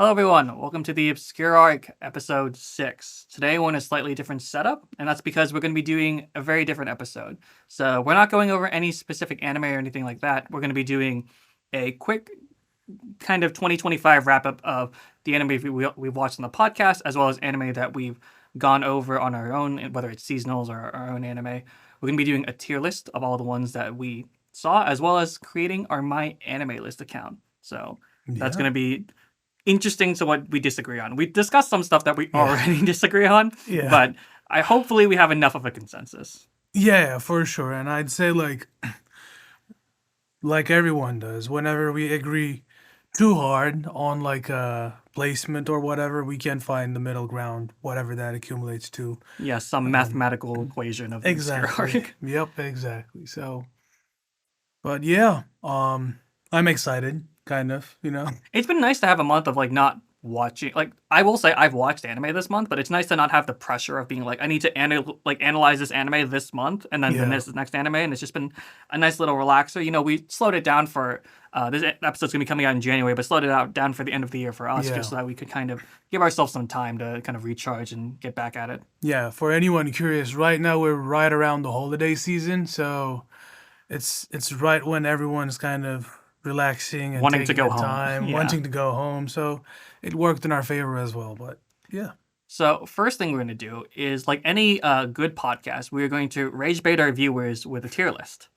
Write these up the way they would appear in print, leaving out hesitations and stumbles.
Hello, everyone. Welcome to the Obscure Arc, episode 6. Today, we're in a slightly different setup, and that's because we're going to be doing a very different episode. So, we're not going over any specific anime or anything like that. We're going to be doing a quick kind of 2025 wrap up of the anime we've watched on the podcast, as well as anime that we've gone over on our own, whether it's seasonals or our own anime. We're going to be doing a tier list of all the ones that we saw, as well as creating our MyAnimeList account. So, that's going to be interesting to what we disagree on. We discussed some stuff that we already disagree on, but hopefully we have enough of a consensus. Yeah, for sure. And I'd say like everyone does, whenever we agree too hard on like a placement or whatever, we can find the middle ground, whatever that accumulates to. Yeah, some mathematical equation of the Obscure Arc. Yep, exactly. So, but yeah, I'm excited. Kind of, It's been nice to have a month of like not watching. Like I will say, I've watched anime this month, but it's nice to not have the pressure of being like, I need to analyze this anime this month, and then this is the next anime, and it's just been a nice little relaxer. We slowed it down for this episode's gonna be coming out in January, but slowed it down for the end of the year for us, just so that we could kind of give ourselves some time to kind of recharge and get back at it. Yeah, for anyone curious, right now we're right around the holiday season, so it's right when everyone's kind of relaxing and wanting to go home. Wanting to go home. So it worked in our favor as well. But yeah. So first thing we're going to do is, like any good podcast, we're going to Ragebait our viewers with a tier list,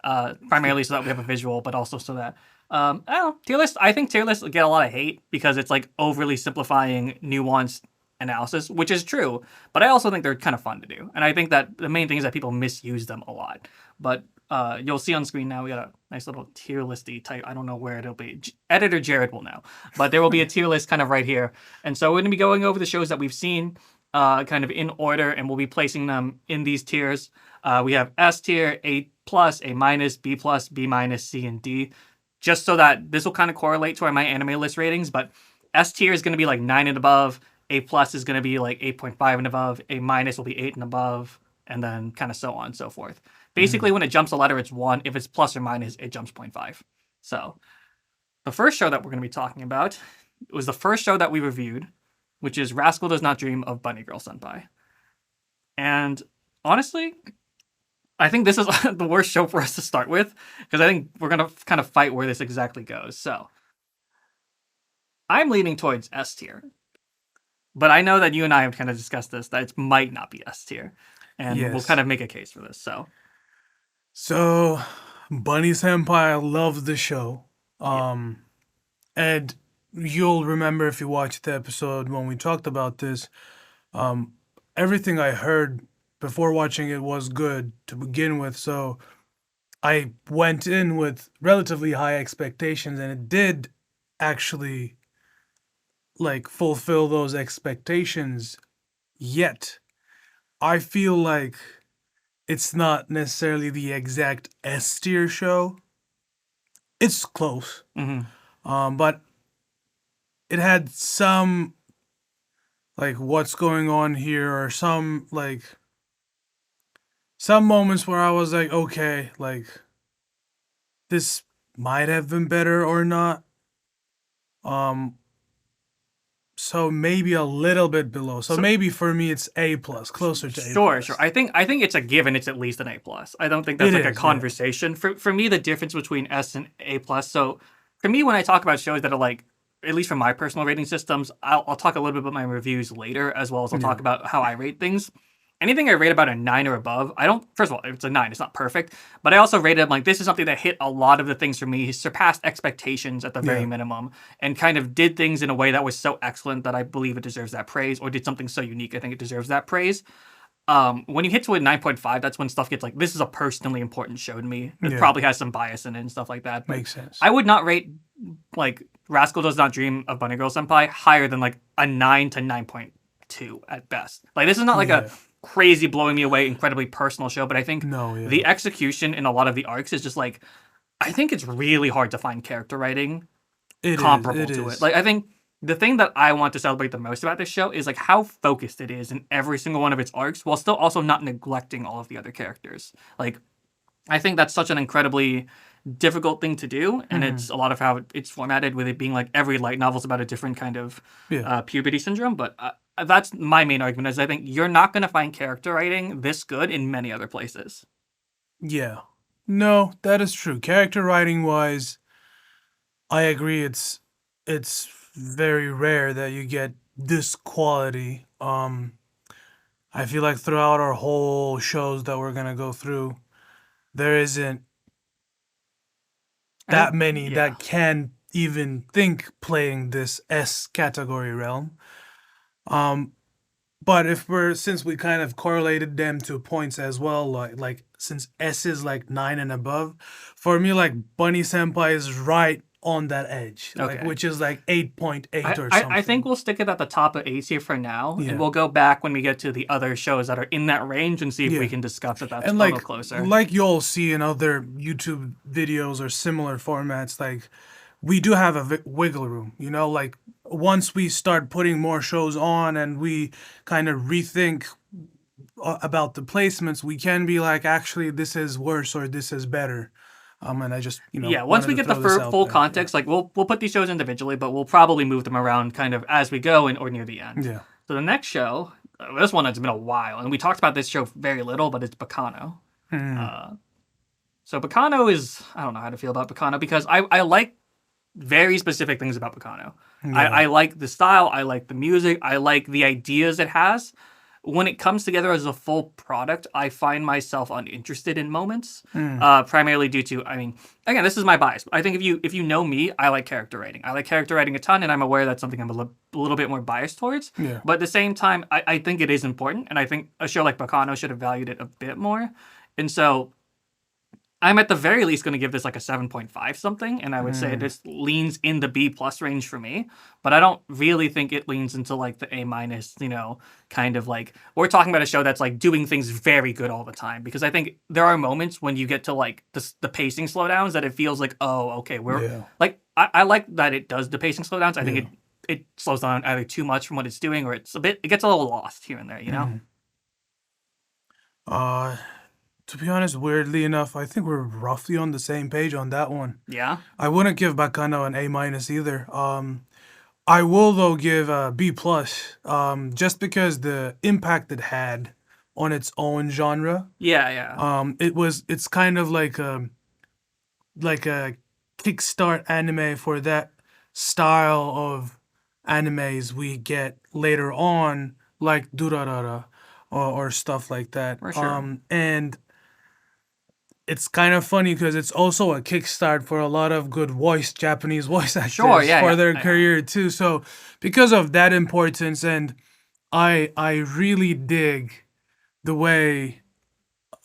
primarily so that we have a visual, but also so that I don't know, tier list. I think tier lists get a lot of hate because it's like overly simplifying nuanced analysis, which is true. But I also think they're kind of fun to do, and I think that the main thing is that people misuse them a lot. But you'll see on screen now we got a nice little tier listy type. I don't know where it'll be. Editor Jared will know, but there will be a tier list kind of right here. And so we're going to be going over the shows that we've seen kind of in order, and we'll be placing them in these tiers. We have S tier, A+, A-, B+, B-, C, and D, just so that this will kind of correlate to our MyAnimeList ratings. But S tier is going to be like 9 and above. A+ is going to be like 8.5 and above. A- will be 8 and above, and then kind of so on and so forth. Basically, when it jumps a letter, it's 1. If it's plus or minus, it jumps 0.5. So, the first show that we're going to be talking about was the first show that we reviewed, which is Rascal Does Not Dream of Bunny Girl Senpai. And honestly, I think this is the worst show for us to start with, because I think we're going to kind of fight where this exactly goes. So, I'm leaning towards S tier. But I know that you and I have kind of discussed this, that it might not be S tier. And we'll kind of make a case for this, So, Bunny Senpai loves the show. And you'll remember if you watched the episode when we talked about this, everything I heard before watching it was good to begin with. So, I went in with relatively high expectations, and it did actually like fulfill those expectations. Yet, I feel like it's not necessarily the exact S tier show. It's close. But it had some, like, what's going on here, or some moments where I was like, okay, like, this might have been better or not. So maybe a little bit below. So maybe for me it's A+, closer to A+. Sure. I think it's a given. It's at least an A+. I don't think that's a conversation. Yeah. For me, the difference between S and A+. So for me, when I talk about shows that are like, at least for my personal rating systems, I'll talk a little bit about my reviews later, as well as I'll talk about how I rate things. Anything I rate about a 9 or above, first of all, it's a 9, it's not perfect, but I also rated them like, this is something that hit a lot of the things for me, surpassed expectations at the very minimum, and kind of did things in a way that was so excellent that I believe it deserves that praise, or did something so unique I think it deserves that praise. When you hit to a 9.5, that's when stuff gets like, this is a personally important show to me. It probably has some bias in it and stuff like that. Makes sense. I would not rate like Rascal Does Not Dream of Bunny Girl Senpai higher than like a 9 to 9.2 at best. Like, this is not like a crazy, blowing me away, incredibly personal show, but I think the execution in a lot of the arcs is just like, I think it's really hard to find character writing comparable to it. Like, I think the thing that I want to celebrate the most about this show is like how focused it is in every single one of its arcs, while still also not neglecting all of the other characters. Like, I think that's such an incredibly difficult thing to do, and Mhm. it's a lot of how it's formatted with it being like every light novel's about a different kind of Yeah. puberty syndrome. But that's my main argument is I think you're not going to find character writing this good in many other places. Yeah. No, that is true. Character writing wise, I agree it's very rare that you get this quality. I feel like throughout our whole shows that we're gonna go through, there isn't I think that many yeah. that can even think playing this S category realm. Um, but if we're since we kind of correlated them to points as well, like since S is like 9 and above, for me like Bunny Senpai is right on that edge, like Okay. which is like 8.8 or I think something. we'll stick it at the top of A tier for now, and Yeah. we'll go back when we get to the other shows that are in that range and see if we Yeah. can discuss if that's And a little closer. like you'll see in other YouTube videos or similar formats, like we do have a wiggle room, like once we start putting more shows on and we kind of rethink about the placements, we can be like, actually, this is worse or this is better. And I just, Yeah, once wanted we to get the throw this out full there. Yeah. context, like we'll put these shows individually, but we'll probably move them around kind of as we go and or near the end. Yeah. So the next show, this one has been a while, and we talked about this show very little, but it's Bacano. Mm. So Bacano is I don't know how to feel about Bacano because I like very specific things about Bacano. Yeah. I like the style, I like the music, I like the ideas it has. When it comes together as a full product, I find myself uninterested in moments, Mm. primarily due to, I mean, again, this is my bias. I think if you know me, I like character writing. I like character writing a ton, and I'm aware that's something I'm a little bit more biased towards. Yeah. But at the same time, I think it is important, and I think a show like Bacano should have valued it a bit more. And so I'm at the very least going to give this like a 7.5 something, and I would say Mm. this leans in the B plus range for me, but I don't really think it leans into like the A minus, kind of like we're talking about a show that's like doing things very good all the time because I think there are moments when you get to like the pacing slowdowns that it feels like, oh, okay, we're Yeah. like I like that it does the pacing slowdowns. I think Yeah. it slows down either too much from what it's doing or it gets a little lost here and there, Mm. Uh, to be honest, weirdly enough, I think we're roughly on the same page on that one. Yeah. I wouldn't give Bacano an A minus either. I will though give a B plus, just because the impact it had on its own genre. Yeah, yeah. It's kind of like a kickstart anime for that style of animes we get later on, like Durarara or stuff like that. For sure. And it's kind of funny because it's also a kickstart for a lot of good Japanese voice Sure, actors yeah, for yeah. their Yeah. career too. So because of that importance, and I really dig the way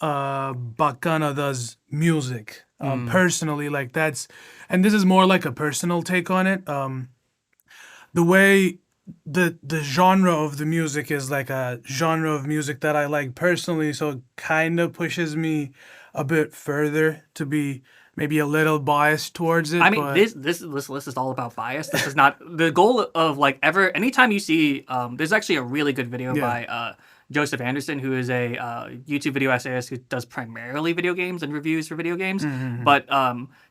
Bacana does music. Personally, like and this is more like a personal take on it. The way the genre of the music is like a genre of music that I like personally, so it kind of pushes me a bit further to be maybe a little biased towards I it, mean, but this list is all about bias. This is not the goal of like ever. Anytime you see, there's actually a really good video yeah. by Joseph Anderson, who is a YouTube video essayist who does primarily video games and reviews for video games. Mm-hmm. But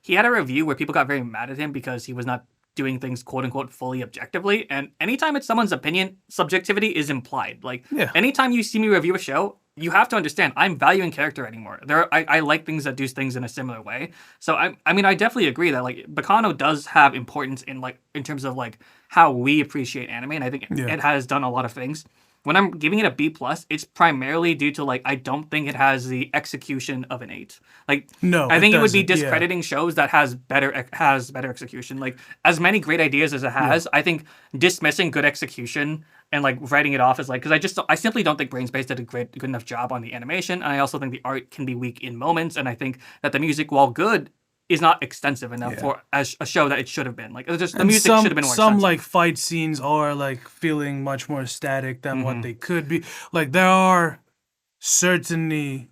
he had a review where people got very mad at him because he was not doing things quote unquote fully objectively. And anytime it's someone's opinion, subjectivity is implied. Like Yeah. anytime you see me review a show, you have to understand I'm valuing character anymore. I like things that do things in a similar way. So I mean I definitely agree that like Bacano does have importance in like in terms of like how we appreciate anime, and I think Yeah. it has done a lot of things. When I'm giving it a B plus, it's primarily due to like I don't think it has the execution of an 8. Like No, I it think it would be doesn't. Yeah. discrediting shows that has better execution. Like as many great ideas as it has, I think dismissing good execution and like writing it off as like because I simply don't think Brain Space did a good enough job on the animation, and I also think the art can be weak in moments, and I think that the music, while good, is not extensive enough Yeah. for as a show that it should have been. Like it was just the And music should have been more some extensive. like fight scenes are like feeling much more static than Mm-hmm. what they could be. Like there are certainly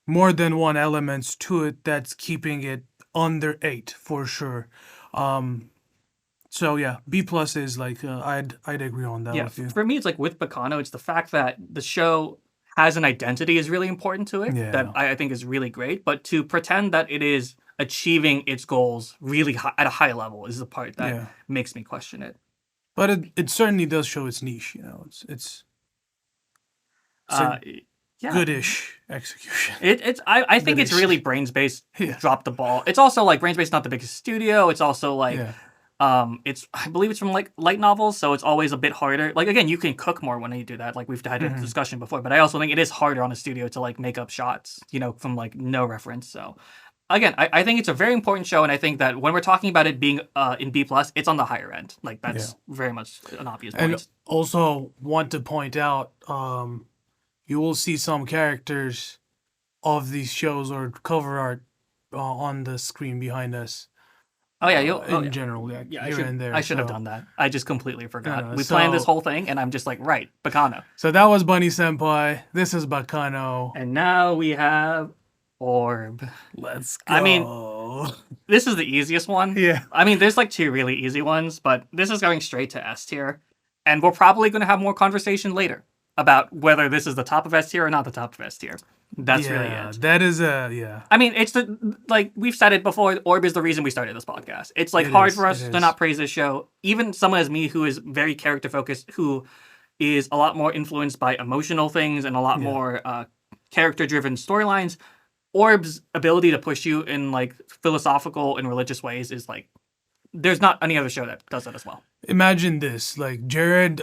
more than one elements to it that's keeping it under 8 for sure. So yeah, B plus is like I'd agree on that Yeah, with you. for me, it's like with Bacano, it's the fact that the show has an identity is really important to it that Yeah. I think is really great. But to pretend that it is achieving its goals really high, at a high level is the part that Yeah. makes me question it. But it certainly does show its niche, you know. It's Uh, a yeah, goodish execution. I think it's Goodish. really Brainspace Yeah. dropped the ball. It's also like Brainspace not the biggest studio. It's also like Yeah. it's I believe it's from like light novels, so it's always a bit harder. Like again, you can cook more when you do that. Like we've had a discussion before, but I also think it is harder on a studio to like make up shots, you know, from like no reference. So again, I think it's a very important show, and I think that when we're talking about it being in B plus, it's on the higher end. Like that's very much an obvious point. And also want to point out, you will see some characters of these shows or cover art on the screen behind us. Oh yeah, you General, yeah, here and there. I should have so- done that. I just completely forgot. No, We planned this so- whole thing, and I'm just like, right, Bacano. So that was Bunny Senpai. This is Bacano. And now we have Orb. Let's go. I mean, this is the easiest one. Yeah. I mean, there's like two really easy ones, but this is going straight to S tier. And we're probably going to have more conversation later about whether this is the top of S tier or not the top of S tier. That's really it. That is yeah. I mean, it's like we've said it before, Orb is the reason we started this podcast. It's like It hard is, for us it to is. not praise this show. Even someone as me who is very character focused, who is a lot more influenced by emotional things and a lot more character driven storylines. Orb's ability to push you in like philosophical and religious ways is like there's not any other show that does that as well. Imagine this, like Jared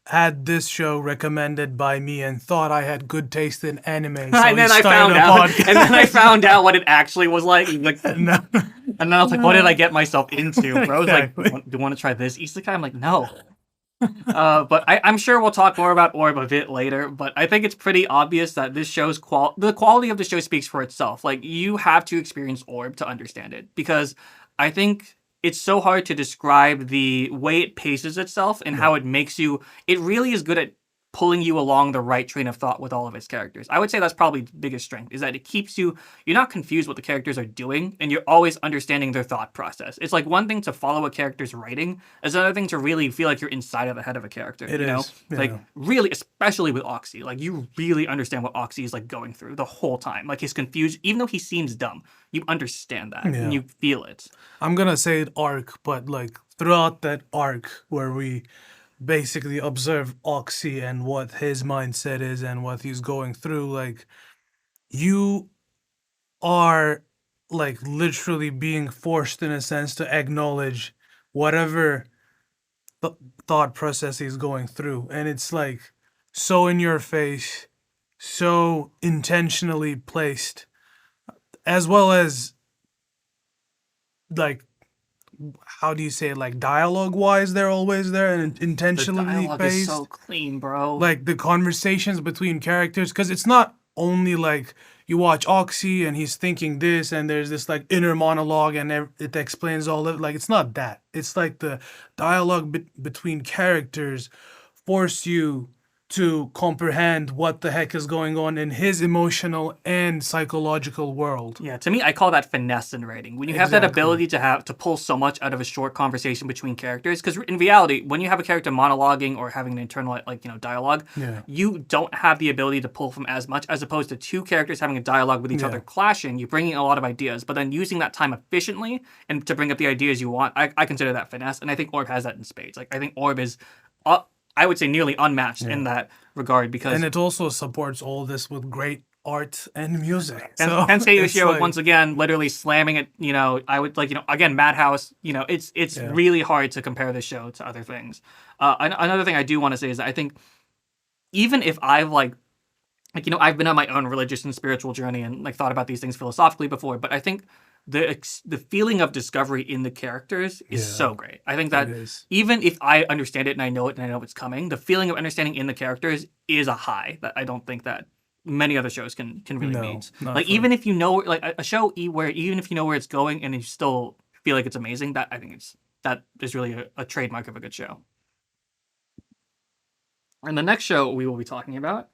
had this show recommended by me and thought I had good taste in anime. So and then I found out, and then I found out what it actually was like. Like, No. and then I was like, "What did I get myself into?" Bro, I was Exactly. like, "Do you want to try this isekai?" I'm like, "No." But I'm sure we'll talk more about Orb a bit later. But I think it's pretty obvious that this show's the quality of the show speaks for itself. Like you have to experience Orb to understand it, because I think it's so hard to describe the way it paces itself and how it makes you. It really is good at pulling you along the right train of thought with all of its characters. I would say that's probably the biggest strength, is that it keeps you're not confused what the characters are doing, and you're always understanding their thought process. It's like one thing to follow a character's writing, it's another thing to really feel like you're inside of the head of a character. It you know? is, yeah. Like really, especially with Oxy, like you really understand what Oxy is like going through the whole time. Like he's confused, even though he seems dumb, you understand that and you feel it. I'm gonna say it arc, but like throughout that arc where we basically observe Oxy and what his mindset is and what he's going through, like you are like literally being forced in a sense to acknowledge whatever thought process he's going through, and it's like so in your face, so intentionally placed, as well as like how do you say it, like dialogue wise they're always there and The intentionally dialogue is based, so clean, bro. like the conversations between characters, because it's not only like you watch Oxy and he's thinking this and there's this like inner monologue and it explains all of it. Like it's not that, it's like the dialogue between characters force you to comprehend what the heck is going on in his emotional and psychological world. Yeah, to me, I call that finesse in writing. When you have that Exactly. ability to pull so much out of a short conversation between characters, because in reality, when you have a character monologuing or having an internal dialogue, Yeah. you don't have the ability to pull from as much, as opposed to two characters having a dialogue with each other clashing. You're bringing a lot of ideas, but then using that time efficiently and to bring up the ideas you want. I consider that finesse, and I think Orb has that in spades. Like I think Orb is, I would say, nearly unmatched in that regard, because And it also supports all this with great art and music. And So Kensuke it's Yoshio like- once again literally slamming it. I would again Madhouse. It's really hard to compare this show to other things. Another thing I do want to say is that I think even if I've I've been on my own religious and spiritual journey and like thought about these things philosophically before, but I think the feeling of discovery in the characters is so great. I think that It is. even if I understand it and I know it and I know it's coming, the feeling of understanding in the characters is a high that I don't think that many other shows can really No, meet. not Like for- even if you know like a show where even if you know where it's going and you still feel like it's amazing, that I think that is really a trademark of a good show. And the next show we will be talking about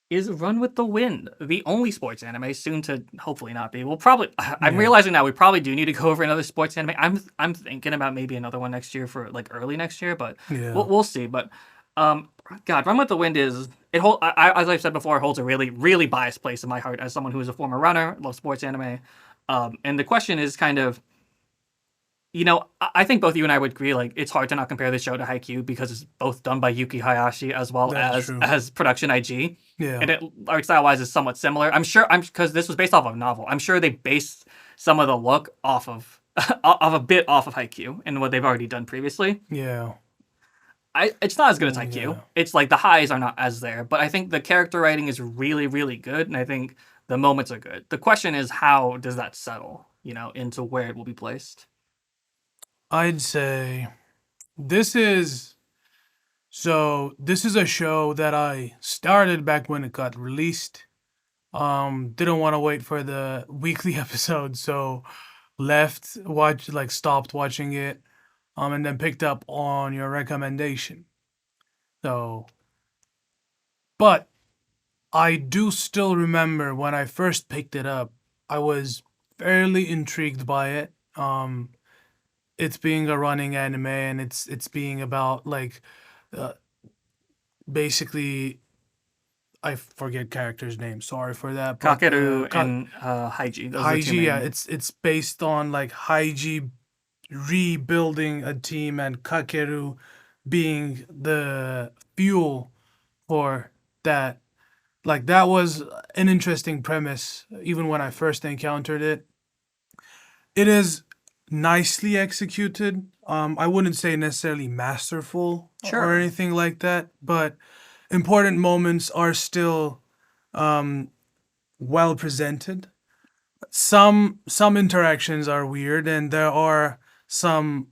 is Run with the Wind, the only sports anime, soon to hopefully not be. We'll probably. I'm realizing now we probably do need to go over another sports anime. I'm thinking about maybe another one next year for like early next year, but we'll see. But God, Run with the Wind is it hold. As I've said before, it holds a really really biased place in my heart as someone who is a former runner, loves sports anime. And the question is kind of, I think both you and I would agree, like, it's hard to not compare this show to Haikyuu because it's both done by Yuki Hayashi as well That is as true. Production IG. Yeah. And art style wise is somewhat similar. Because this was based off of a novel. I'm sure they based some of the look off of a bit off of Haikyuu and what they've already done previously. Yeah. It's not as good as Haikyuu. Yeah. It's like the highs are not as there, but I think the character writing is really, really good, and I think the moments are good. The question is, how does that settle, into where it will be placed? I'd say this is a show that I started back when it got released. Didn't want to wait for the weekly episode, so stopped watching it, and then picked up on your recommendation. So, but I do still remember when I first picked it up, I was fairly intrigued by it. It's being a running anime, and it's being about like, uh, basically, I forget characters' names. Sorry for that. But Kakeru and Haiji. Those are the two Haiji, yeah, main. it's based on like Haiji rebuilding a team and Kakeru being the fuel for that. Like that was an interesting premise, even when I first encountered it. It is nicely executed. I wouldn't say necessarily masterful or Sure. anything like that, but important moments are still well presented. Some interactions are weird, and there are some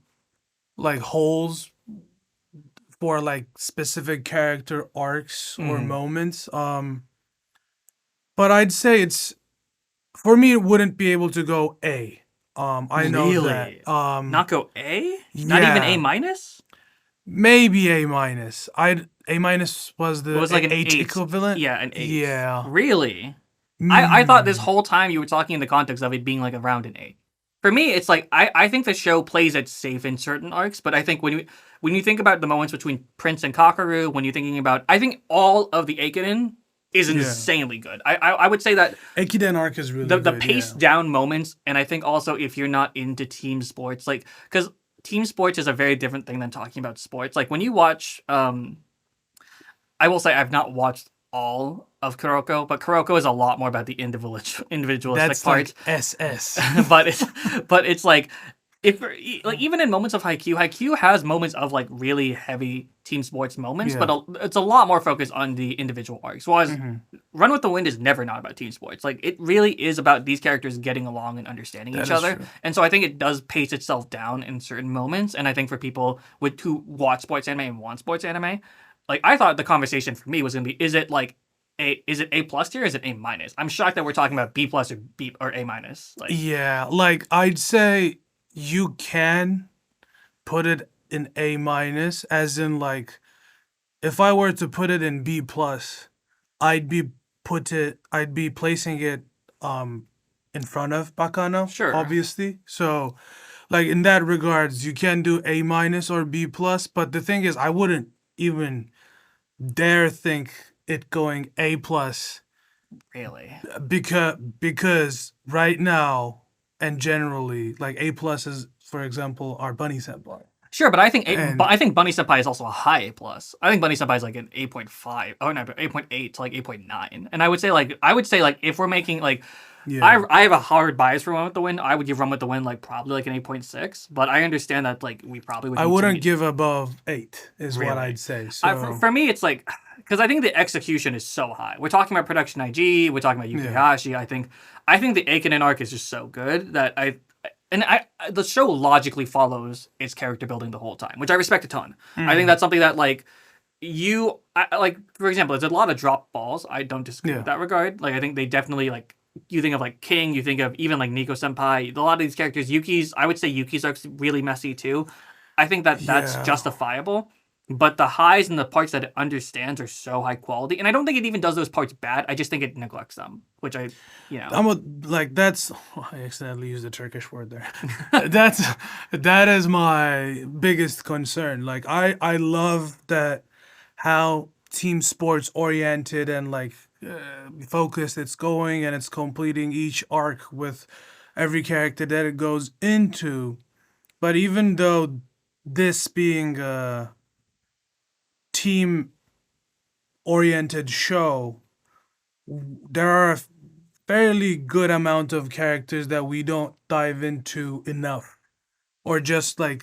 like holes for like specific character arcs or Mhm. moments. But I'd say it's for me it wouldn't be able to go A. I know that. Really? Not go A? Not even A Yeah, minus? maybe A minus. I'd A minus was It the was like an H 8. equivalent. Yeah, an 8. Yeah. Really? I thought this Mm. whole time you were talking in the context of it being like around an 8. For me, it's like I think the show plays it safe in certain arcs, but I think when you think about the moments between Prince and Kakaru, when you're thinking about, I think all of the Aikiden is Yeah. insanely good. I would say that Ekiden arc is really the good. pace Yeah. down moments, and I think also if you're not into team sports, like, because team sports is a very different thing than talking about sports. Like when you watch, I will say I've not watched all of Kuroko, but Kuroko is a lot more about the individualistic That's parts. like SS. but it's like, if like, even in moments of Haikyuu has moments of like really heavy team sports moments, Yeah. but it's a lot more focused on the individual arcs. Whereas Mhm. Run with the Wind is never not about team sports. Like it really is about these characters getting along and understanding That each is other. true. And so I think it does pace itself down in certain moments. And I think for people who watch sports anime and want sports anime, like I thought the conversation for me was gonna be, is it A plus tier? Or is it A minus? I'm shocked that we're talking about B plus or A minus. Like, Yeah, like I'd say you can put it in A minus, as in like if I were to put it in B plus, I'd be placing it in front of Bakano, sure. obviously. So like in that regards, you can do A minus or B plus, but the thing is I wouldn't even dare think it going A plus Really. because right now and generally like A pluses, for example, are Bunny Senpai. Sure, but And I think Bunny Senpai is also a high A plus. I think Bunny Senpai is like an 8.5. Oh no, 8.8 to like 8.9. And I would say if we're making like, yeah, I have a hard bias for Run with the Wind. I would give Run with the Wind like probably like an 8.6, but I understand that like we probably would I need to wouldn't meet. give above 8 is what Really. I'd say. For me, it's like, because I think the execution is so high. We're talking about production IG. We're talking about Yeah. Yukihashi. I think the Aikinen arc is just so good that the show logically follows its character building the whole time, which I respect a ton. I think that's something that like like, for example, there's a lot of drop balls. I don't disagree Yeah. with that regard. Like I think they definitely, like, you think of like King, you think of even like Nico Senpai. A lot of these characters, I would say Yuki's arc's really messy too. I think that that's Yeah. justifiable. But the highs and the parts that it understands are so high quality, and I don't think it even does those parts bad. I just think it neglects them, which that's I accidentally used the Turkish word there. That is my biggest concern. Like I love that how team sports oriented and like focused it's going, and it's completing each arc with every character that it goes into. But even though this being a team oriented show, there are a fairly good amount of characters that we don't dive into enough, or just like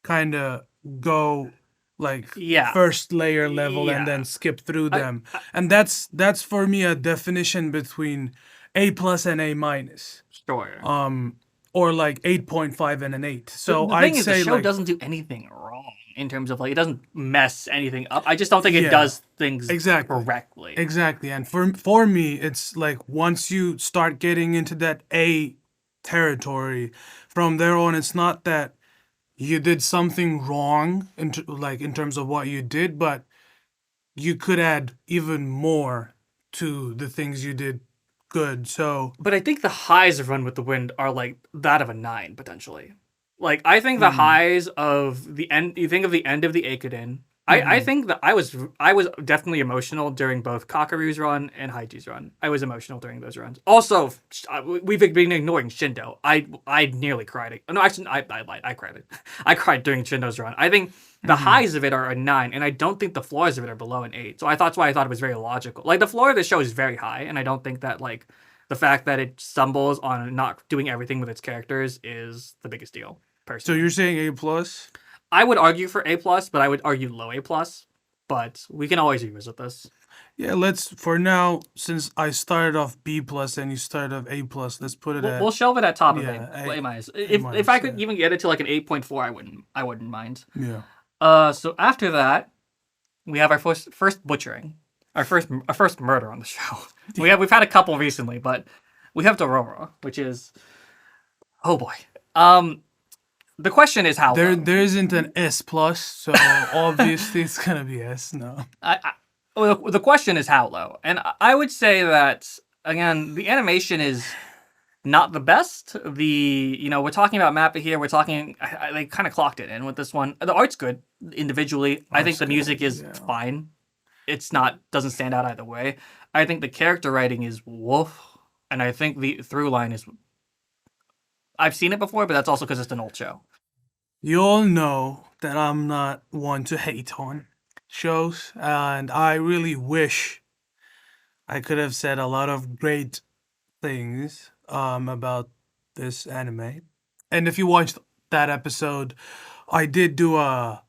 kind of go like Yeah, first layer level and then yeah. skip through I, them. And that's for me a definition between A plus and A minus. sure. Um or like 8.5 and an 8. The, So the I'd thing is, the say show like doesn't do anything wrong in terms of like it doesn't mess anything up. I just don't think it yeah, does things exactly. correctly. Exactly. And for me it's like once you start getting into that A territory, from there on it's not that you did something wrong like in terms of what you did, but you could add even more to the things you did good. So, But I think the highs of Run with the Wind are like that of a 9 potentially. Like I think the mm, highs of the end. You think of the end of the Aikiden. I hmm think that I was definitely emotional during both Kakaru's run and Haiji's run. I was emotional during those runs. Also, we've been ignoring Shindo. I nearly cried. No, actually, I lied. I cried. I cried during Shindo's run. I think the hmm highs of it are a 9, and I don't think the floors of it are below an 8. So that's why I thought it was very logical. Like the floor of the show is very high, and I don't think that like the fact that it stumbles on not doing everything with its characters is the biggest deal, so personally. you're saying A plus? I would argue for A plus, but I would argue low A plus. But we can always revisit this. Yeah, let's for now, since I started off B plus and you started off A plus, let's put it We'll at shelve it at top of yeah, A minus. A If I minus, could yeah. even get it to like an 8.4, I wouldn't mind. Yeah. So after that, we have our first butchering, our first murder on the show. We've had a couple recently, but we have Dororo, which is, oh boy. Um, the question is how low. There isn't an S plus, so obviously it's gonna be S. No. Well, the question is how low, and I would say that again, the animation is not the best. We're talking about Mappa here. We're talking. They kind of clocked it in with this one. The art's good individually. I think Art's the music good. is Yeah. fine. It's not doesn't stand out either way. I think the character writing is woof, and I think the through line is. I've seen it before, but that's also because it's an old show. You all know that I'm not one to hate on shows, and I really wish I could have said a lot of great things about this anime. And if you watched that episode, I did do a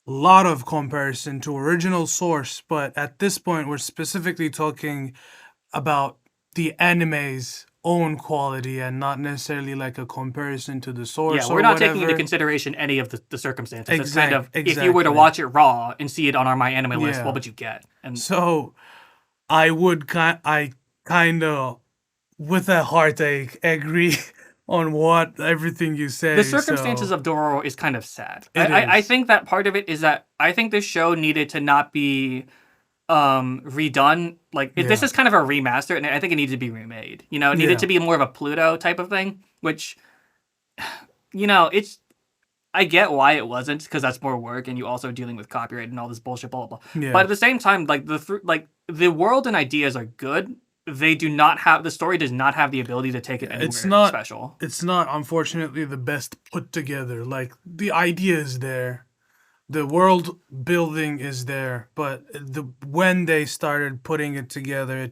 lot of comparison to original source, but at this point we're specifically talking about the anime's own quality and not necessarily like a comparison to the Yeah, source we're or not taking into whatever. consideration any of the circumstances. It's kind of if you were to Exactly. watch it raw and see it on our My Anime list, what Yeah. would you get? And So I kind of with a heartache agree on what everything you the say. circumstances So of Dororo is kind of sad. it I is. think that part of it is that I think this show needed to not be redone. Like this Yeah. is kind of a remaster, and I think it needed to be remade. It needed Yeah. to be more of a Pluto type of thing, which it's I get why it wasn't because that's more work, and you also dealing with copyright and all this bullshit, blah blah blah. But Yeah. at the same time, like the world and ideas are good. They do not have the story does not have the ability to take it It's anywhere not special. it's not unfortunately the best put together. Like the idea is there. The world building is there, but when they started putting it together,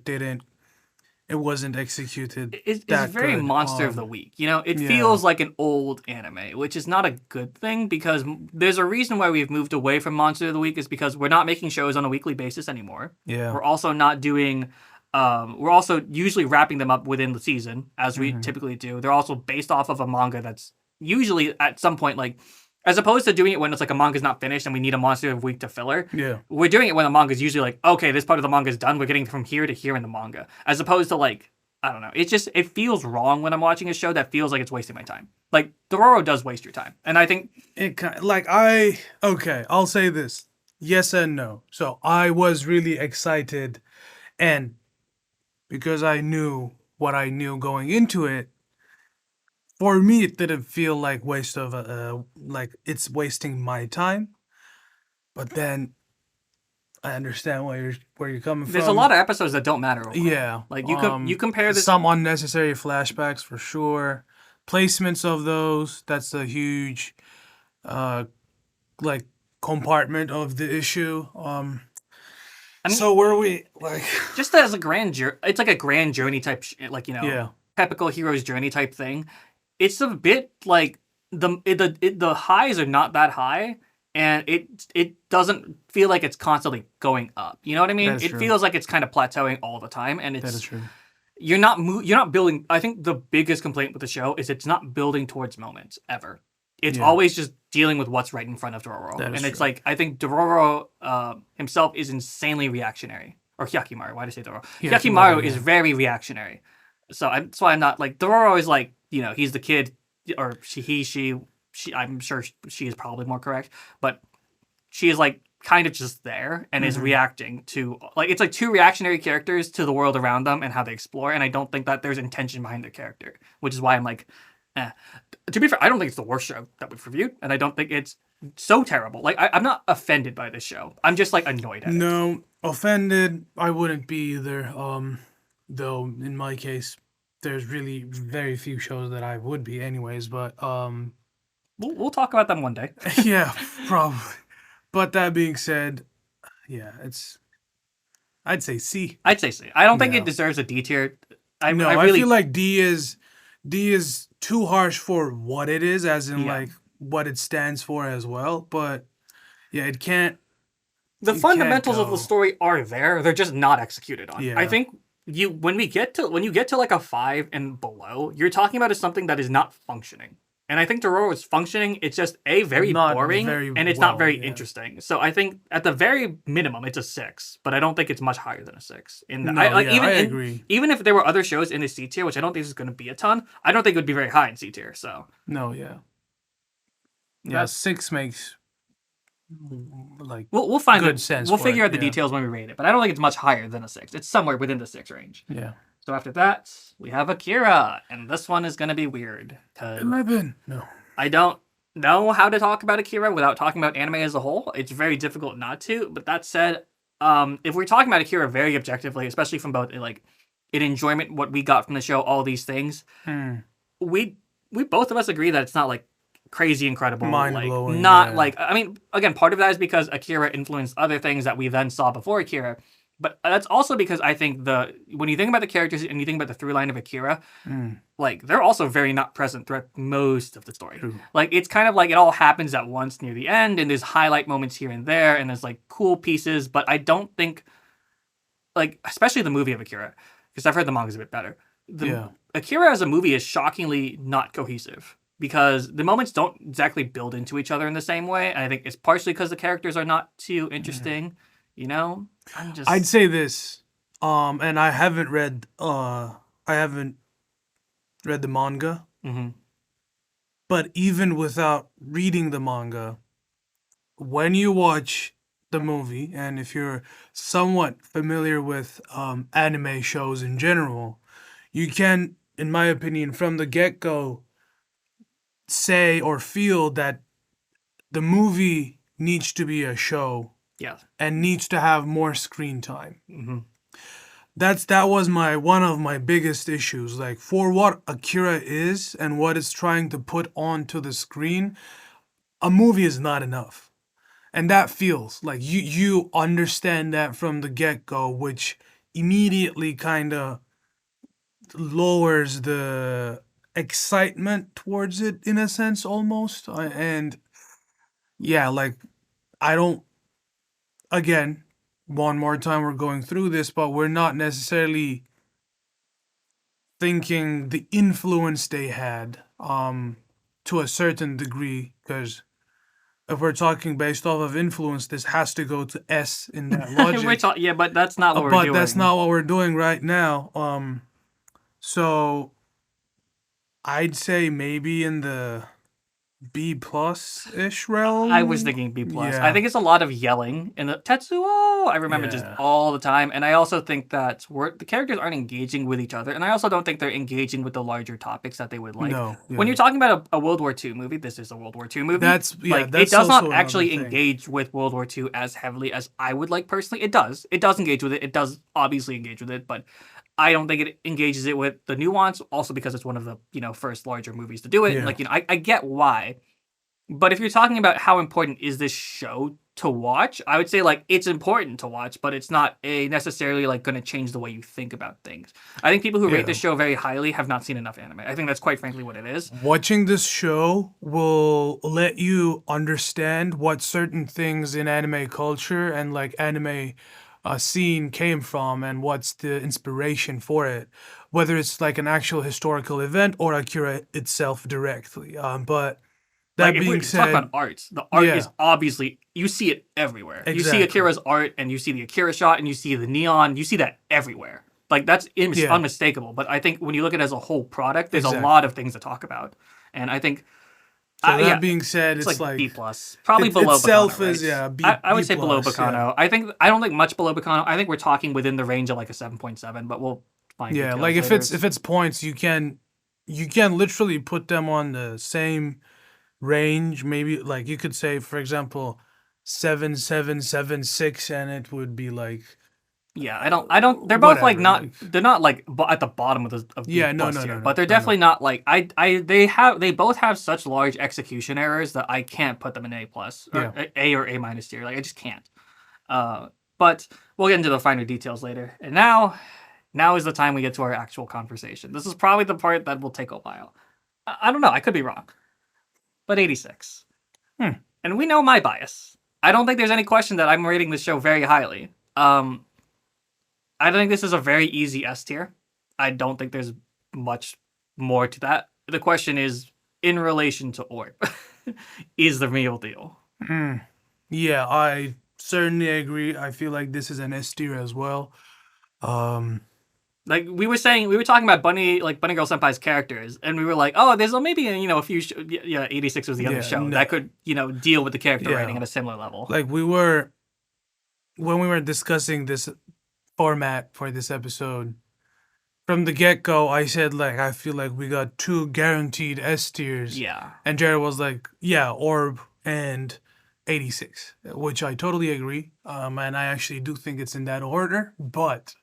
it wasn't executed It's that very good. monster of the week. It Yeah. feels like an old anime, which is not a good thing because there's a reason why we've moved away from monster of the week is because we're not making shows on a weekly basis anymore. Yeah. We're also not doing. We're also usually wrapping them up within the season, as we hmm typically do. They're also based off of a manga that's usually at some point like, as opposed to doing it when it's like a manga's not finished and we need a monster of the week to filler. Yeah. We're doing it when the manga's usually like, okay, this part of the manga is done. We're getting from here to here in the manga, as opposed to like, I don't know. It feels wrong when I'm watching a show that feels like it's wasting my time. Like Dororo does waste your time, and I think It kind like okay, I'll say this. Yes and no. So I was really excited, and because I knew what I knew going into it, for me it didn't feel like waste of like it's wasting my time. But then I understand where you're coming There's a from. lot of episodes that don't matter overall. Yeah. Like you compare this. Some unnecessary flashbacks for sure. Placements of those, that's a huge uh like compartment of the issue. I mean, So where we like just as a grand journey, it's like a grand journey type, like yeah. typical hero's journey type thing. It's a bit like the highs are not that high, and it doesn't feel like it's constantly going up. You know what I mean? That is It true. feels like it's kind of plateauing all the time, and That is it's true. you're not building. I think the biggest complaint with the show is it's not building towards moments ever. It's Yeah. always just dealing with what's right in front of Dororo, That is and it's true. like I think Dororo himself is insanely reactionary. Or Hyakimaru, why did I say Dororo? Hyakimaru, Hyakimaru is yeah. very reactionary. So that's why I'm not like Dororo is like, he's the kid, or she. I'm sure she is probably more correct, but she is like kind of just there and is reacting to, like, it's like two reactionary characters to the world around them and how they explore. And I don't think that there's intention behind their character, which is why I'm like, eh. To be fair, I don't think it's the worst show that we've reviewed, and I don't think it's so terrible. Like I'm not offended by this show. I'm just like annoyed at it. No, offended I wouldn't be either. Though in my case there's really very few shows that I would be anyways, but We'll talk about them one day. yeah, probably. But that being said, yeah, I'd say C. I'd say C. I don't think Yeah. it deserves a D tier. I feel like D is too harsh for what it is, as in Yeah. like what it stands for as well. But yeah, it can't. The you fundamentals can't of the go- story are there. They're just not executed on. Yeah. I think when you get to like a 5 and below, you're talking about something that is not functioning. And I think Dororo is functioning. It's just very Not boring, very and it's well, not very yeah. interesting. So I think at the very minimum, it's a 6, but I don't think it's much higher than a 6. No, yeah, I agree. Even if there were other shows in the C tier, which I don't think is going to be a ton, I don't think it would be very high in C tier. So No, yeah. Yeah, That's- 6 makes like we'll find good it. sense. We'll for figure it, out the yeah. details when we rate it, but I don't think it's much higher than a 6. It's somewhere within the 6 range. Yeah. So after that, we have Akira, and this one is going to be weird because 11. No. I don't know how to talk about Akira without talking about anime as a whole. It's very difficult not to. But that said, if we're talking about Akira very objectively, especially from both like in enjoyment, what we got from the show, all these things, we both of us agree that it's not like crazy incredible, Mind-blowing, like not yeah. like, I mean, again, part of that is because Akira influenced other things that we then saw before Akira. But that's also because I think when you think about the characters and you think about the through line of Akira, like they're also very not present throughout most of the story. True. Like it's kind of like it all happens at once near the end, and there's highlight moments here and there, and there's like cool pieces. But I don't think, like, especially the movie of Akira, because I've heard the manga's a bit better. Yeah. Akira as a movie is shockingly not cohesive because the moments don't exactly build into each other in the same way. And I think it's partially because the characters are not too interesting. You know, I'd say this, and I haven't read the manga, but even without reading the manga, when you watch the movie, and if you're somewhat familiar with anime shows in general, you can, in my opinion, from the get-go, say or feel that the movie needs to be a show. Yeah. And needs to have more screen time. That was one of my biggest issues. Like, for what Akira is and what it's trying to put onto the screen, a movie is not enough. And that feels like you understand that from the get-go, which immediately kind of lowers the excitement towards it in a sense almost. And yeah, like I don't. Again, one more time we're going through this, but we're not necessarily thinking the influence they had to a certain degree, because if we're talking based off of influence, this has to go to S in that logic. Yeah, but that's not what we're doing. But that's not what we're doing right now. So I'd say maybe in the B plus ish I was realm. thinking B plus. I Yeah, think it's a lot of yelling in the Tetsuo. I remember just yeah, all the time, and I also think that the characters aren't engaging with each other, and I also don't think they're engaging with the larger topics that they would like. no, When yeah. you're talking about a World War II movie, this is a World War II movie. That's yeah, Like it that's does not also another actually thing. engage with World War II as heavily as I would like personally. It does. It does engage with it. It does obviously engage with it, but I don't think it engages it with the nuance. Also because it's one of the first larger movies to do it, and Yeah, like I get why. But if you're talking about how important is this show to watch, I would say like it's important to watch, but it's not a necessarily like going to change the way you think about things. I think people who rate yeah. this show very highly have not seen enough anime. I think that's quite frankly what it is. Watching this show will let you understand what certain things in anime culture and like anime scene came from and what's the inspiration for it, whether it's like an actual historical event or Akira itself directly. But Like that if we being talk said, about art, the art is yeah, obviously you see it everywhere. You see exactly. Akira's art and you see the Akira shot and you see the neon, you see that everywhere. Like that's Yeah, unmistakable. But I think when you look at it as a whole product, there's a lot exactly. of things to talk about. And I think So that yeah, being said, it's it's like like B plus, probably it below Bacano, itself right? is yeah I B would say below plus, yeah. Bacano. I don't think much below Bacano. I think we're talking within the range of like a 7.7, but we'll find Yeah, like details later. if it's points, you can literally put them on the same range. Maybe like you could say, for example, 7776, and it would be like Yeah, I don't. They're both like whatever. not. Like They're not like at the bottom of B yeah, no, plus no, no, tier, but no, they're no, no. definitely not like they both have such large execution errors that I can't put them in A plus or Yeah, A or A minus tier. Like I just can't. But we'll get into the finer details later. And now is the time we get to our actual conversation. This is probably the part that will take a while. I don't know. I could be wrong, but 86. hmm. And we know my bias. I don't think there's any question that I'm rating this show very highly. I think this is a very easy S tier. I don't think there's much more to that. The question is in relation to Orb, is the real deal. Hmm. Yeah, I certainly agree. I feel like this is an S tier as well. Um, Like we were saying, we were talking about Bunny Girl Senpai's characters, and we were like, oh, there's maybe a few. Yeah, 86 was the other yeah, show no, that could deal with the character writing yeah. at a similar level. Like we were when we were discussing this format for this episode. From the get go, I said like I feel like we got two guaranteed S tiers, Yeah. and Jared was like, "Yeah, Orb and 86," which I totally agree. And I actually do think it's in that order. But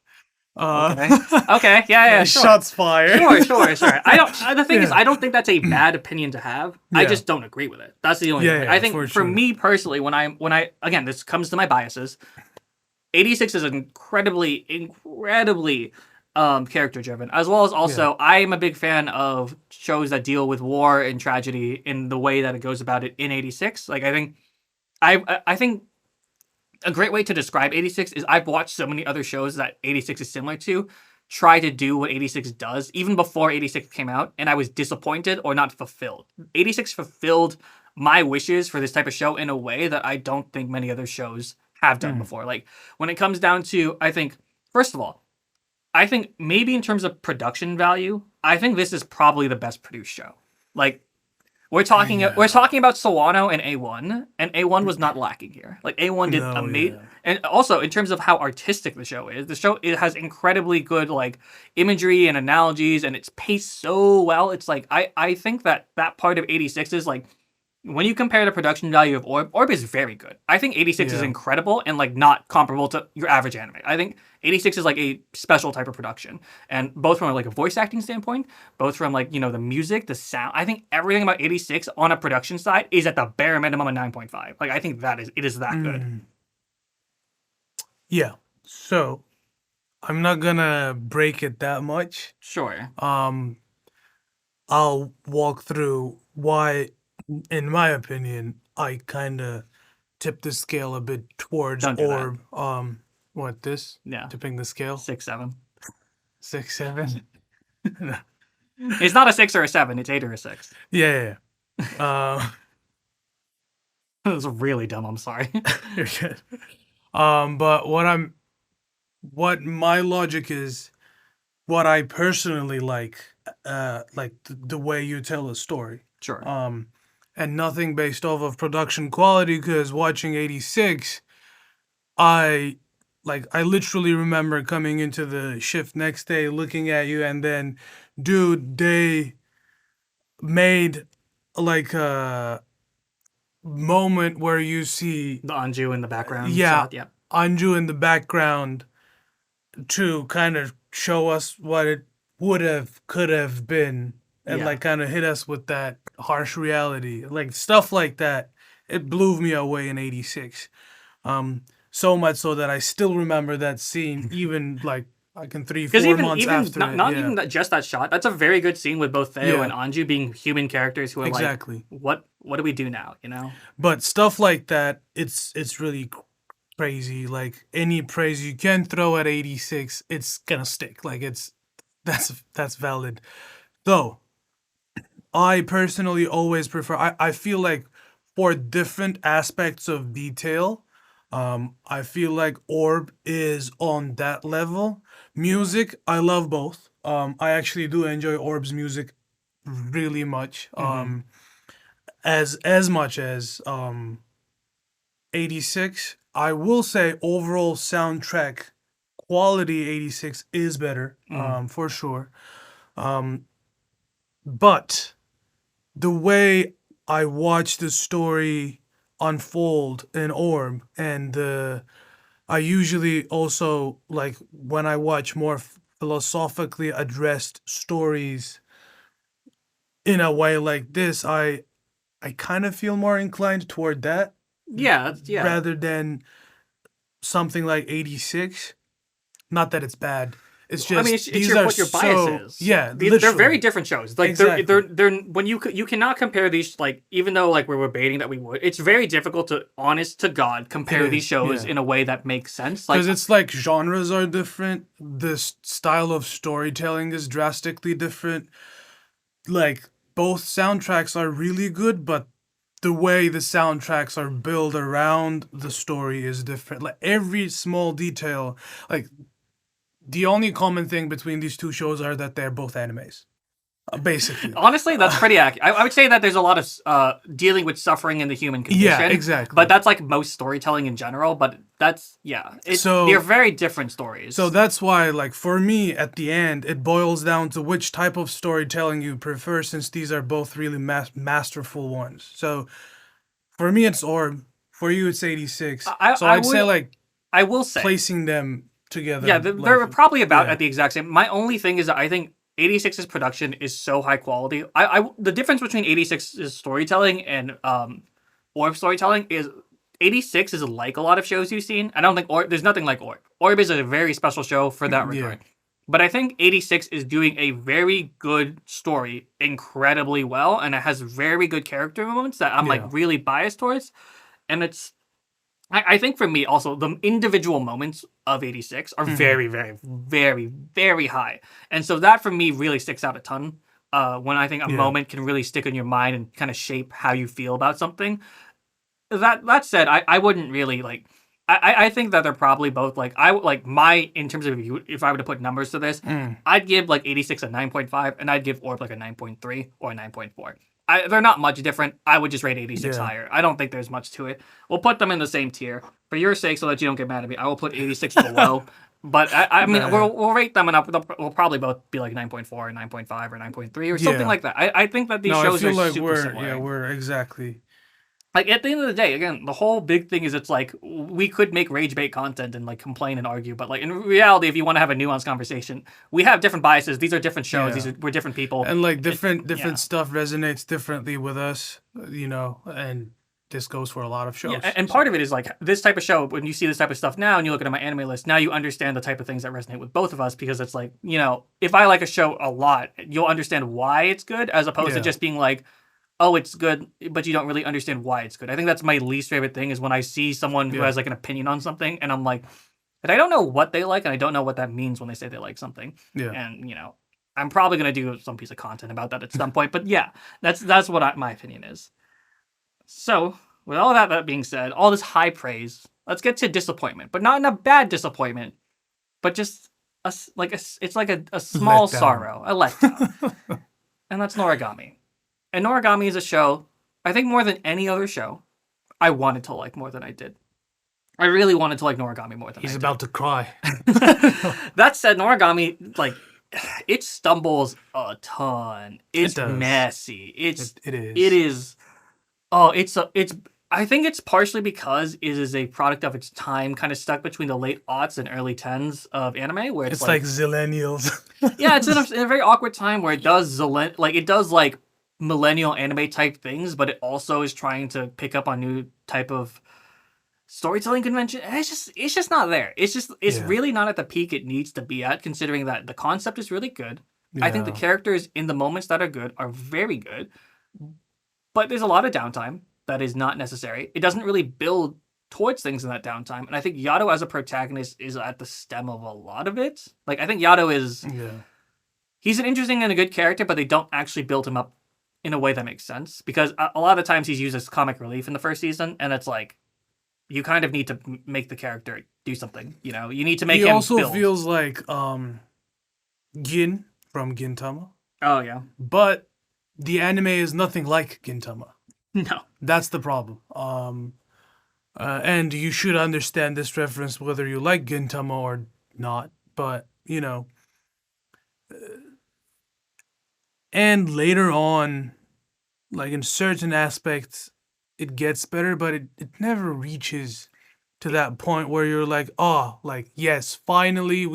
uh, Okay. Okay. Yeah. Sure. shots fired. Sure. I don't. The thing is, Yeah, I don't think that's a bad opinion to have. I yeah, just don't agree with it. That's the only yeah, thing. I yeah, think for for sure. me personally, when I again, this comes to my biases. 86 is incredibly character driven, as well as Yeah, also I am a big fan of shows that deal with war and tragedy in the way that it goes about it in 86. Like I think a great way to describe 86 is I've watched so many other shows that 86 is similar to try to do what 86 does even before 86 came out, and I was disappointed or not fulfilled. 86 fulfilled my wishes for this type of show in a way that I don't think many other shows have done mm, before. Like when it comes down to, I think first of all, I think maybe in terms of production value, I think this is probably the best produced show. Like we're yeah, talking about Sawano and A1, and A1 was not lacking here. Like A1 did no, amazing, yeah, and also in terms of how artistic the show is, it has incredibly good like imagery and analogies, and it's paced so well. It's like I think that part of 86 is like when you compare the production value of Orb is very good. I think 86 is yeah, incredible and like not comparable to your average anime. I think 86 is like a special type of production, and both from like a voice acting standpoint, both from like the music, the sound. I think everything about 86 on a production side is at the bare minimum a 9.5. Like I think it is that good. mm, yeah. So I'm not gonna break it that much. Sure, Um, I'll walk through why, in my opinion, I kind of tip the scale a bit towards don't do that. Orb. What this? Yeah, Tipping the scale? 6, 7. 6, 7? Yeah, It's not a 6 or a 7. It's 8 or a 6. yeah, yeah. It was really dumb. I'm sorry. You're good. But what my logic is, what I personally like the way you tell a story. Sure. Um, and nothing based off of production quality. Because watching 86, I I literally remember coming into the shift next day, looking at you, and then, dude, they made like a moment where you see, The Anju in the background yeah, shot. Yeah. Anju in the background to kind of show us what it could have been, and Yeah. kind of hit us with that harsh reality, stuff like that. It blew me away in 86. So much so that I still remember that scene, even in three, Because four even months even after not, it. not Yeah, even just that shot. That's a very good scene with both Theo yeah, and Anju being human characters who are exactly. like, what do we do now? You know? But stuff like that, it's really crazy. Like any praise you can throw at 86, it's gonna stick. That's valid. Though I personally always prefer. I feel like for different aspects of detail, I feel like Orb is on that level. Music, I love both. I actually do enjoy Orb's music really much. Mm-hmm. As much as 86. I will say overall soundtrack quality 86 is better, Mm-hmm. for sure. Um, but the way I watch the story unfold in Orb, and I usually also like when I watch more philosophically addressed stories in a way like this, I kind of feel more inclined toward that Yeah. rather than something like 86. Not that it's bad. It's I mean, just it's these your are what your bias so, is. yeah, They're very literally. different shows. Like Exactly. they're when you cannot compare these. Like even though like we're debating that we would, it's very difficult to honest to God It compare these is, shows yeah. in a way that makes sense. Like Because it's like genres are different. The style of storytelling is drastically different. Like both soundtracks are really good, but the way the soundtracks are built around the story is different. Like every small detail, like the only common thing between these two shows are that they're both animes, basically. honestly, that's pretty accurate. I would say that there's a lot of dealing with suffering in the human Yeah, condition, but exactly. that's like most storytelling in general. But that's yeah, they're So very different stories. that's why, like, for me, at the end, it boils down to which type of storytelling you prefer, since these are both really masterful ones. So for me, it's Orb. For you, it's 86. So I I'd say would like I will say placing them yeah, together, they're probably about yeah, at the exact same. My only thing is that I think 86's production is so high quality. The difference between 86's storytelling and Orb storytelling is 86 is like a lot of shows you've seen. I don't think Orb there's nothing like Orb. Orb is a very special show for that yeah, regard. But I think 86 is doing a very good story incredibly well, and it has very good character moments that I'm like yeah. really biased towards. And it's I think for me also the individual moments of 86 are Hmm. very, very, very, very high. And so that for me really sticks out a ton. When I think a Yeah. moment can really stick in your mind and kind of shape how you feel about something. That said, I wouldn't really like I think that they're probably both like I like my in terms of if I were to put numbers to this, Mm. I'd give like 86 a 9.5 and I'd give Orb like a 9.3 or a 9.4. They're not much different. I would just rate 86 Yeah. higher. I don't think there's much to it. We'll put them in the same tier. For your sake, so that you don't get mad at me, I will put 86 below. But I mean, Nah. we'll rate them and we'll probably both be like 9.4 or 9.5 or 9.3 or something Yeah. like that. I think that these No, I shows feel are like super similar. we're exactly. Like at the end of the day, again, the whole big thing is it's like we could make rage bait content and like complain and argue, but like in reality, if you want to have a nuanced conversation, we have different biases. These are different shows. Yeah. We're different people. And like It, different yeah. stuff resonates differently with us, and this goes for a lot of Yeah, shows. and part So of it is like this type of show. When you see this type of stuff now, and you look at my anime list, now you understand the type of things that resonate with both of us because it's like if I like a show a lot, you'll understand why it's good, as opposed to yeah, just being like, oh, it's good, but you don't really understand why it's good. I think that's my least favorite thing is when I see someone who yeah, has like an opinion on something, and I'm like, but I don't know what they like, and I don't know what that means when they say they like something, yeah. and I'm probably gonna do some piece of content about that at some point. But yeah, that's what my opinion is. So, with all that being said, all this high praise, let's get to disappointment, but not in a bad disappointment, but just it's like a small Let down. sorrow, a letdown, and that's Noragami. And Noragami is a show. I think more than any other show, I wanted to like more than I did. I really wanted to like Noragami more than He's I about to cry. did. That said, Noragami, like, it stumbles a ton. It's does. messy. It It is. Oh, it's. I think it's partially because it is a product of its time, kind of stuck between the late aughts and early tens of anime, where it's like zillennials. yeah, it's in a very awkward time where it does like millennial anime type things, but it also is trying to pick up on new type of storytelling convention. And it's just not there. It's Yeah. really not at the peak it needs to be at, considering that the concept is really good. I think the characters in the moments that are good are very good, but there's a lot of downtime that is not necessary. It doesn't really build towards things in that downtime, and I think Yato as a protagonist is at the stem of a lot of it. Like, I think Yato is he's an interesting and a good character, but they don't actually build him up in a way that makes sense, because a lot of times he's used as comic relief in the first season, and it's like, you kind of need to make the character do something. You know, you need to make him. He also build. feels like Gin from Gintama. Oh yeah, but the anime is nothing like Gintama. No, that's the problem. And you should understand this reference whether you like Gintama or not. But you know, and later on, like in certain aspects, it gets better, but it never reaches to that point where you're like, oh, like, yes, finally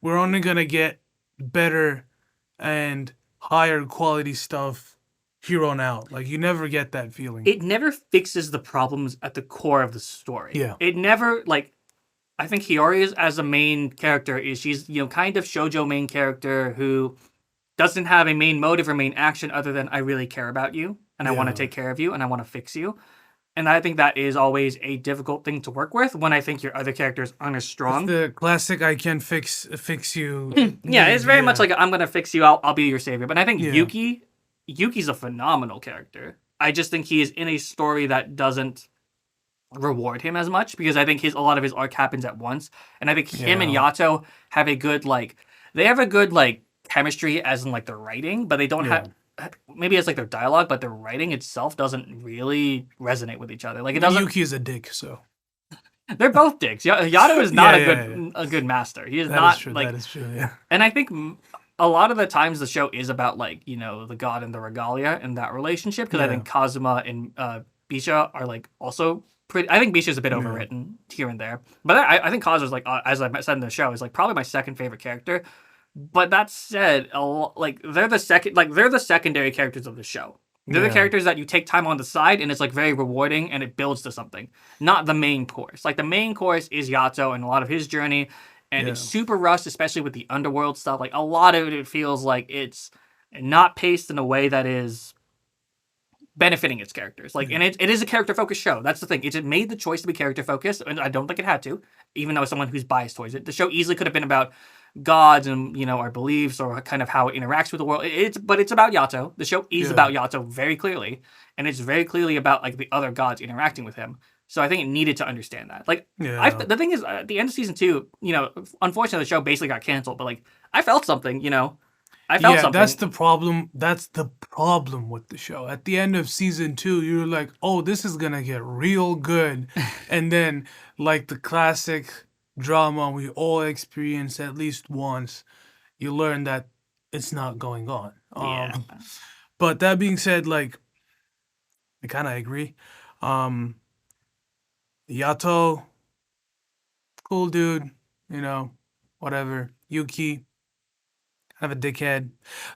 we're only gonna get better and higher quality stuff here on out. Like, you never get that feeling. It never fixes the problems at the core of the story. Yeah. It never, like, I think Hiyori as a main character she's, you know, kind of shoujo main character who doesn't have a main motive or main action other than I really care about you and I want to take care of you and I want to fix you. And I think that is always a difficult thing to work with when I think your other characters aren't as strong. The classic I can fix you. Yeah, it's very much like I'm going to fix you, I'll be your savior. But I think Yuki's a phenomenal character. I just think he is in a story that doesn't reward him as much, because I think a lot of his arc happens at once. And I think him and Yato have a good, like, they have a good, like, chemistry as in, like, the writing, but they don't have, maybe it's like their dialogue, but their writing itself doesn't really resonate with each other. Like, it doesn't. Yuki is a dick, so. They're both dicks. Yato is not a good master. He is that not is true, like. That is true. Yeah. And I think a lot of the times the show is about, like, you know, the god and the regalia and that relationship, because I think Kazuma and Bisha are, like, also pretty. I think Bisha's a bit overwritten here and there, but I think Kazuma's, like, as I said in the show, is, like, probably my second favorite character. But that said, like, they're the secondary characters of the show. They're the characters that you take time on the side, and it's, like, very rewarding, and it builds to something. Not the main course. Like, the main course is Yato and a lot of his journey, and it's super rushed, especially with the underworld stuff. Like, a lot of it feels like it's not paced in a way that is benefiting its characters. Like, and it is a character-focused show. That's the thing. It made the choice to be character-focused, and I don't think it had to, even though as someone who's biased towards it. The show easily could have been about gods and, you know, our beliefs or kind of how it interacts with the world. But it's about Yato. The show is about Yato very clearly, and it's very clearly about, like, the other gods interacting with him. So I think it needed to understand that. Like, the thing is, at the end of season 2, you know, unfortunately the show basically got canceled, but, like, I felt something, you know. I felt something. That's the problem. That's the problem with the show. At the end of season 2, you're like, oh, this is gonna get real good. And then, like the classic drama we all experience at least once, you learn that it's not going on. But that being said, like, I kind of agree. Yato, cool dude, you know, whatever. Yuki, kind of a dickhead.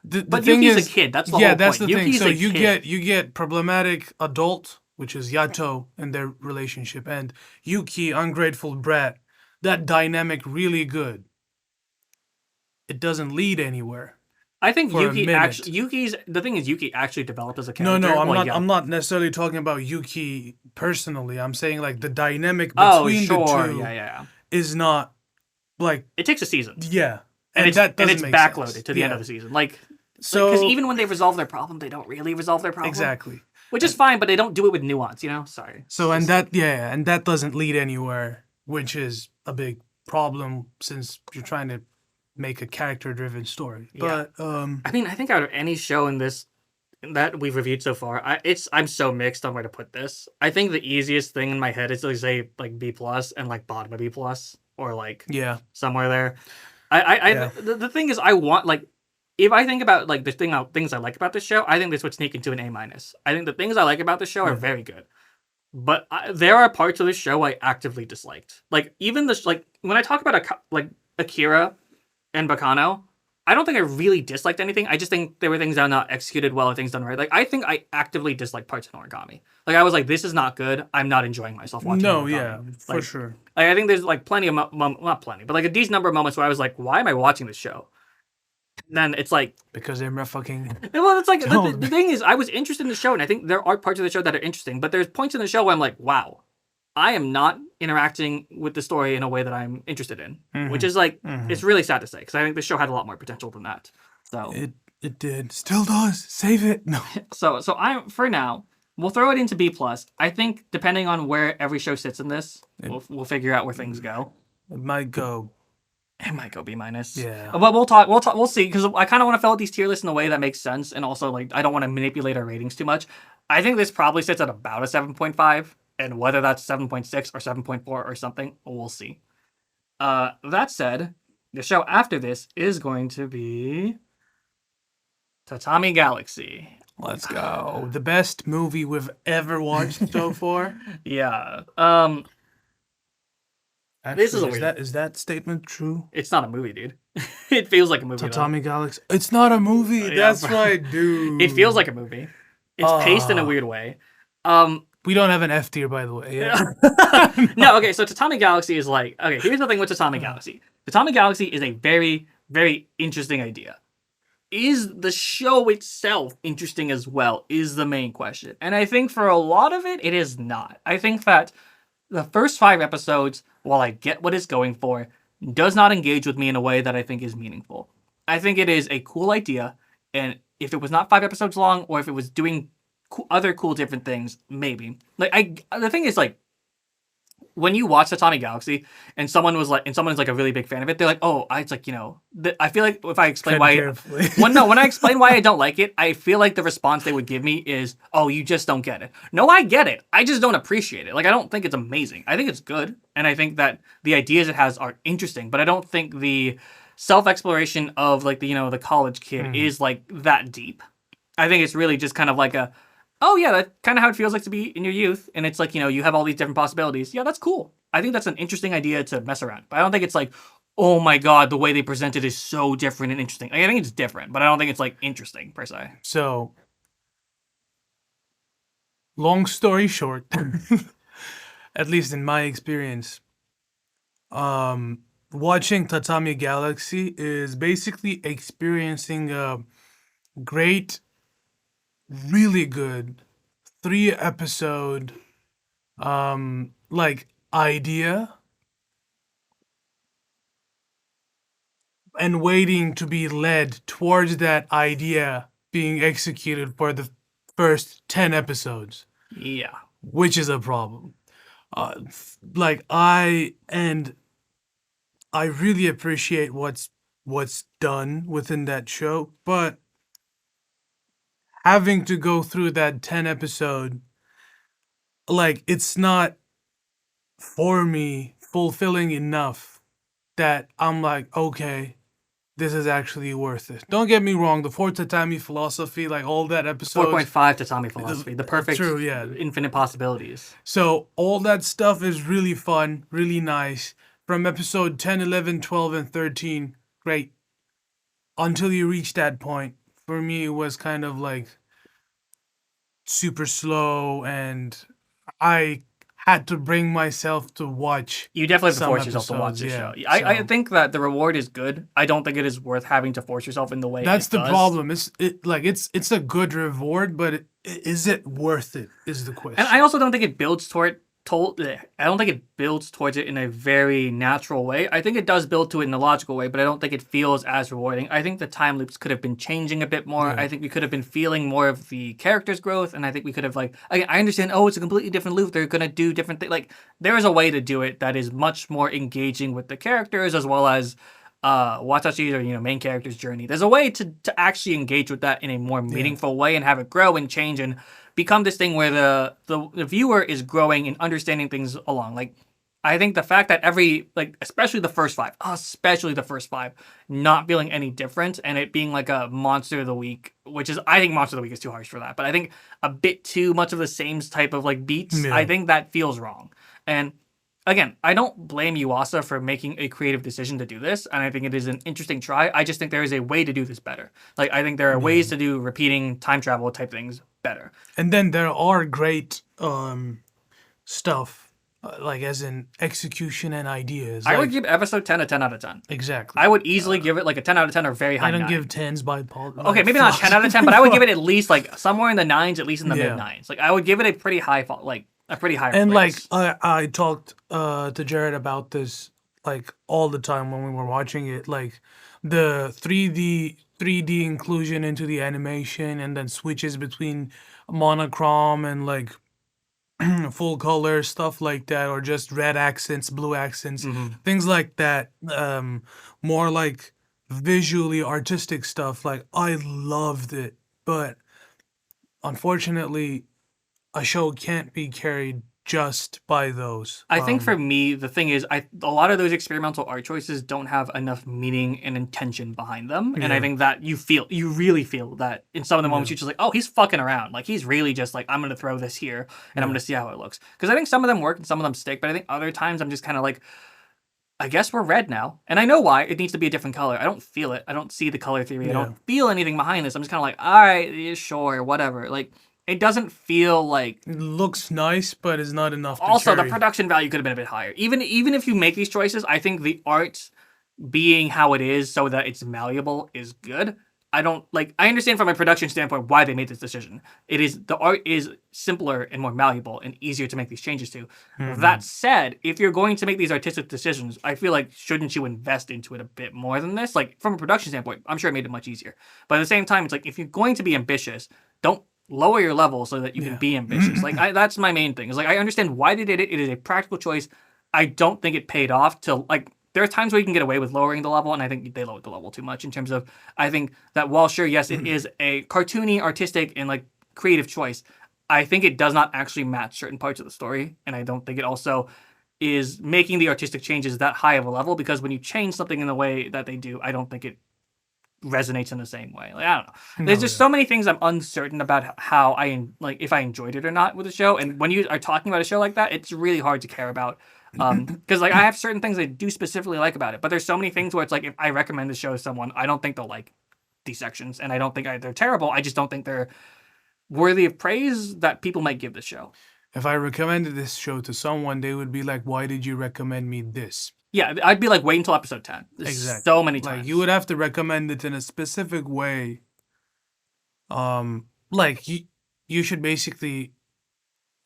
The but thing Yuki's is, a kid. That's the whole that's point. the thing. Yuki's So a you kid. get problematic adult, which is Yato and their relationship, and Yuki, ungrateful brat. That dynamic really good. It doesn't lead anywhere. I think Yuki actually. The thing is, Yuki actually developed as a character. No, I'm not necessarily talking about Yuki personally. I'm saying, like, the dynamic between the two is not, like, it takes a season. Yeah, and it's backloaded sense. to the end of the season. Like, so because even when they resolve their problem, they don't really resolve their problem. Exactly. Which is fine, but they don't do it with nuance. You know, sorry. So and that doesn't lead anywhere, which is a big problem since you're trying to make a character-driven story. But I mean, I think out of any show in this that we've reviewed so far, I'm so mixed on where to put this. I think the easiest thing in my head is to say like B plus and like bottom of B plus or like Yeah. somewhere there. I Yeah. the thing is I want like if I think about like things I like about this show, I think this would sneak into an A minus. I think the things I like about the show are Yeah. very good. But there are parts of the show I actively disliked. Like even this, like when I talk about like Akira and Bakano, I don't think I really disliked anything. I just think there were things that are not executed well or things done right. Like I think I actively disliked parts of Origami. Like I was like, this is not good. I'm not enjoying myself watching. No, Origami. yeah, for Like, sure. I think there's like plenty of not plenty, but like a decent number of moments where I was like, why am I watching this show? And then it's like Because Emre fucking. well, it's like Don't. the thing is, I was interested in the show, and I think there are parts of the show that are interesting. But there's points in the show where I'm like, wow, I am not interacting with the story in a way that I'm interested in, which is like it's really sad to say because I think the show had a lot more potential than that. So It did. Still does. Save it. No. so I for now we'll throw it into B plus. I think depending on where every show sits in this, we'll figure out where things go. It might go. It might go B minus. Yeah. But we'll talk. We'll see. Because I kind of want to fill out these tier lists in a way that makes sense, and also like I don't want to manipulate our ratings too much. I think this probably sits at about a 7.5, and whether that's 7.6 or 7.4 or something, we'll see. That said, the show after this is going to be Tatami Galaxy. Let's go. The best movie we've ever watched so far. Yeah. Actually, This is a weird- is that statement true? It's not a movie, dude. It feels like a movie. though. Tatami Galaxy. It's not a movie. Yeah, That's bro. right, dude. It feels like a movie. It's paced in a weird way. We don't have an F tier, by the way. Yeah. No, okay, so Tatami Galaxy is like, okay, here's the thing with Tatami Galaxy. Tatami Galaxy is a very, very interesting idea. Is the show itself interesting as well, is the main question. And I think for a lot of it, it is not. I think that the first 5 episodes, while I get what it's going for, does not engage with me in a way that I think is meaningful. I think it is a cool idea, and if it was not 5 episodes long, or if it was doing other cool different things, maybe. Like the thing is like when you watch Tatami Galaxy and someone's like a really big fan of it, they're like, oh, it's like, you know, I feel like if I explain why carefully. when I explain why I don't like it, I feel like the response they would give me is, oh, you just don't get it. No, I get it. I just don't appreciate it. Like I don't think it's amazing. I think it's good, and I think that the ideas it has are interesting, but I don't think the self-exploration of like the college kid is like that deep. I think it's really just kind of like a, oh yeah, that's kind of how it feels like to be in your youth, and it's like, you have all these different possibilities. Yeah, that's cool. I think that's an interesting idea to mess around, but I don't think it's like, oh my god, the way they present it is so different and interesting. Like, I think it's different, but I don't think it's like interesting per se. So, long story short, at least in my experience, watching Tatami Galaxy is basically experiencing a great, really good 3-episode like idea and waiting to be led towards that idea being executed for the first 10 episodes, Yeah. which is a problem. Like I really appreciate what's done within that show, but having to go through that 10 episode, like it's not for me fulfilling enough that I'm like, okay, this is actually worth it. Don't get me wrong, the 4 Tatami philosophy, like all that episode. 4.5 Tatami philosophy, the perfect True, yeah. infinite possibilities. So all that stuff is really fun, really nice. From episode 10, 11, 12, and 13, great. Until you reach that point, for me, it was kind of like super slow, and I had to bring myself to watch. You definitely have to some force yourself to watch this episodes, show. yeah. I So- think that the reward is good. I don't think it is worth having to force yourself in the way That's it the does. problem. It's a good reward, but is it worth it? Is the question. And I also don't think it builds I don't think it builds towards it in a very natural way. I think it does build to it in a logical way, but I don't think it feels as rewarding. I think the time loops could have been changing a bit more. Yeah. I think we could have been feeling more of the character's growth, and I think we could have I understand, oh, it's a completely different loop. They're gonna do different things. Like there is a way to do it that is much more engaging with the characters as well as Watachi's or main character's journey. There's a way to actually engage with that in a more meaningful way and have it grow and change and become this thing where the viewer is growing and understanding things along. Like I think the fact that especially the first five, not feeling any different and it being like a monster of the week, I think monster of the week is too harsh for that, but I think a bit too much of the same type of like beats. Yeah. I think that feels wrong. And again, I don't blame Yuasa for making a creative decision to do this, and I think it is an interesting try. I just think there is a way to do this better. Like, I think there are ways to do repeating time travel type things better. And then there are great stuff, like as in execution and ideas. I would give episode 10 a 10 out of 10. Exactly. I would easily give it like a 10 out of 10 or very high I don't 9. give 10s by Paul. Okay, maybe not 10 out of 10, but I would give it at least like somewhere in the 9s, at least in the mid 9s. Like, I would give it a pretty high, a pretty high And place. like I talked to Jared about this like all the time when we were watching it, like the 3D inclusion into the animation and then switches between monochrome and like full color stuff like that, or just red accents, blue accents, things like that. More like visually artistic stuff. Like I loved it, but unfortunately a show can't be carried just by those. I think for me, the thing is, a lot of those experimental art choices don't have enough meaning and intention behind them, and I think that you really feel that in some of the moments you're just like, oh, he's fucking around, like he's really just like, I'm gonna throw this here and I'm gonna see how it looks. Because I think some of them work and some of them stick, but I think other times I'm just kind of like, I guess we're red now, and I know why. It needs to be a different color. I don't feel it. I don't see the color theory. I don't feel anything behind this. I'm just kind of like, all right, yeah, sure, whatever. Like. It doesn't feel like it looks nice, but it's not enough. Also, the production value could have been a bit higher. Even if you make these choices, I think the art being how it is, so that it's malleable, is good. I understand from a production standpoint why they made this decision. The art is simpler and more malleable and easier to make these changes to. That said, if you're going to make these artistic decisions, I feel like shouldn't you invest into it a bit more than this? Like from a production standpoint, I'm sure it made it much easier. But at the same time, it's like if you're going to be ambitious, don't lower your level so that you can be ambitious. Like that's my main thing. Is like I understand why they did it. It is a practical choice. I don't think it paid off to like. There are times where you can get away with lowering the level, and I think they lowered the level too much in terms of. I think that while sure, yes, it is a cartoony, artistic, and like creative choice, I think it does not actually match certain parts of the story, and I don't think it also is making the artistic changes that high of a level, because when you change something in the way that they do, I don't think it resonates in the same way. Like I don't know. There's just so many things I'm uncertain about how if I enjoyed it or not with the show. And when you are talking about a show like that, it's really hard to care about. Because like I have certain things I do specifically like about it, but there's so many things where it's like if I recommend the show to someone, I don't think they'll like these sections, and I don't think they're terrible. I just don't think they're worthy of praise that people might give the show. If I recommended this show to someone, they would be like, "Why did you recommend me this?" Yeah, I'd be like, wait until episode 10. Exactly. So many times. Like you would have to recommend it in a specific way. Like you should basically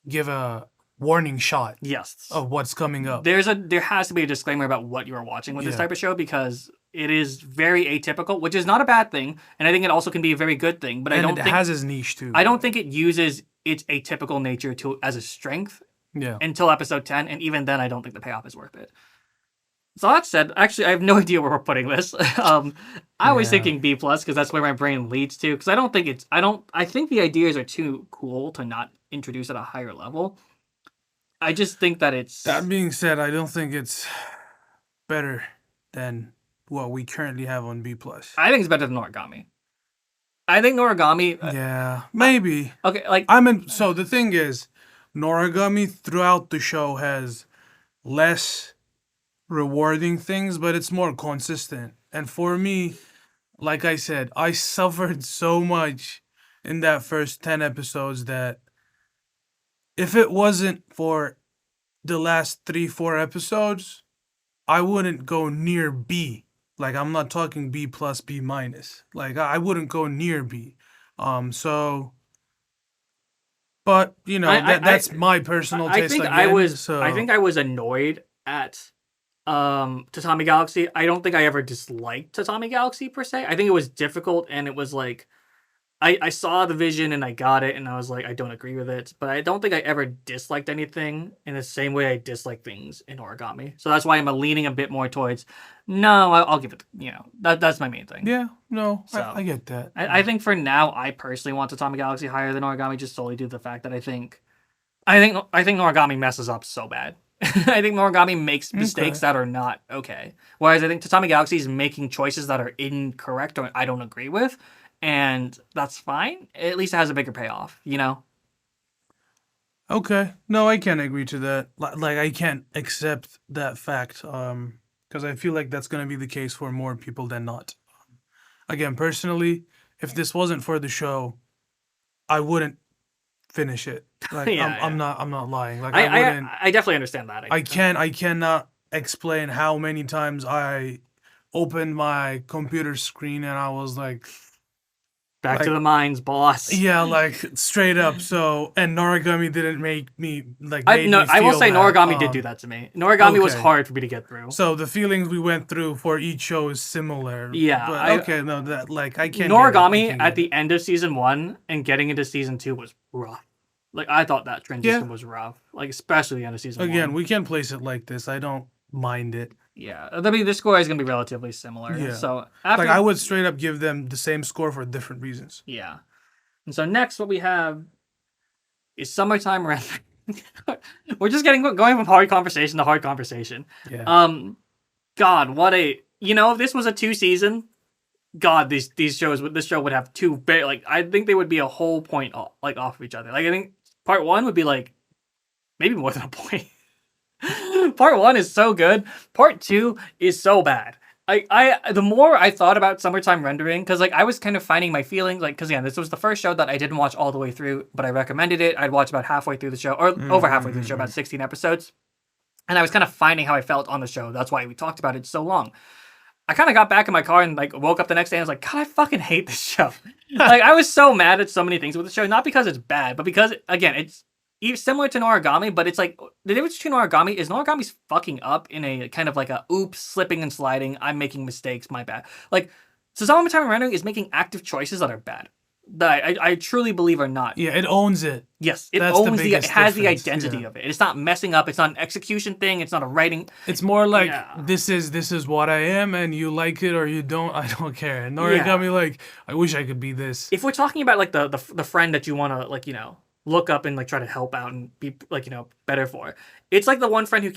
give a warning shot. Yes. Of what's coming up. There has to be a disclaimer about what you are watching with this type of show, because it is very atypical, which is not a bad thing, and I think it also can be a very good thing. But I don't think it has its niche too. I don't think it uses its atypical nature as a strength. Yeah. Until episode 10, and even then, I don't think the payoff is worth it. So that said, actually, I have no idea where we're putting this. I was thinking B+, because that's where my brain leads to. Because I think the ideas are too cool to not introduce at a higher level. I just think that it's... That being said, I don't think it's better than what we currently have on B+. I think it's better than Noragami. I think Noragami... Yeah, maybe. Okay, like... So the thing is, Noragami throughout the show has less rewarding things, but it's more consistent. And for me, like I said, I suffered so much in that first 10 episodes that if it wasn't for the last 3-4 episodes, I wouldn't go near B. Like I'm not talking B+, B-. Like I wouldn't go near B. But you know, that's my personal taste. I think I was annoyed at Tatami Galaxy. I don't think I ever disliked Tatami Galaxy per se. I think it was difficult, and it was like I saw the vision and I got it, and I was like, I don't agree with it. But I don't think I ever disliked anything in the same way I dislike things in Origami. So that's why I'm leaning a bit more towards, no, I'll give it, that's my main thing. Yeah, no, So, I get that. I think for now, I personally want Tatami Galaxy higher than Origami, just solely due to the fact that I think Origami messes up so bad. I think Origami makes mistakes that are not okay. Whereas I think Tatami Galaxy is making choices that are incorrect or I don't agree with, and that's fine. At least it has a bigger payoff, Okay, no, I can't agree to that. Like, I can't accept that fact. Because I feel like that's gonna be the case for more people than not. Again, personally, if this wasn't for the show, I wouldn't finish it. Like, Yeah, I'm not lying. Like, I wouldn't. I definitely understand that. I cannot explain how many times I opened my computer screen and I was like, Back to the mines, boss. yeah, like straight up. So, and Noragami didn't make me like. I Made me will feel say that. Noragami did do that to me. Noragami was okay. hard for me to get through. So the feelings we went through for each show is similar. Yeah, but that like I can't. Noragami at the end of season 1 and getting into season 2 was rough. Like I thought that transition was rough. Like especially the end of season 1. Again, we can place it like this. I don't mind it. Yeah, I mean the score is gonna be relatively similar. Yeah. So after, Like I would straight up give them the same score for different reasons. Yeah. And so next, what we have is summertime rendering. We're just going from hard conversation to hard conversation. Yeah. God, what a if this was a 2-season, God, this show would have two very like I think they would be a whole point off of each other. Like I think part 1 would be like maybe more than a point. Part 1 is so good. Part 2 is so bad. The more I thought about summertime rendering, because like I was kind of finding my feelings, like because again, this was the first show that I didn't watch all the way through, but I recommended it. I'd watch about halfway through the show, or over halfway through the show, about 16 episodes, and I was kind of finding how I felt on the show. That's why we talked about it so long. I kind of got back in my car and like woke up the next day and I was like, God, I fucking hate this show. Like I was so mad at so many things with the show, not because it's bad, but because again, it's similar to Noragami, but it's like the difference between Noragami is Noragami's fucking up in a kind of like a oops, slipping and sliding. I'm making mistakes, my bad. Like Summertime Rendering is making active choices that are bad, that I truly believe are not. Yeah, it owns it. Yes, it owns it has the identity of it. It's not messing up. It's not an execution thing. It's not a writing. It's more like this is what I am, and you like it or you don't. I don't care. And Noragami, like I wish I could be this. If we're talking about like the friend that you want to like look up and like try to help out and be like better for, it's like the one friend who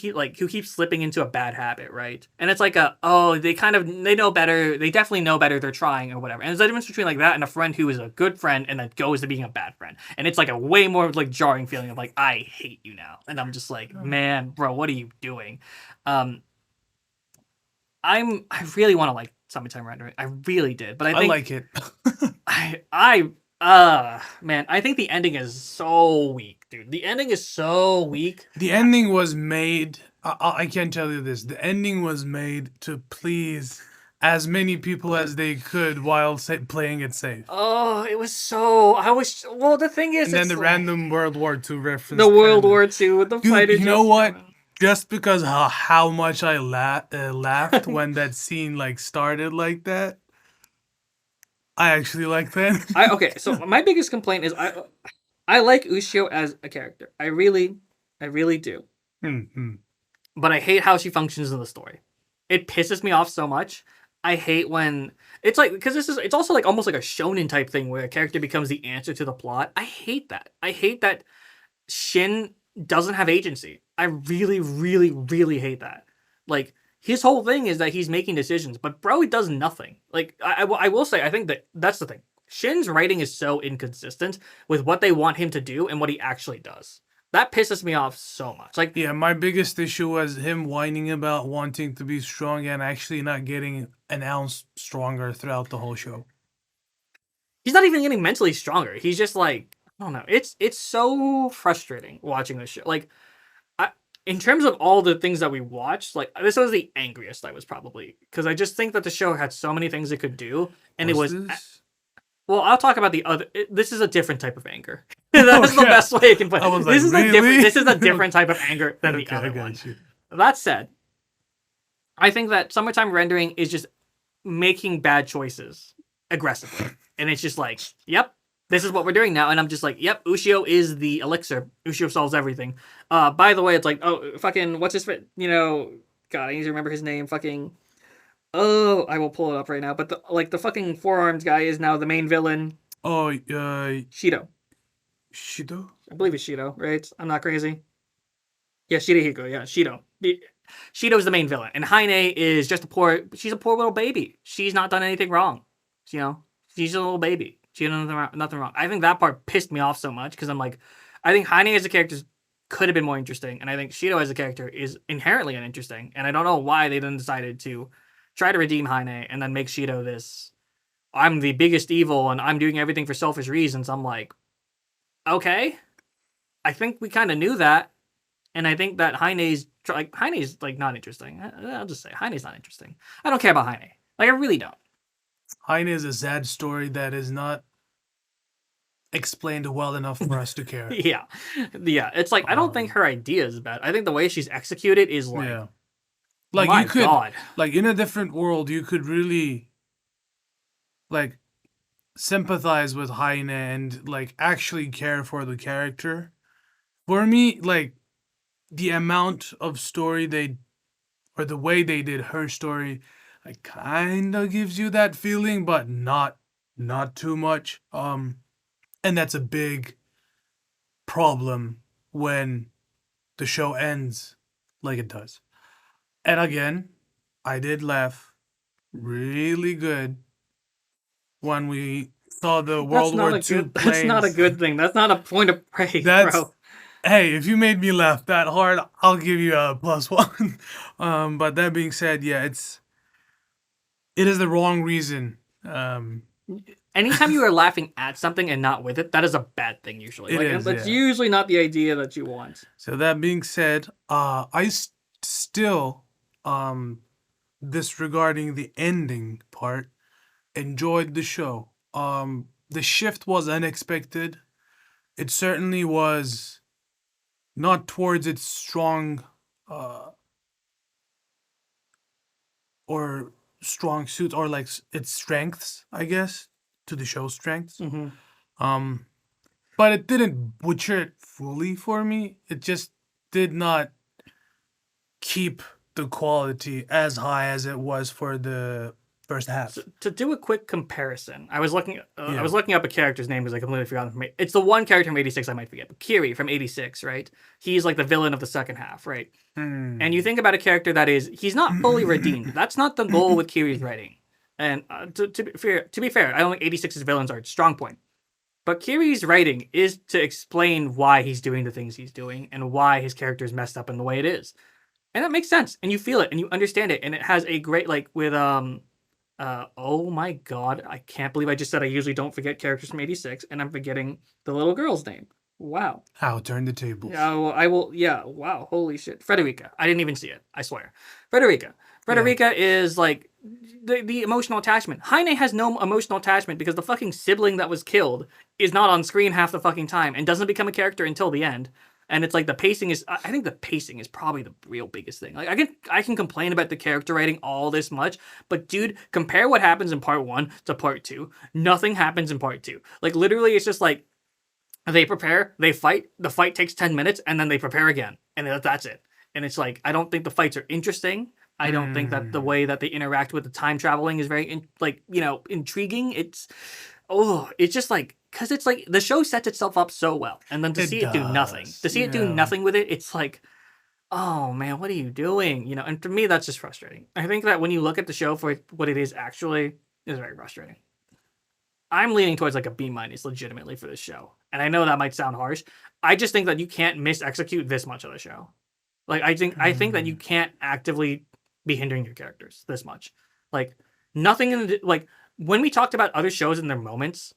keeps slipping into a bad habit, right? And it's like they know better, they definitely know better, they're trying or whatever. And there's a difference between like that and a friend who is a good friend and then goes to being a bad friend, and it's like a way more like jarring feeling of like I hate you now, and I'm just like, man, bro, what are you doing? I really want to like Summertime Rendering, I really did, but I think like it. Man, I think the ending is so weak, dude. The ending is so weak. The ending was made, I can tell you this, the ending was made to please as many people as they could while playing it safe. Oh, it was so, well, the thing is, and then the random World War II reference. The World War II with the fighter. You know what? Just because how much I laughed when that scene like started like that, I actually like that. Okay, so my biggest complaint is I like Ushio as a character. I really do. Mm-hmm. But I hate how she functions in the story. It pisses me off so much. I hate when it's like, because it's also like almost like a shonen type thing where a character becomes the answer to the plot. I hate that. I hate that Shin doesn't have agency. I really, really, really hate that. Like, his whole thing is that he's making decisions, but bro, he does nothing. Like, I will say, I think that's the thing. Shin's writing is so inconsistent with what they want him to do and what he actually does. That pisses me off so much. Like, yeah, my biggest issue was him whining about wanting to be strong and actually not getting an ounce stronger throughout the whole show. He's not even getting mentally stronger. He's just like, I don't know. It's so frustrating watching this show. Like, in terms of all the things that we watched, like this was the angriest I was probably, because I just think that the show had so many things it could do, and it was. Well, I'll talk about the other. This is a different type of anger. That's the best way I can put it. This is a different type of anger than the other one. That said, I think that Summertime Rendering is just making bad choices aggressively, and it's just like, yep, this is what we're doing now. And I'm just like, yep, Ushio is the elixir. Ushio solves everything. By the way, it's like, oh, fucking, what's his, God, I need to remember his name. Fucking, oh, I will pull it up right now. But the fucking forearms guy is now the main villain. Oh, Shido. Shido? I believe it's Shido, right? I'm not crazy. Yeah, Shidehiko. Yeah, Shido. Shido's the main villain, and Heine is just she's a poor little baby. She's not done anything wrong. You know, she's a little baby. She did nothing wrong. I think that part pissed me off so much because I'm like, I think Heine as a character could have been more interesting, and I think Shido as a character is inherently uninteresting, and I don't know why they then decided to try to redeem Heine and then make Shido this, I'm the biggest evil and I'm doing everything for selfish reasons. I'm like, okay, I think we kind of knew that. And I think that Heine's like not interesting. I'll just say Heine's not interesting. I don't care about Heine. Like I really don't. Heine is a sad story that is not explained well enough for us to care. Yeah. It's like I don't think her idea is bad. I think the way she's executed is like, yeah. Like my you could, God. like in a different world, you could really like sympathize with Heine and like actually care for the character. For me, like the amount of story or the way they did her story, like kind of gives you that feeling, but not too much. And that's a big problem when the show ends like it does. And again, I did laugh really good when we saw the World War II planes. That's not a good thing. That's not a point of praise, bro. Hey, if you made me laugh that hard, I'll give you a +1. But that being said, yeah, it is the wrong reason. Anytime you are laughing at something and not with it, that is a bad thing usually. That's usually not the idea that you want. So that being said, I still, disregarding the ending part, enjoyed the show. The shift was unexpected. It certainly was not towards its strong or strong suits or like its strengths, I guess, to the show's strengths. Mm-hmm. But it didn't butcher it fully for me. It just did not keep the quality as high as it was for the first half. So, to do a quick comparison, I was looking up a character's name because I completely forgot from it. It's the one character from 86 I might forget, but Kiri from 86, right? He's like the villain of the second half, right? And you think about a character he's not fully redeemed. That's not the goal with Kiri's writing. And to be fair, I don't think 86's villains are its strong point. But Kiri's writing is to explain why he's doing the things he's doing and why his character is messed up in the way it is. And that makes sense. And you feel it and you understand it. And it has a great, like, with, oh my God, I can't believe I just said I usually don't forget characters from 86, and I'm forgetting the little girl's name. Wow. How turn the tables. Yeah, well, I will, yeah, wow, holy shit. Frederica. I didn't even see it, I swear. Frederica is like the emotional attachment. Heine has no emotional attachment because the fucking sibling that was killed is not on screen half the fucking time and doesn't become a character until the end. And it's like the pacing is, I think the pacing is probably the real biggest thing. Like I can complain about the character writing all this much, but dude, compare what happens in part 1 to part 2. Nothing happens in part 2. Like literally it's just like they prepare, they fight, the fight takes 10 minutes and then they prepare again. And that's it. And it's like, I don't think the fights are interesting. I don't think that the way that they interact with the time traveling is very intriguing. It's just like, because it's like the show sets itself up so well, and then to see it do nothing with it, it's like, oh man, what are you doing? You know, and to me that's just frustrating. I think that when you look at the show for what it is actually, it's very frustrating. I'm leaning towards like a B- legitimately for this show, and I know that might sound harsh. I just think that you can't mis-execute this much of the show. Like I think that you can't actively be hindering your characters this much. Like nothing like when we talked about other shows and their moments.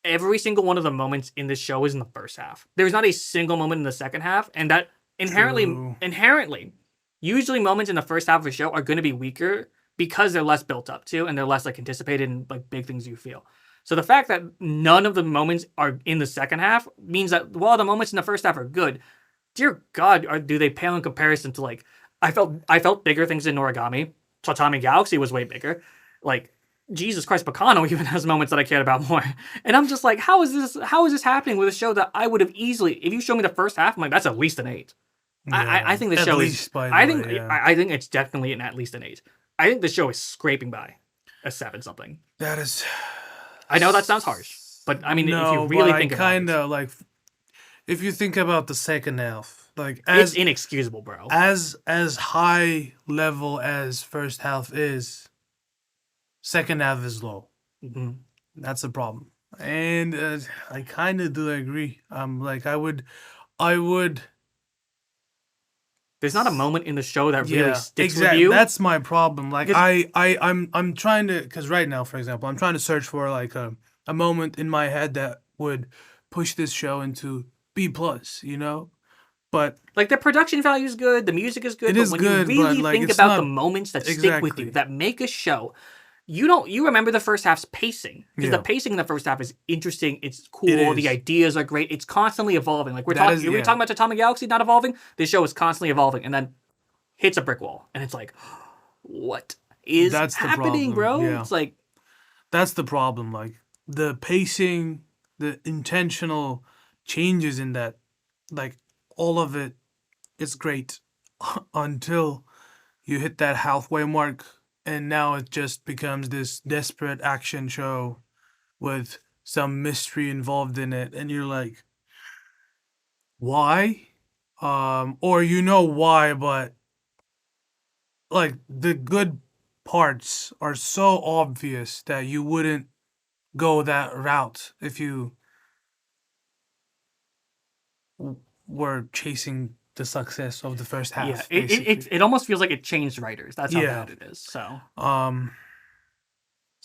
Every single one of the moments in this show is in the first half. There's not a single moment in the second half, and that inherently, usually moments in the first half of a show are going to be weaker because they're less built up to, and they're less like anticipated and like big things you feel. So the fact that none of the moments are in the second half means that while the moments in the first half are good, dear God, do they pale in comparison to like I felt bigger things in Noragami. Tatami Galaxy was way bigger. Like Jesus Christ, Bacano even has moments that I cared about more. And I'm just like, how is this happening with a show that I would have easily, if you show me the first half, I'm like, that's at least an 8. I Yeah, think the at show is. least by the way, yeah. I think it's definitely at least an 8. I think the show is scraping by a 7 something. That is. I know that sounds harsh, but I mean, if you No, really but I think about kind it, of like. If you think about the second half, like it's inexcusable, bro. as high level as first half is, second half is low. Hmm. That's the problem. And I kind of do agree. Like I would. There's not a moment in the show that really Yeah, sticks with exactly. you. That's my problem. Like Because I'm trying to, because right now, for example, I'm trying to search for like a moment in my head that would push this show into B plus. But like the production value is good, the music is good, it but is when you good. But really like think it's about the not moments that stick with you, exactly. that make a show, you remember the first half's pacing, because the Yeah, pacing in the first half is interesting, it's it cool, the is. ideas are great, it's constantly evolving. Like That is, we're yeah. talking about Atomic Galaxy not evolving. This show is constantly evolving, and then hits a brick wall, and it's like, what is That's the happening, problem. bro? Yeah, It's like, that's the problem. Like the pacing, the intentional changes in that, like all of it is great until you hit that halfway mark, and now it just becomes this desperate action show with some mystery involved in it, and you're like, why? Or why, but like the good parts are so obvious that you wouldn't go that route if you were chasing the success of the first yeah, half, basically. it almost feels like it changed writers. That's how Yeah. bad it is. So Um.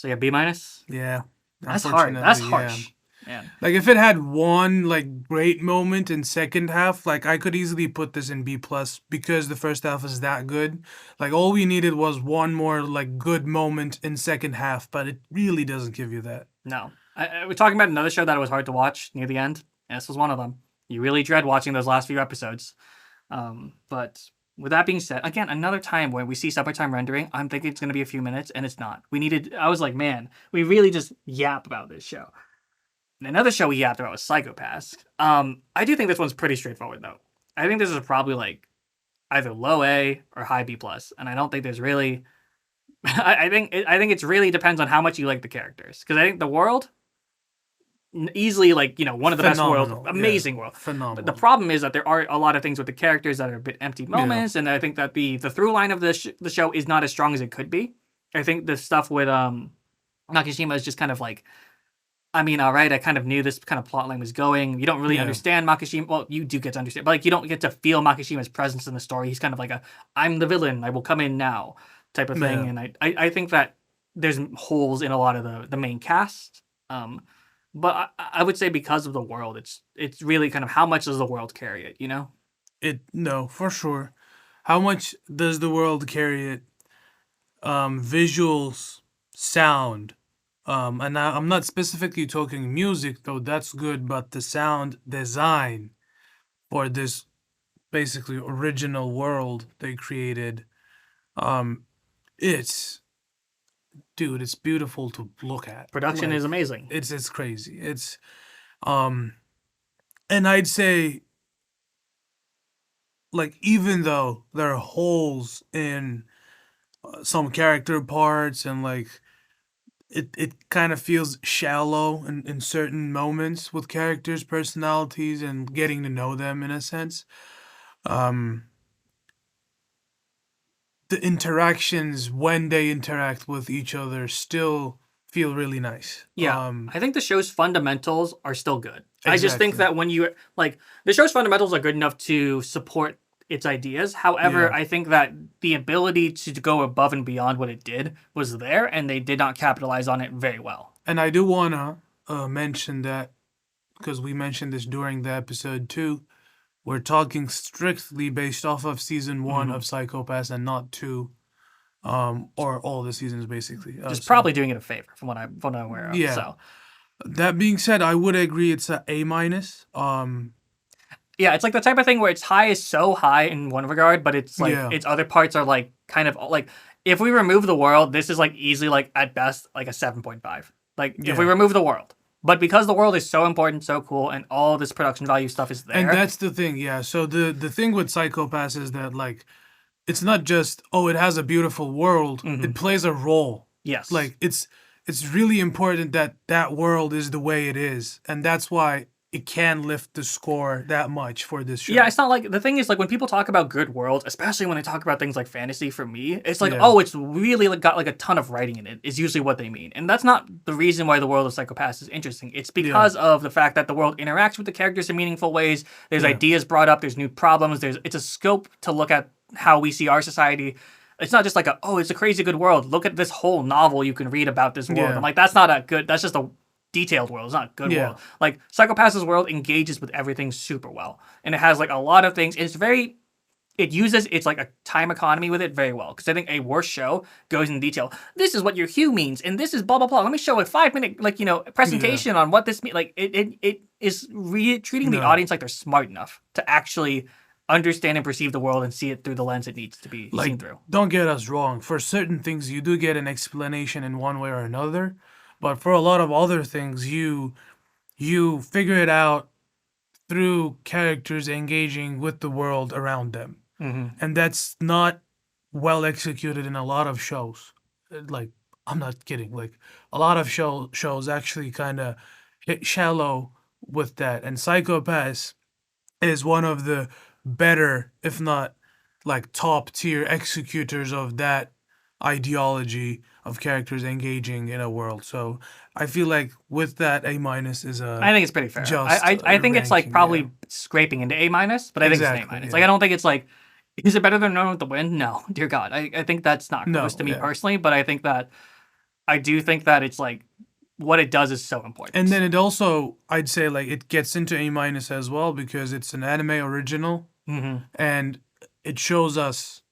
yeah, B minus. Yeah. That's hard. That's Unfortunately, yeah. harsh, man. Like if it had one like great moment in second half, like I could easily put this in B plus because the first half is that good. Like all we needed was one more like good moment in second half, but it really doesn't give you that. No, we're talking about another show that was hard to watch near the end. And this was one of them. You really dread watching those last few episodes. But with that being said, again, another time where we see summertime rendering, I'm thinking it's going to be a few minutes, and it's not. I was like, man, we really just yap about this show. And another show we yapped about was Psychopaths. I do think this one's pretty straightforward, though. I think this is probably like either low A or high B plus, and I don't think there's really. I think it's really depends on how much you like the characters, because I think the world easily like one of the best worlds, Phenomenal. amazing world. But Phenomenal. the problem is that there are a lot of things with the characters that are a bit empty moments, and I think that the through line of the show is not as strong as it could be. I think the stuff with Nakashima is just kind of like, I mean, all right, I kind of knew this kind of plot line was going. You don't really Yeah. understand Makishima. Well, you do get to understand, but like you don't get to feel Makishima's presence in the story. He's kind of like I'm the villain, I will come in now type of thing. Yeah. And I think that there's holes in a lot of the main cast. But I would say because of the world, it's really kind of how much does the world carry it, you know? No, for sure. How much does the world carry it? Visuals, sound, and I'm not specifically talking music, though that's good, but the sound design for this basically original world they created, it's dude, it's beautiful to look at. Production Like, is amazing. it's crazy. It's and I'd say like even though there are holes in some character parts and like it kind of feels shallow in certain moments with characters' personalities and getting to know them in a sense. Um, the interactions when they interact with each other still feel really nice. Yeah, I think the show's fundamentals are still good. I just think Exactly. that when you like the show's fundamentals are good enough to support its ideas. However, Yeah. I think that the ability to go above and beyond what it did was there, and they did not capitalize on it very well. And I do wanna mention that because we mentioned this during the episode too. We're talking strictly based off of season one Mhm. of Psychopaths and not two, or all the seasons basically. Just probably doing it a favor from what I'm aware of. Yeah. So That being said, I would agree it's a A minus. yeah, it's like the type of thing where its high is so high in one regard, but it's like Yeah. its other parts are like kind of like if we remove the world, this is like easily like at best like a 7.5. Like if we Yeah. remove the world. But because the world is so important, so cool, and all this production value stuff is there. And that's the thing, yeah. So the thing with Psychopaths is that like it's not just it has a beautiful world. It plays a role. Yes. Like it's really important that that world is the way it is, and that's why it can lift the score that much for this show. Yeah, it's not like the thing is like when people talk about good worlds, especially when they talk about things like fantasy. For me, it's like Yeah. it's really like got like a ton of writing in it. Is usually what they mean, and that's not the reason why the world of Psychopaths is interesting. It's because of the fact that the world interacts with the characters in meaningful ways. There's ideas brought up. There's new problems. It's a scope to look at how we see our society. It's not just like it's a crazy good world. Look at this whole novel you can read about this world. Yeah. I'm like, that's not a good. That's just a detailed world. It's not a good world. Like Psychopaths' world engages with everything super well, and it has like a lot of things. It uses its like a time economy with it very well, because I think a worse show goes in detail. This is what your hue means, and this is blah blah blah. Let me show a 5-minute presentation on what this means. Like it is treating the audience like they're smart enough to actually understand and perceive the world and see it through the lens it needs to be seen through. Don't get us wrong. For certain things, you do get an explanation in one way or another, but for a lot of other things, you figure it out through characters engaging with the world around them. And that's not well executed in a lot of shows. Like, I'm not kidding. Like, a lot of shows actually kind of hit shallow with that. And Psychopaths is one of the better, if not like top tier executors of that ideology of characters engaging in a world. So I feel like with that, A minus is a. I think it's pretty fair. just I think it's like ranking, probably yeah. scraping into A minus, but I think it's an A Exactly, minus. yeah. Like I don't think it's like, is it better than Known with the Wind? No, dear God. I think that's not No, close to me yeah. personally, but I do think that it's like what it does is so important. And then it also, I'd say, like it gets into A minus as well because it's an anime original, and it shows us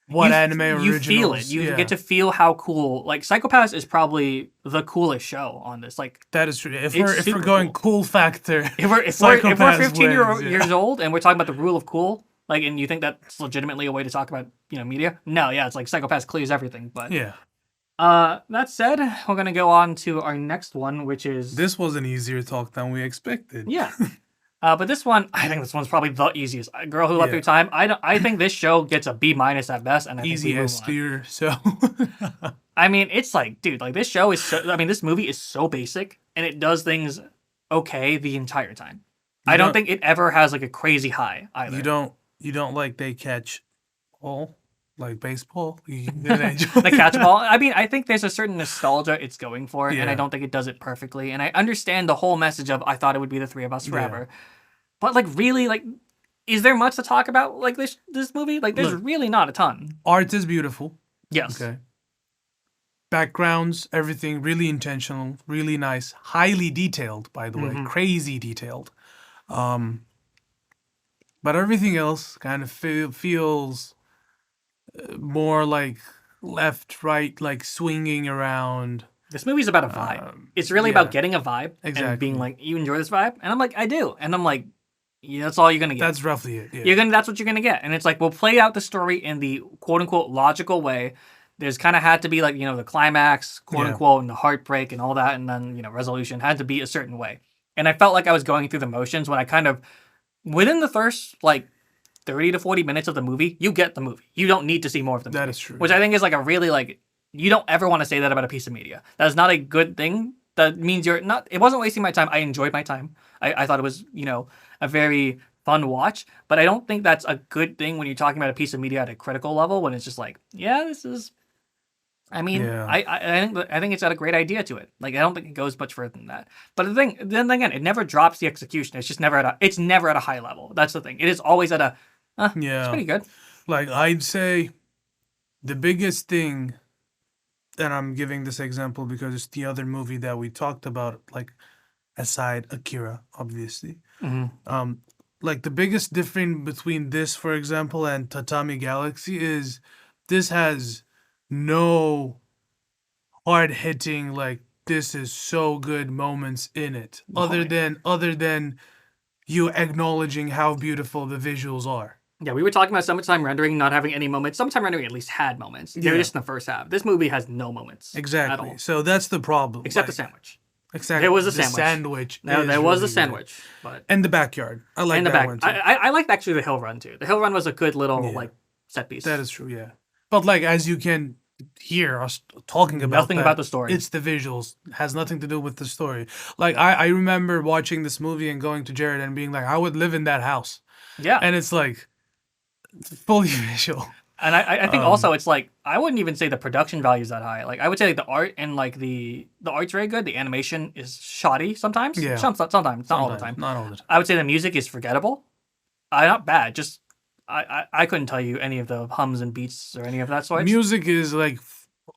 what anime originals. You feel it. You get to feel how cool. Like Psychopaths is probably the coolest show on this. Like That is true. If It's we're super going cool. factor, if we're Psychopaths 15 wins, years old and we're talking about the rule of cool, like, and you think that's legitimately a way to talk about media? No, yeah, it's like Psychopaths clears everything. But yeah. that said, we're gonna go on to our next one, which is This was an easier talk than we expected. yeah. But this one, I think this one's probably the easiest. Girl Who Left Yeah. Through Time. I think this show gets a B minus at best, and I think Easy we move S on. tier. So I mean, it's like, dude, like this show is so. I mean, this movie is so basic, and it does things okay the entire time. I don't think it ever has like a crazy high either. you don't like they catch all like baseball. You didn't enjoy The catch ball. I mean, I think there's a certain nostalgia it's going for, and I Yeah. don't think it does it perfectly. And I understand the whole message of I thought it would be the three of us forever, but like really, like, is there much to talk about like this movie? Like, there's Look. really not a ton. Art is beautiful. Yes. Okay. Backgrounds, everything really intentional, really nice, highly detailed, by the way, crazy detailed. But everything else kind of feels more like left, right, like swinging around. This movie's about a vibe. It's really about getting a vibe and Exactly. being like, you enjoy this vibe? And I'm like, I do. And I'm like, yeah, that's all you're gonna get. That's roughly it. Yeah. That's what you're gonna get. And it's like, we'll play out the story in the quote unquote logical way. There's kind of had to be like, the climax, quote unquote, and the heartbreak and all that, and then, resolution had to be a certain way. And I felt like I was going through the motions when I kind of, within the first like 30 to 40 minutes of the movie, you get the movie. You don't need to see more of the movie. That is true. Which I think is like a really like, you don't ever want to say that about a piece of media. That is not a good thing. That means you're not, it wasn't wasting my time. I enjoyed my time. I thought it was, a very fun watch, but I don't think that's a good thing when you're talking about a piece of media at a critical level, when it's just like, yeah, this is, I mean, Yeah. I think it's got a great idea to it. Like, I don't think it goes much further than that. But then again, it never drops the execution. It's just never at a high level. That's the thing. It is always at a, it's pretty good. Like, I'd say the biggest thing, and I'm giving this example because it's the other movie that we talked about, like, aside Akira, obviously. Like, the biggest difference between this, for example, and Tatami Galaxy is this has no hard-hitting, like, this is so good moments in it, other than you acknowledging how beautiful the visuals are. Yeah, we were talking about Summertime Rendering not having any moments. Summertime Rendering at least had moments. They were Yeah. just in the first half. This movie has no moments at Exactly. all, So that's the problem. except the like, sandwich. exactly. There was a The sandwich. sandwich. There is was a really good. sandwich, but And the backyard. I like and the that back. one too. I liked actually the hill run too. The hill run was a good little Yeah. like set piece. That is true, yeah. But like as you can hear us talking about Nothing that, about the story. It's the visuals. Has nothing to do with the story. Like I remember watching this movie and going to Jared and being like, I would live in that house. Yeah, And it's like fully visual. and I think also it's like I wouldn't even say the production value is that high. Like I would say like the art and like the art's very good. The animation is shoddy sometimes. Yeah. Sometimes, not all the time. Not all the time. I would say the music is forgettable. Not bad. Just I couldn't tell you any of the hums and beats or any of that sort. Music is like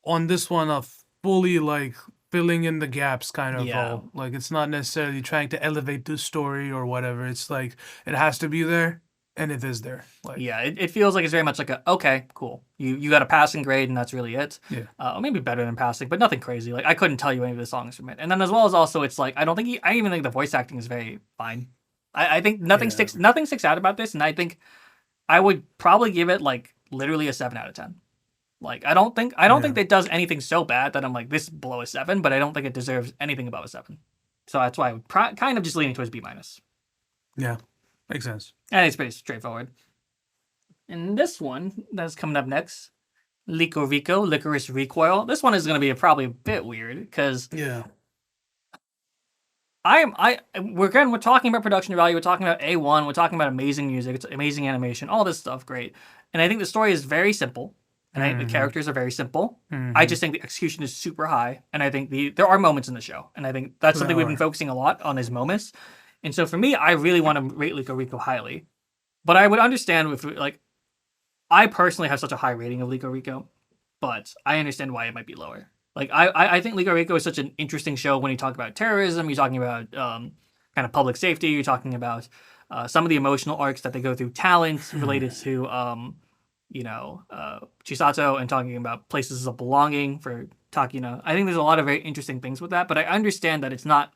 on this one a fully like filling in the gaps kind of Yeah. role. Like it's not necessarily trying to elevate the story or whatever. It's like it has to be there and it is there. Like Yeah, it feels like it's very much like a okay, cool. You got a passing grade and that's really it. Yeah. Or maybe better than passing, but nothing crazy. Like I couldn't tell you any of the songs from it. And then as well as also it's like I don't think I even think the voice acting is very fine. I think nothing Yeah. sticks out about this, and I think I would probably give it like literally a 7 out of 10. Like I don't think it does anything so bad that I'm like this is below a 7, but I don't think it deserves anything above a 7. So that's why I would kind of just leaning towards B minus. Yeah. Makes sense. And it's pretty straightforward. And this one that's coming up next, Licorice Recoil. This one is going to be probably a bit weird because Yeah. we're talking about production value. We're talking about A1. We're talking about amazing music. It's amazing animation. All this stuff, great. And I think the story is very simple, and I think the characters are very simple. I just think the execution is super high, and I think there are moments in the show, and I think that's something we've been focusing a lot on is moments. And so for me, I really want to rate Rico highly, but I would understand if like I personally have such a high rating of Rico, but I understand why it might be lower. Like I think Rico is such an interesting show when you talk about terrorism, you're talking about kind of public safety, you're talking about some of the emotional arcs that they go through, talent related to Chisato, and talking about places of belonging for Takina. I think there's a lot of very interesting things with that, but I understand that it's not.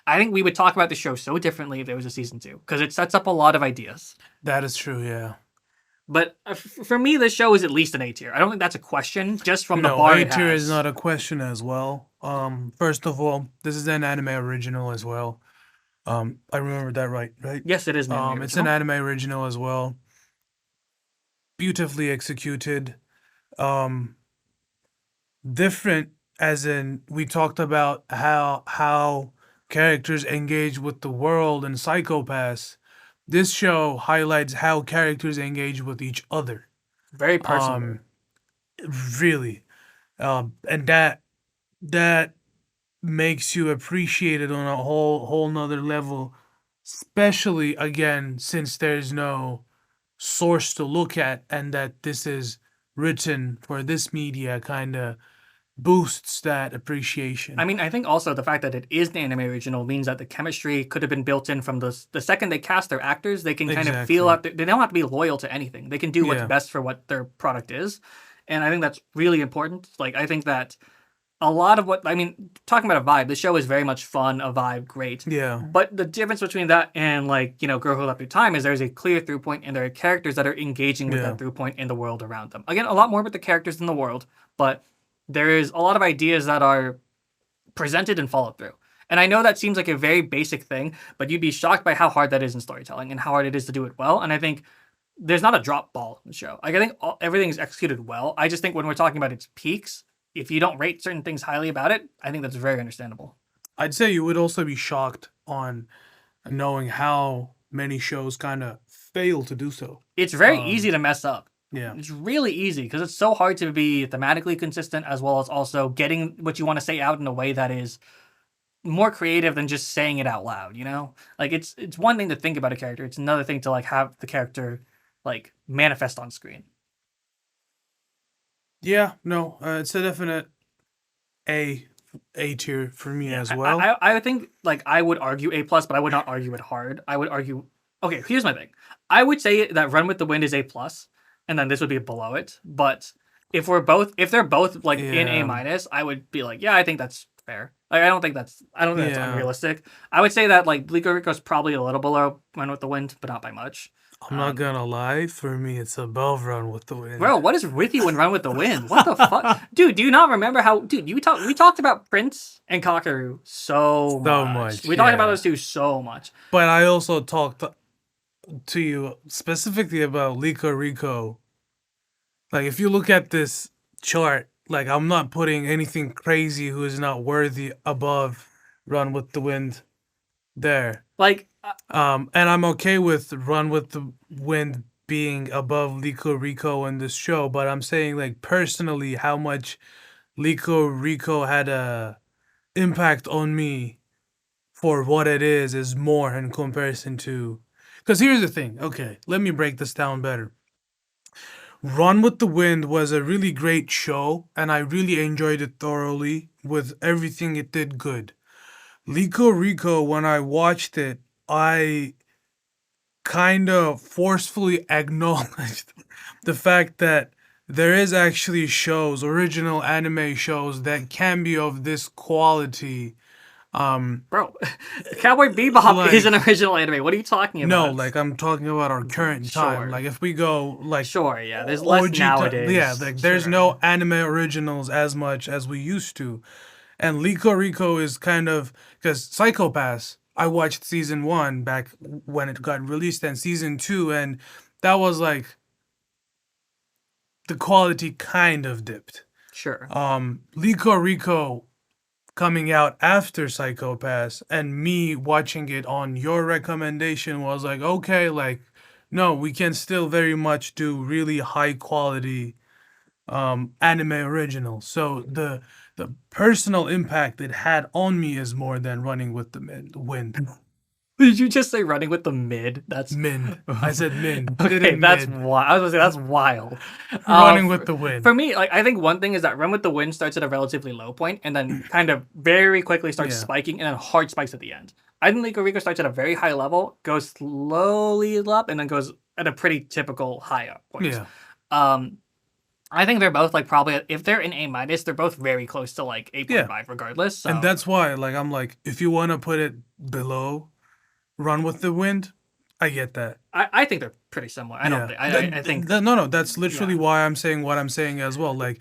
I think we would talk about the show so differently if there was a season 2 because it sets up a lot of ideas. That is true, yeah. But for me, this show is at least an A tier. I don't think that's a question, just from the bar A tier is not a question as well. First of all, this is an anime original as well. I remember that right? Yes, it is. It's an anime original as well. Beautifully executed. Different as in we talked about how characters engage with the world and psychopaths. This show highlights how characters engage with each other. Very personal. Really. And that makes you appreciate it on a whole nother level, especially again since there's no source to look at and that this is written for this media kind of boosts that appreciation. I mean, I think also the fact that it is the anime original means that the chemistry could have been built in from the second they cast their actors. They can kind of feel out. They don't have to be loyal to anything. They can do what's best for what their product is, and I think that's really important. Like, I think that a lot of talking about a vibe, the show is very much fun, a vibe, great. Yeah. But the difference between that and Girl Who Left Through Time is there's a clear through point, and there are characters that are engaging with that through point in the world around them. Again, a lot more with the characters than the world, but there is a lot of ideas that are presented and followed through. And I know that seems like a very basic thing, but you'd be shocked by how hard that is in storytelling and how hard it is to do it well. And I think there's not a drop ball in the show. Like, I think everything is executed well. I just think when we're talking about its peaks, if you don't rate certain things highly about it, I think that's very understandable. I'd say you would also be shocked on knowing how many shows kind of fail to do so. It's very easy to mess up. Yeah. It's really easy because it's so hard to be thematically consistent as well as also getting what you want to say out in a way that is more creative than just saying it out loud, you know? Like, it's one thing to think about a character. It's another thing to, like, have the character, like, manifest on screen. Yeah, no, it's a definite A tier for me as well. I think, like, I would argue A+, but I would not argue it hard. I would argue... Okay, here's my thing. I would say that Run with the Wind is A+, and then this would be below it. But if they're both like in A-, I would be like, yeah, I think that's fair. Like, I don't think that's unrealistic. I would say that like Rico is probably a little below Run with the Wind, but not by much. I'm not gonna lie, for me it's above Run with the Wind. Bro, what is with you and Run with the Wind? What the fuck? Dude, do you not remember how dude, we talked about Prince and Kakaru so much. We talked about those two so much. But I also talked to you specifically about Liko Rico. Like, if you look at this chart, like, I'm not putting anything crazy who is not worthy above Run with the Wind there. Like, and I'm okay with Run with the Wind being above Liko Rico in this show, but I'm saying, like, personally, how much Liko Rico had a impact on me for what it is more in comparison to. Because here's the thing. Okay, let me break this down better. Run with the Wind was a really great show, and I really enjoyed it thoroughly with everything it did good. Liko Rico, when I watched it, I kind of forcefully acknowledged the fact that there is actually shows, original anime shows that can be of this quality. bro, Cowboy Bebop Like- is an original anime. What are you talking No, about? like, I'm talking about our current time. Sure. Like, if we go like Sure, yeah. There's less OG nowadays. yeah, like, there's Sure. no anime originals as much as we used to. And Liko Rico is kind of, because Psychopaths, I watched season 1 back when it got released, and season 2, and that was like the quality kind of dipped. Sure. Liko Rico coming out after Psychopaths and me watching it on your recommendation was like, okay, like, no, we can still very much do really high quality anime originals. So the personal impact it had on me is more than Running with the Wind. Did you just say Running with the Mid? That's Mind. I said Mind. okay. Didn't That's mid. wild. I was gonna say that's wild. Running with the Wind. For me, like I think one thing is that Run with the Wind starts at a relatively low point and then kind of very quickly starts Yeah. spiking and then hard spikes at the end. I think Liko Rico starts at a very high level, goes slowly up, and then goes at a pretty typical high up point. Yeah. I think they're both like probably if they're in A-, they're both very close to like 8.5 regardless. So. And that's why, like, I'm like, if you want to put it below Run with the Wind, I get that. I think they're pretty similar. I don't think I think no, that's literally why I'm saying what I'm saying as well. Like,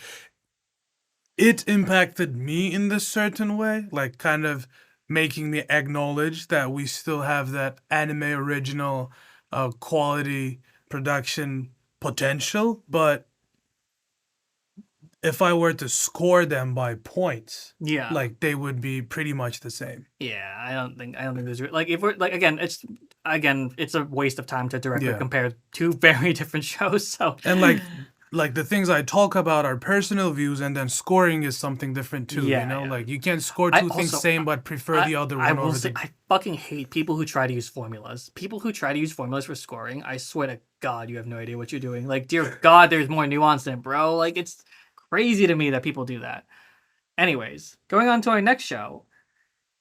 it impacted me in this certain way, like kind of making me acknowledge that we still have that anime original quality production potential. But if I were to score them by points, yeah. like, they would be pretty much the same. Yeah, I don't think there's like if we're like again it's a waste of time to directly Yeah. compare two very different shows. So And like the things I talk about are personal views, and then scoring is something different too. Yeah, you know, yeah. like, you can't score I two things also- same but prefer the other one I will over say the. I fucking hate people who try to use formulas. People who try to use formulas for scoring. I swear to God, you have no idea what you're doing. Like, dear God, there's more nuance in it, bro. Like, it's crazy to me that people do that. Anyways, going on to our next show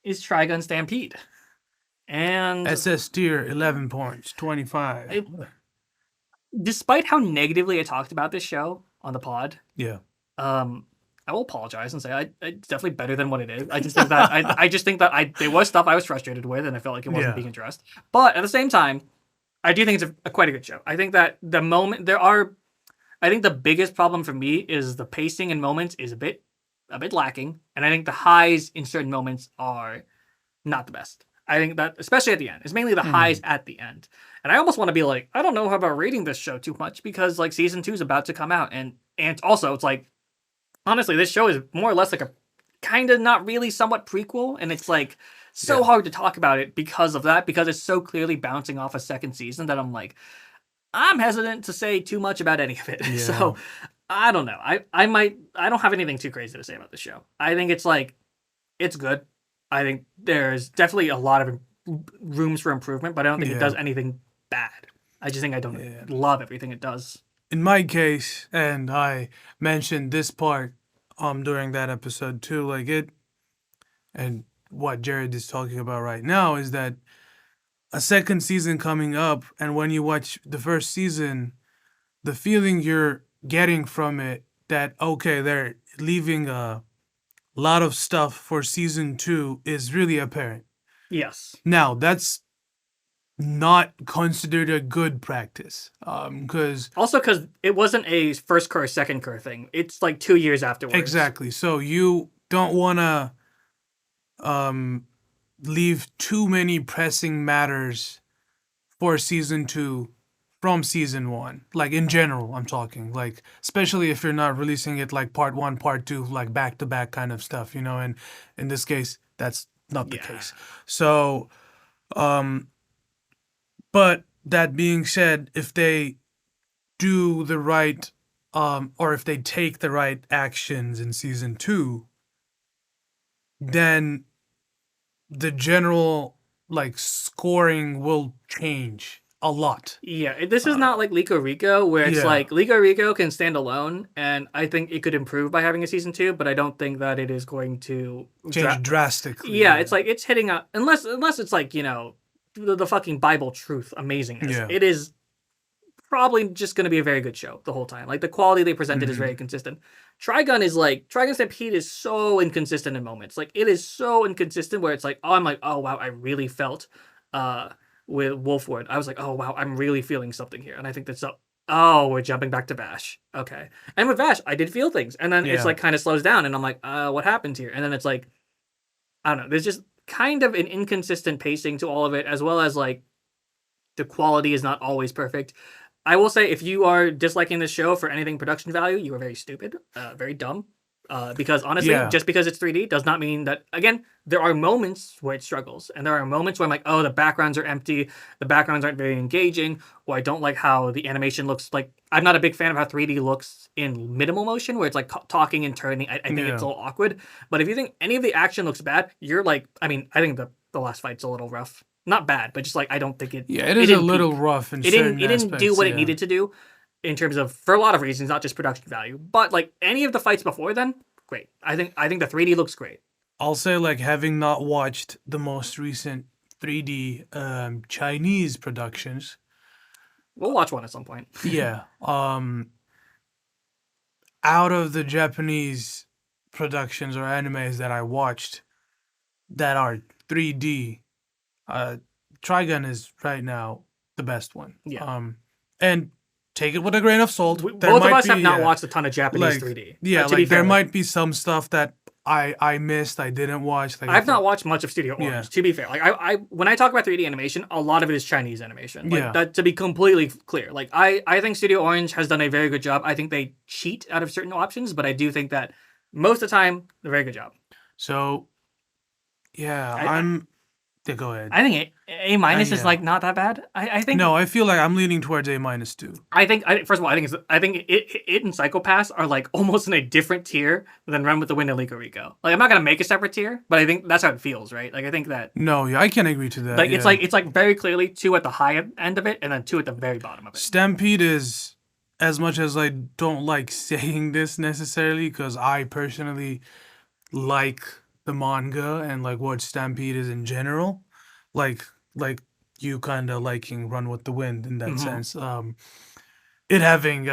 is Trigun Stampede, and SS tier 11 points, 25. despite how negatively I talked about this show on the pod, Yeah. I will apologize and say it's definitely better than what it is. I just think that I just think that there was stuff I was frustrated with, and I felt like it wasn't Yeah. being addressed. But at the same time, I do think it's quite a good show. I think that I think the biggest problem for me is the pacing in moments is a bit lacking, and I think the highs in certain moments are not the best. I think that especially at the end, it's mainly the highs at the end. And I almost want to be like, I don't know about rating this show too much because like season 2 is about to come out, and also it's like honestly, this show is more or less like a kind of not really somewhat prequel, and it's like so hard to talk about it because of that, because it's so clearly bouncing off a second season that I'm like, I'm hesitant to say too much about any of it. Yeah. So I don't know. I don't have anything too crazy to say about the show. I think it's like it's good. I think there's definitely a lot of rooms for improvement, but I don't think it does anything bad. I just think I don't love everything it does. In my case, and I mentioned this part during that episode too, like it, and what Jared is talking about right now is that a second season coming up, and when you watch the first season, the feeling you're getting from it that, okay, they're leaving a lot of stuff for season 2 is really apparent. Yes. Now, that's not considered a good practice. Because Also, because it wasn't a first cour, second cour thing. It's like 2 years afterwards. exactly. So you don't want to leave too many pressing matters for season 2 from season 1. Like in general, I'm talking. Like especially if you're not releasing it like part 1, part 2, like back to back kind of stuff, and in this case that's not the case. So but that being said, if they do the right or if they take the right actions in season 2, then the general like scoring will change a lot. Yeah, this is not like Lico Rico, where it's like Lico Rico can stand alone, and I think it could improve by having a season 2, but I don't think that it is going to change drastically. Yeah, it's like it's hitting a unless it's like the fucking Bible truth amazingness. It is probably just going to be a very good show the whole time. Like the quality they presented is very consistent. Trigun is like Trigun Stampede is so inconsistent in moments. Like it is so inconsistent where it's like, oh, I'm like, oh wow, I really felt with Wolfwood. I was like, oh wow, I'm really feeling something here. And I think that's so we're jumping back to Bash. Okay. And with Bash, I did feel things. And then it's like kind of slows down and I'm like, what happened here? And then it's like, I don't know, there's just kind of an inconsistent pacing to all of it, as well as like the quality is not always perfect. I will say, if you are disliking this show for anything production value, you are very stupid, very dumb. Because honestly, just because it's 3D does not mean that, again, there are moments where it struggles. And there are moments where I'm like, oh, the backgrounds are empty, the backgrounds aren't very engaging, or I don't like how the animation looks. Like, I'm not a big fan of how 3D looks in minimal motion, where it's like talking and turning. I think it's a little awkward. But if you think any of the action looks bad, you're like, I mean, I think the last fight's a little rough. Not bad, but just like I don't think it. Yeah, it is a little rough. It didn't do what it needed to do, in terms of for a lot of reasons, not just production value. But like any of the fights before then, great. I think the 3D looks great. I'll say, like, having not watched the most recent 3D Chinese productions, we'll watch one at some point. Yeah. Out of the Japanese productions or animes that I watched that are 3D. Trigun is right now the best one. Yeah. And take it with a grain of salt. Both of us have not watched a ton of Japanese 3D. Yeah, like there might be some stuff that I missed, I didn't watch. Like I've not watched much of Studio Orange, to be fair. Like I when I talk about 3D animation, a lot of it is Chinese animation. Like that, to be completely clear. Like I think Studio Orange has done a very good job. I think they cheat out of certain options, but I do think that most of the time, they're a very good job. So yeah, yeah, go ahead. I think A minus is like not that bad. I think no. I feel like I'm leaning towards A minus too. I think first of all, I think it and Psychopaths are like almost in a different tier than Run with the Wind and Lico Rico. Like I'm not gonna make a separate tier, but I think that's how it feels, right? Like I think that. No, yeah, I can agree to that. Like it's like very clearly 2 at the high end of it, and then 2 at the very bottom of it. Stampede is, as much as I don't like saying this necessarily, because I personally like the manga and like what Stampede is in general, like you kind of liking Run with the Wind in that sense. It having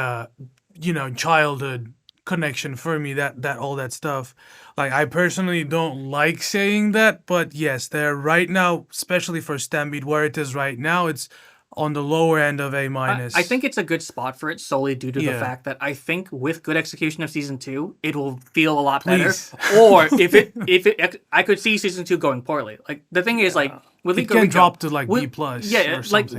childhood connection for me, that all that stuff. Like I personally don't like saying that, but yes, they're right now, especially for Stampede where it is right now, it's on the lower end of A minus. I think it's a good spot for it solely due to the fact that I think with good execution of season 2, it will feel a lot better. Or if I could see season 2 going poorly. Like the thing is, like with it can drop to like B plus. Yeah, like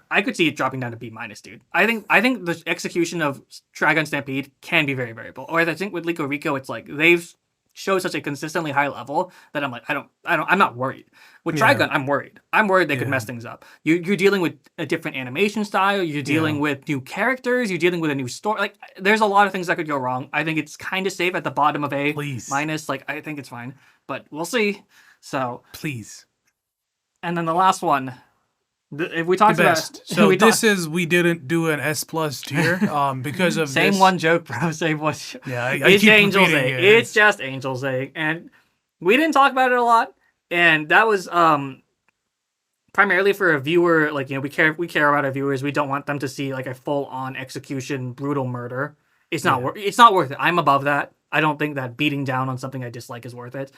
I could see it dropping down to B minus, dude. I think the execution of Trigun Stampede can be very variable. Or I think with Lico Rico, it's like they've showed such a consistently high level that I'm like, I'm not worried. With Trigun, I'm worried. I'm worried they could mess things up. You're dealing with a different animation style. You're dealing with new characters. You're dealing with a new story. Like, there's a lot of things that could go wrong. I think it's kind of safe at the bottom of A minus. Like, I think it's fine, but we'll see. So please. And then the last one. If we talked about so we didn't do an S plus tier because of same this. One joke, bro. Same one joke. Yeah, it's Angel's Egg. It's just Angel's Egg, and we didn't talk about it a lot. And that was primarily for a viewer. Like we care about our viewers. We don't want them to see like a full on execution, brutal murder. It's not it's not worth it. I'm above that. I don't think that beating down on something I dislike is worth it.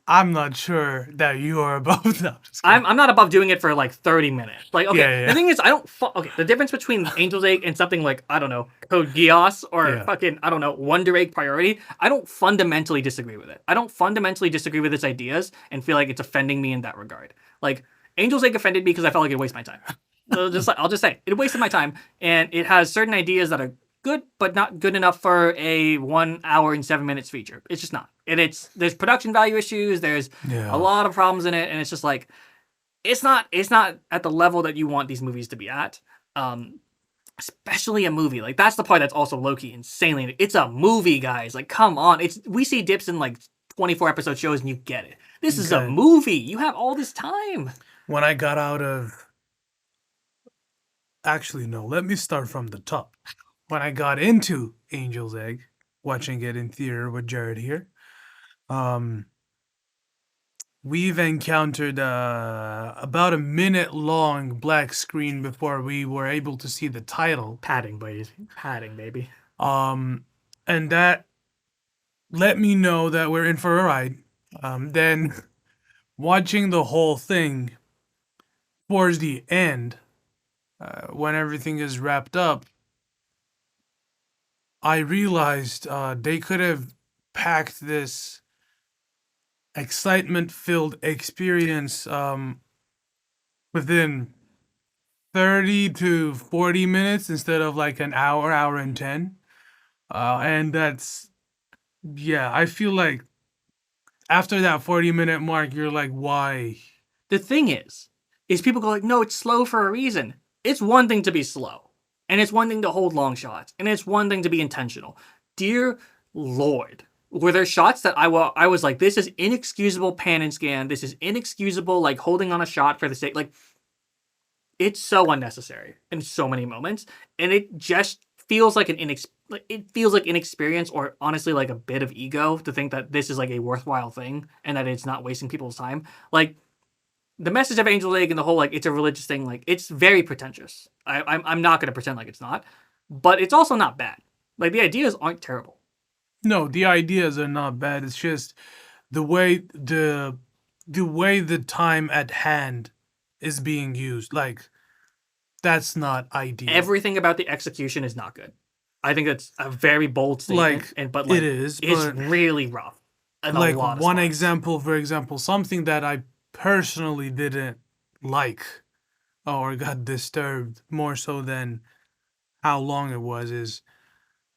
I'm not sure that you are above that. I'm not above doing it for like 30 minutes. Like, okay, Yeah. the thing is, I don't. Okay, the difference between Angel's Egg and something like, I don't know, Code Geass or Yeah. fucking, I don't know, Wonder Egg Priority, I don't fundamentally disagree with it. I don't fundamentally disagree with its ideas and feel like it's offending me in that regard. Like, Angel's Egg offended me because I felt like it wasted my time. I'll just say it wasted my time, and it has certain ideas that are good, but not good enough for a 1 hour and 7 minutes feature. It's just not. And there's production value issues. There's a lot of problems in it, and it's just like it's not at the level that you want these movies to be at. Especially a movie. Like that's the part that's also low-key insanely. It's a movie, guys. Like come on. We see dips in like 24 episode shows and you get it. This is a movie. You have all this time. When I got out of Actually no, let me start from the top. When I got into Angel's Egg, watching it in theater with Jared here, we've encountered about a minute long black screen before we were able to see the title. Padding, baby. And that let me know that we're in for a ride. Then watching the whole thing towards the end, when everything is wrapped up, I realized they could have packed this excitement-filled experience within 30 to 40 minutes instead of like an hour and 10. And that's, yeah, I feel like after that 40-minute mark, you're like, why? The thing is people go like, no, it's slow for a reason. It's one thing to be slow, and it's one thing to hold long shots, and it's one thing to be intentional. Dear Lord, were there shots that I was like, this is inexcusable pan and scan. This is inexcusable, like holding on a shot for the sake, like it's so unnecessary in so many moments, and it just feels like inexperience, or honestly like a bit of ego to think that this is like a worthwhile thing and that it's not wasting people's time. Like the message of Angel's Egg and the whole like it's a religious thing, like it's very pretentious. I'm not gonna pretend like it's not, but it's also not bad. Like the ideas aren't terrible. No, the ideas are not bad. It's just the way the time at hand is being used. Like that's not ideal. Everything about the execution is not good. I think that's a very bold statement, but it is. It's really rough. Like one example, for example, something that I personally didn't like or got disturbed more so than how long it was is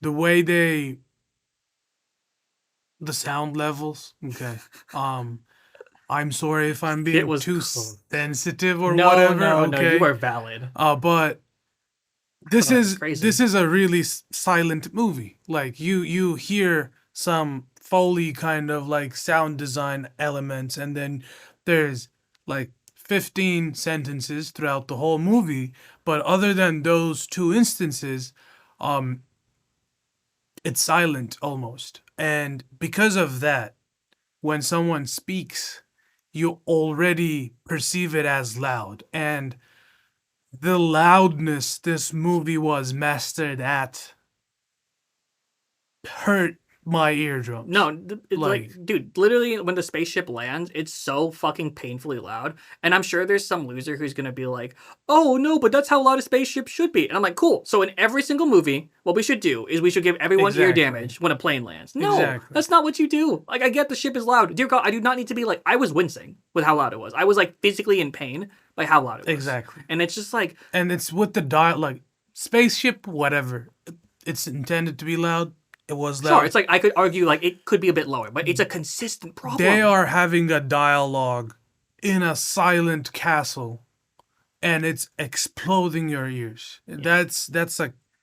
the way the sound levels. Okay. I'm sorry if I'm being too sensitive or whatever. No, you are valid. But this is a really silent movie. Like you hear some Foley kind of like sound design elements, and then there's like 15 sentences throughout the whole movie. But other than those two instances, it's silent almost. And because of that, when someone speaks, you already perceive it as loud. And the loudness this movie was mastered at hurt my eardrums. No, like, dude, literally when the spaceship lands, it's so fucking painfully loud. And I'm sure there's some loser who's going to be like, oh, no, but that's how loud a spaceship should be. And I'm like, cool. So in every single movie, what we should do is we should give everyone ear damage when a plane lands. No, that's not what you do. Like, I get the ship is loud. Dear God, I do not need to be like, I was wincing with how loud it was. I was like physically in pain by how loud it was. Exactly. And it's just like. And it's with the dial, like, spaceship, whatever. It's intended to be loud. It was loud. Sure, it's like I could argue like it could be a bit lower, but it's a consistent problem. They are having a dialogue in a silent castle, and it's exploding your ears. Yeah.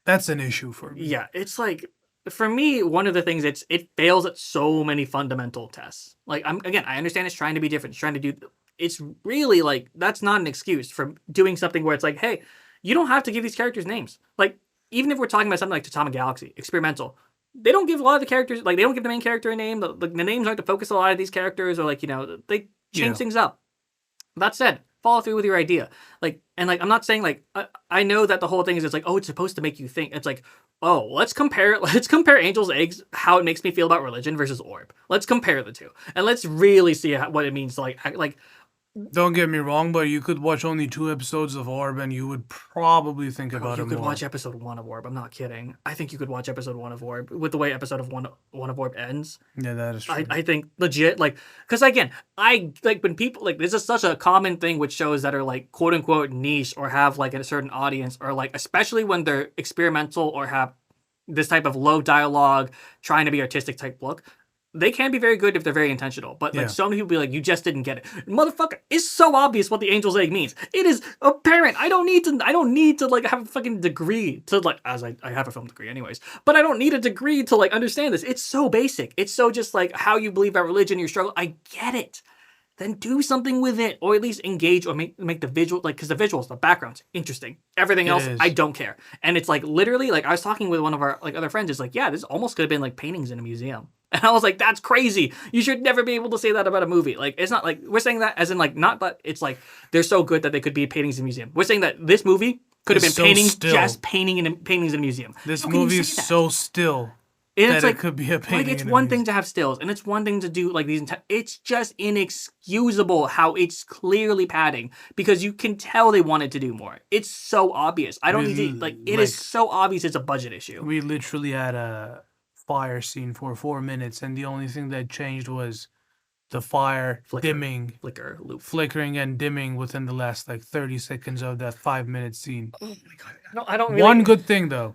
That's an issue for me. Yeah, it's like for me one of the things it fails at so many fundamental tests. Like I understand it's trying to be different. It's trying to do. It's really like that's not an excuse for doing something where it's like, hey, you don't have to give these characters names. Like even if we're talking about something like Tatama Galaxy, experimental. They don't give a lot of the characters, like, they don't give the main character a name. The names aren't to focus a lot of these characters, or, like, you know, they change things up. That said, follow through with your idea. Like, and like, I'm not saying like, I know that the whole thing is it's like, oh, it's supposed to make you think. It's like, oh, let's compare Angel's Eggs, how it makes me feel about religion versus Orb. Let's compare the two, and let's really see what it means to like. Don't get me wrong, but you could watch only 2 episodes of Orb and you would probably think about it more. You could watch episode 1 of Orb. I'm not kidding. I think you could watch episode 1 of Orb with the way episode of one of Orb ends. Yeah, that is true. I think legit, like, because again, I like when people like this is such a common thing with shows that are like quote unquote niche or have like a certain audience, or like especially when they're experimental or have this type of low dialogue, trying to be artistic type look. They can be very good if they're very intentional, but like so many people be like, you just didn't get it, motherfucker. It's so obvious what the Angel's Egg means. It is apparent. I don't need to like have a fucking degree to like, as I have a film degree anyways, but I don't need a degree to like understand this. It's so basic. It's so just like how you believe about religion, your struggle. I get it. Then do something with it, or at least engage, or make the visual, like, because the visuals, the background's interesting. Everything else, I don't care. And it's like literally, like I was talking with one of our like other friends. It's like, yeah, this almost could have been like paintings in a museum. And I was like, that's crazy. You should never be able to say that about a movie. Like, it's not like we're saying that as in like not that it's like they're so good that they could be paintings in a museum. We're saying that this movie could have been paintings in a museum. This movie is so still. And it's like, it could be a painting. Like, it's one thing to have stills, and it's one thing to do like these. It's just inexcusable how it's clearly padding, because you can tell they wanted to do more. It's so obvious. I don't need to like. It is so obvious. It's a budget issue. We literally had a fire scene for 4 minutes, and the only thing that changed was the fire flickering and dimming within the last like 30 seconds of that 5-minute scene. Oh my god! I don't. Really... One good thing though.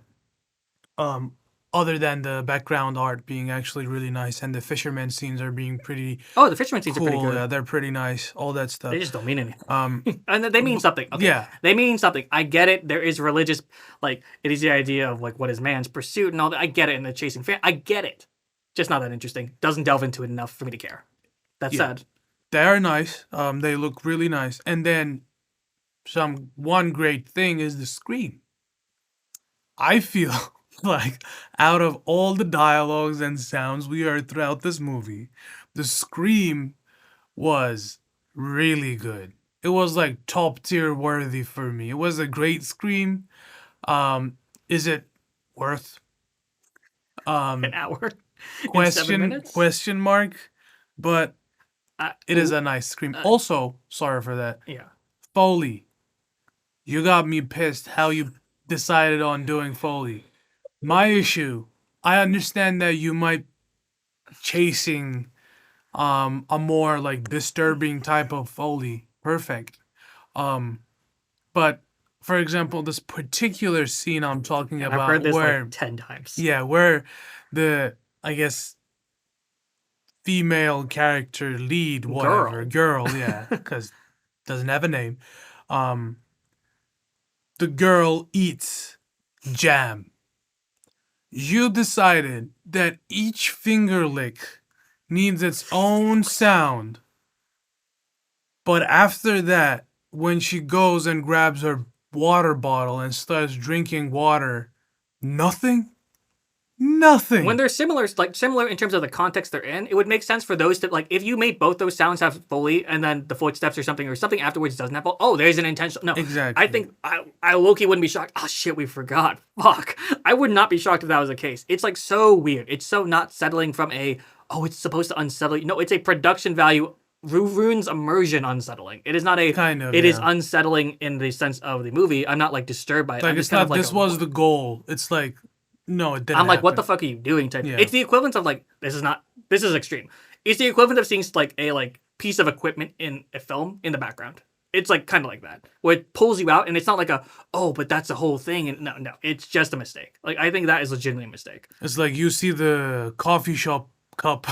Other than the background art being actually really nice, and the fisherman scenes are being pretty. Oh, the fisherman scenes cool. are pretty good. Yeah, they're pretty nice. All that stuff. They just don't mean anything. And they mean something. Okay. Yeah, they mean something. I get it. There is religious, like it is the idea of like what is man's pursuit and all that. I get it. And the chasing fan. I get it. Just not that interesting. Doesn't delve into it enough for me to care. That said, they are nice. They look really nice. And then one great thing is the scream. I feel like out of all the dialogues and sounds we heard throughout this movie, the scream was really good. It was like top tier worthy for me. It was a great scream. Is it worth an hour? Question mark. But it is a nice scream. Also, sorry for that. Yeah. Foley. You got me pissed how you decided on doing Foley. My issue, I understand that you might chasing a more like disturbing type of Foley. Perfect. But for example, this particular scene I'm talking about, I've heard this like 10 times. Yeah, where the, I guess, female character lead, whatever, girl, yeah, because doesn't have a name. The girl eats jam. You decided that each finger lick needs its own sound. But after that, when she goes and grabs her water bottle and starts drinking water, nothing? Nothing. When they're similar in terms of the context they're in, it would make sense for those to, like, if you made both those sounds have Foley and then the footsteps or something afterwards doesn't have Foley, oh, there's an intentional. No. Exactly. I think I low-key wouldn't be shocked. Oh, shit, we forgot. Fuck. I would not be shocked if that was the case. It's, like, so weird. It's so not settling from it's supposed to unsettle you. No, it's a production value. Ruins immersion unsettling. It is not a kind of. It is unsettling in the sense of the movie. I'm not like disturbed by it. Like, it's not. This was the goal. It's like, no, it didn't. I'm like, what the fuck are you doing? Type. Yeah. It's the equivalent of like, this is extreme. It's the equivalent of seeing like a piece of equipment in a film in the background. It's like kind of like that, where it pulls you out, and it's not like but that's the whole thing. And no, it's just a mistake. Like, I think that is legitimately a mistake. It's like you see the coffee shop cup.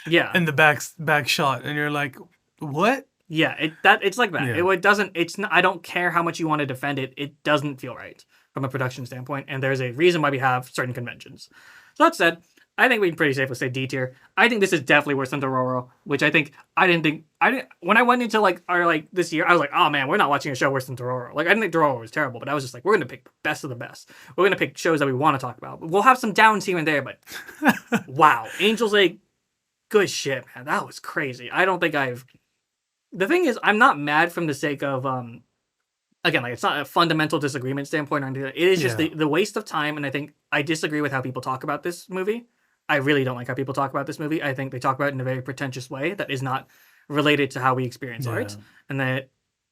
Yeah, in the back shot, and you're like, what? Yeah, it's like that. Yeah. It doesn't. It's not. I don't care how much you want to defend it. It doesn't feel right from a production standpoint, and there's a reason why we have certain conventions. So that said, I think we can pretty safely say D tier. I think this is definitely worse than Dororo, which I didn't when I went into this year, I was like, oh man, we're not watching a show worse than Dororo. Like, I didn't think Dororo was terrible, but I was just like, we're gonna pick best of the best. We're gonna pick shows that we want to talk about. We'll have some downs here and there, but wow, Angel's Egg. Good shit, man. That was crazy. I don't think I've The thing is, I'm not mad from the sake of again, like it's not a fundamental disagreement standpoint or anything. It is just Yeah. the waste of time, and I think I disagree with how people talk about this movie. I really don't like how people talk about this movie. I think they talk about it in a very pretentious way that is not related to how we experience art, Yeah. and that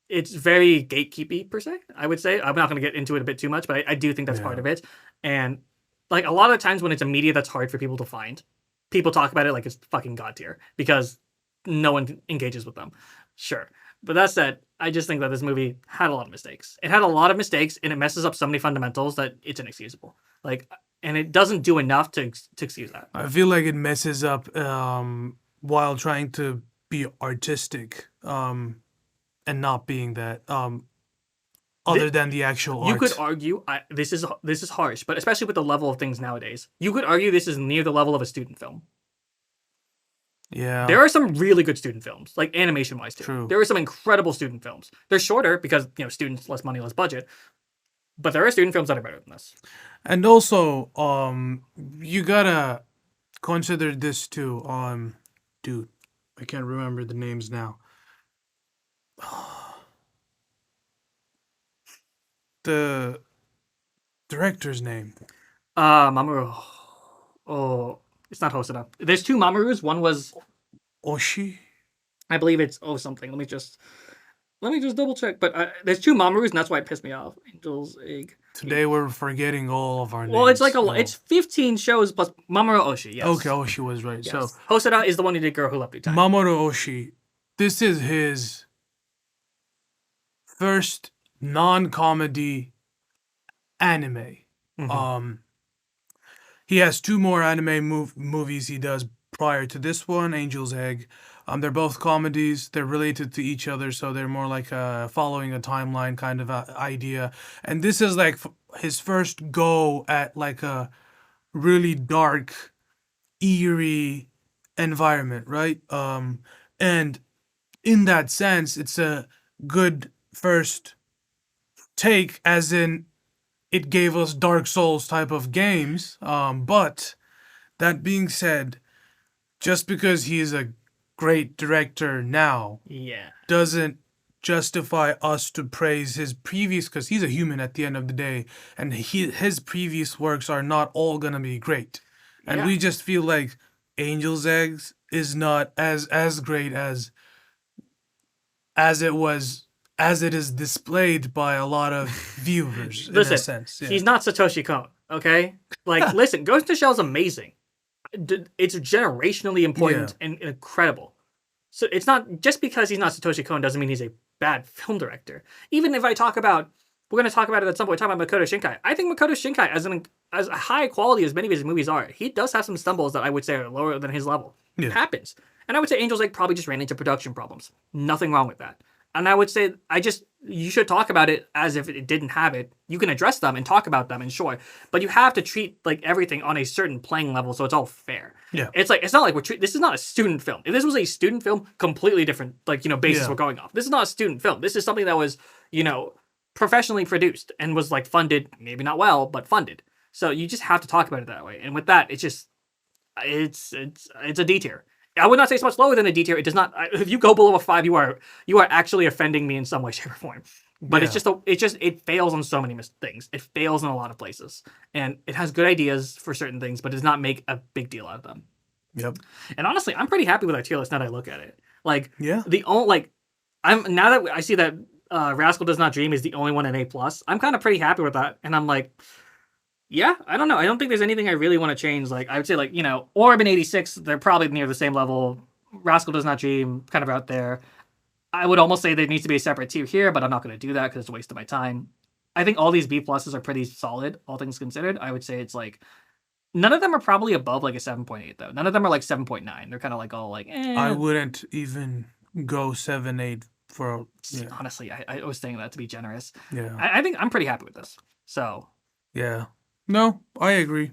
it's very gatekeepy per se. I would say I'm not going to get into it a bit too much, but I do think that's part Yeah. of it. And like a lot of times when it's a media that's hard for people to find, people talk about it like it's fucking god tier because no one engages with them. Sure. But that said, I just think that this movie had a lot of mistakes. It had a lot of mistakes, and it messes up so many fundamentals that it's inexcusable. Like, and it doesn't do enough to excuse that. I feel like it messes up while trying to be artistic and not being that other than the actual You art. could argue this is harsh, but especially with the level of things nowadays, you could argue this is near the level of a student film. Yeah. There are some really good student films, like animation wise too. True. There are some incredible student films. They're shorter because students, less money, less budget. But there are student films that are better than this. And also, you gotta consider this too. Dude, I can't remember the names now. The director's name. Mamoru. Oh, it's not Hosoda. There's two Mamorus. One was, Oshi? I believe it's something. Let me just double check. But there's two Mamorus, and that's why it pissed me off. Angel's Egg. Today we're forgetting all of our names. Well, it's like No. it's 15 shows plus Mamoru Oshii. Yes. Okay, Oshi was right. Yes. So Hosoda is the one who did Girl Who Left Me Time. Mamoru Oshii, this is his first non-comedy anime. Mhm. He has two more anime movies he does prior to this one, Angel's Egg. They're both comedies. They're related to each other, so they're more like following a timeline kind of idea. And this is like his first go at like a really dark, eerie environment, right? And in that sense, it's a good first take, as in it gave us Dark Souls type of games. But that being said, just because he is a great director now Yeah. doesn't justify us to praise his previous, because he's a human at the end of the day, and his previous works are not all gonna be great. And Yeah. we just feel like Angel's Eggs is not as great as it is displayed by a lot of viewers. Listen, in a sense, yeah. he's not Satoshi Kon, okay? Like, listen, Ghost in the Shell is amazing. It's generationally important and incredible. So it's not just because he's not Satoshi Kon doesn't mean he's a bad film director. Even if we're going to talk about it at some point. Talking about Makoto Shinkai, I think Makoto Shinkai, as high quality as many of his movies are, he does have some stumbles that I would say are lower than his level. Yeah. It happens, and I would say Angel's Egg probably just ran into production problems. Nothing wrong with that. And I would say you should talk about it as if it didn't have it. You can address them and talk about them, and sure, but you have to treat like everything on a certain playing level so it's all fair. Yeah. It's not like this is not a student film. If this was a student film, completely different basis Yeah. we're going off. This is not a student film. This is something that was professionally produced and was like funded, maybe not well, but funded. So you just have to talk about it that way. And with that, it's a D tier. I would not say it's much lower than a D tier. It does not. If you go below a 5, you are actually offending me in some way, shape, or form. But Yeah. it fails on so many things. It fails in a lot of places, and it has good ideas for certain things, but does not make a big deal out of them. Yep. And honestly, I'm pretty happy with our tier list now that I look at it. Like, Yeah. I'm now that I see that Rascal Does Not Dream is the only one in A+. I'm kind of pretty happy with that, and I'm like, yeah, I don't know. I don't think there's anything I really want to change. Like, I would say, Orb and 86, they're probably near the same level. Rascal Does Not Dream, kind of out there. I would almost say there needs to be a separate tier here, but I'm not going to do that because it's a waste of my time. I think all these B pluses are pretty solid, all things considered. I would say it's like, none of them are probably above like a 7.8, though. None of them are like 7.9. They're kind of like all like, eh. I wouldn't even go 7-8 for. Yeah. Honestly, I was saying that to be generous. Yeah. I think I'm pretty happy with this. So. Yeah. No, I agree.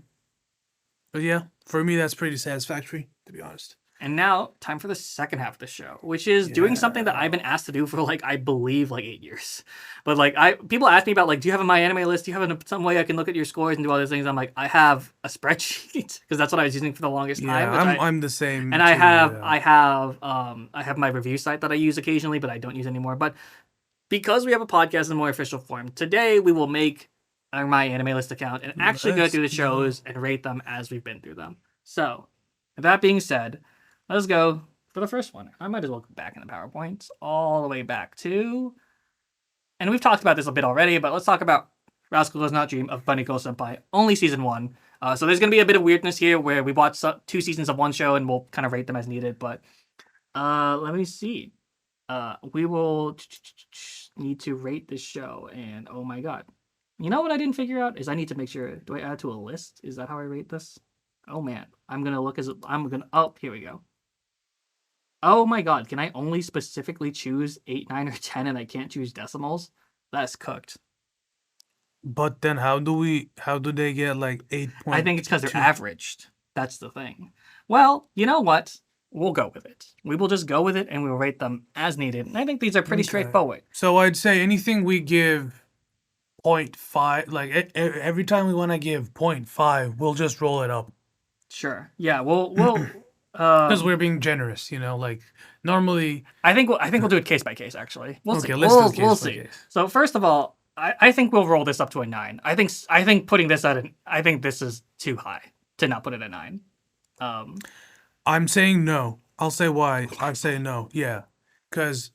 But yeah, for me, that's pretty satisfactory, to be honest. And now, time for the second half of the show, which is doing something that I've been asked to do for like I believe like 8 years. But like people ask me about like, do you have a MyAnimeList? Do you have some way I can look at your scores and do all these things? I'm like, I have a spreadsheet because that's what I was using for the longest time. I'm the same. And too, I have my review site that I use occasionally, but I don't use anymore. But because we have a podcast in a more official form, today we will make our MyAnimeList account and actually go through the shows and rate them as we've been through them. So, with that being said, let's go for the first one. I might as well go back in the PowerPoints all the way back to, and we've talked about this a bit already, but let's talk about Rascal Does Not Dream of Bunny Girl Senpai, only season 1. So there's going to be a bit of weirdness here where we watch 2 seasons of one show and we'll kind of rate them as needed, but let me see. We will need to rate this show, and oh my god. You know what I didn't figure out is I need to make sure, do I add to a list? Is that how I rate this? Oh man, oh, here we go. Oh my god, can I only specifically choose 8, 9, or 10 and I can't choose decimals? That's cooked. But then how do they get like 8 points? I think it's because they're averaged. That's the thing. Well, you know what? We'll go with it. We will just go with it and we'll rate them as needed. And I think these are pretty straightforward. So I'd say anything we give 0.5, like every time we want to give 0.5, we'll just roll it up. Sure. Yeah, we'll because we're being generous, like normally. I think we'll do it case by case. Actually, we'll see. Let's do case by case. So first of all, I think we'll roll this up to a 9. I think putting this I think this is too high to not put it at 9. I'm saying no. I'll say why. I say no. Yeah, because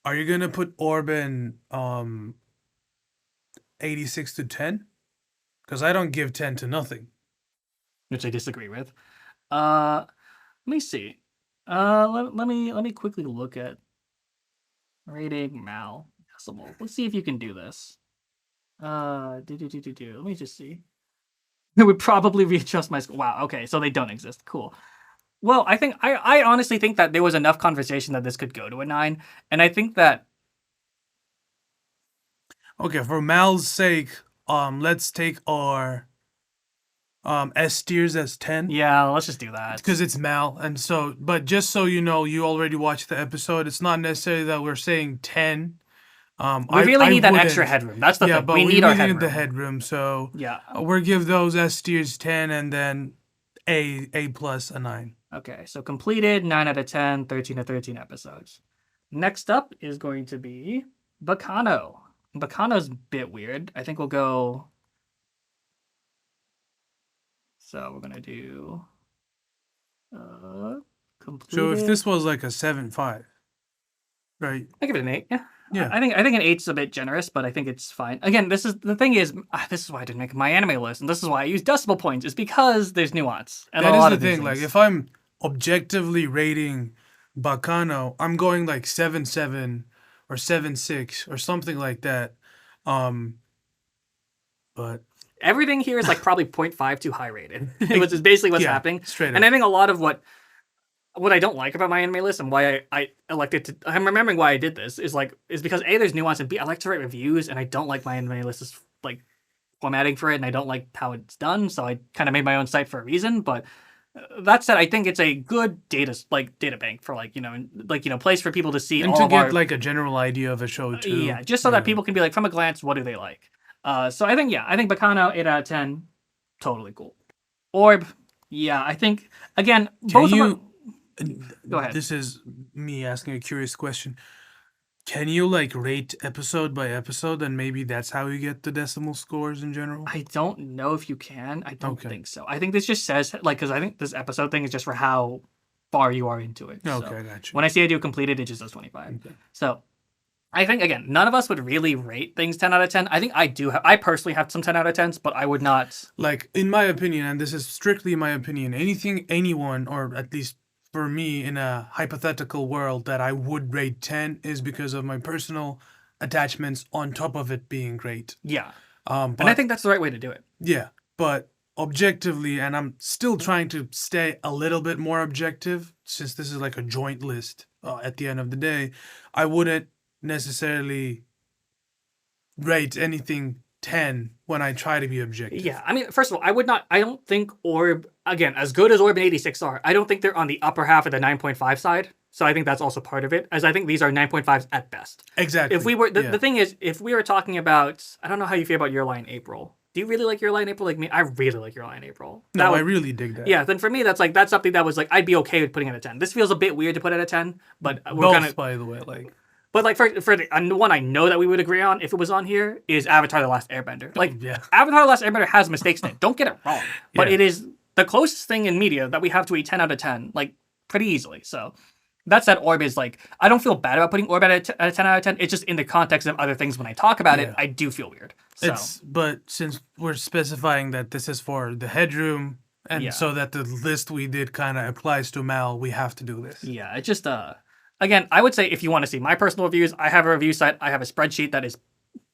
are you gonna put Orban 86 to 10? Because I don't give 10 to nothing. Which I disagree with. Let me see. Let me quickly look at rating Mal decimal. Let's see if you can do this. Let me just see. It would probably readjust my score. Wow. Okay, so they don't exist. Cool. Well, I honestly think that there was enough conversation that this could go to a 9, and I think that. Okay, for Mal's sake, let's take our S tiers as 10. Yeah, let's just do that. Because it's Mal, and so, but just so you know, you already watched the episode. It's not necessarily that we're saying 10. We really need that extra headroom. That's the thing. But we need our headroom. The headroom. So yeah, we'll give those S tiers 10, and then A plus a 9. Okay, so completed 9 out of 10, 13 of 13 episodes. Next up is going to be Bacano. Bacano's a bit weird. I think we'll go. So we're gonna do completed. So if this was like a 7.5, right? I give it an 8. Yeah. Yeah. I think an 8's a bit generous, but I think it's fine. Again, this is why I didn't make my anime list, and this is why I use decimal points, is because there's nuance. And that a lot is the of thing. Like if I'm objectively rating Bacano, I'm going like 7.7 or 7.6 or something like that. But everything here is like probably 0.5 too high rated, which is basically what's happening. Straight up. And I think a lot of what I don't like about my anime list and why I elected to, I'm remembering why I did this, is because A, there's nuance, and B, I like to write reviews, and I don't like my anime list is like formatting for it, and I don't like how it's done, so I kind of made my own site for a reason. But that said, I think it's a good data bank for place for people to see and all to get our, like a general idea of a show too. Yeah, just so that people can be like, from a glance, what do they like? So I think Bacano 8 out of 10, totally cool. Orb, yeah, I think again both of them. Go ahead. This is me asking a curious question. Can you like rate episode by episode, and maybe that's how you get the decimal scores in general? I don't know if you can. I don't think so. I think this just says because I think this episode thing is just for how far you are into it. Okay, so I got you. When I say I do completed, it just does 25. Okay. So I think again, none of us would really rate things 10 out of 10. I think I personally have some 10 out of 10s, but I would not. Like in my opinion, and this is strictly my opinion, anyone, or at least for me in a hypothetical world, that I would rate 10 is because of my personal attachments on top of it being great. Yeah. And I think that's the right way to do it. Yeah. But objectively, and I'm still trying to stay a little bit more objective since this is like a joint list at the end of the day, I wouldn't necessarily rate anything 10 when I try to be objective. Yeah, I mean, first of all, I don't think Orb, again, as good as Orb and 86 are, I don't think they're on the upper half of the 9.5 side. So I think that's also part of it, as I think these are 9.5s at best. Exactly. If we were, the thing is, if we were talking about, I don't know how you feel about Your Lie in April. Do you really like Your Lie in April like me? I really like Your Lie in April. I really dig that. Yeah, then for me, that's something that was like, I'd be okay with putting it at 10. This feels a bit weird to put it at 10, but we're Both, gonna, by the way, like. but like for the one I know that we would agree on if it was on here is Avatar: The Last Airbender. Like Avatar: The Last Airbender has mistakes in it. Don't get it wrong, but it is the closest thing in media that we have to a 10 out of 10, like pretty easily. So that said, Orb is like, I don't feel bad about putting Orb at a 10 out of 10. It's just in the context of other things when I talk about it, I do feel weird. So. But since we're specifying that this is for the headroom, and so that the list we did kind of applies to Mal, we have to do this. Yeah, it just again, I would say if you want to see my personal reviews, I have a review site. I have a spreadsheet that is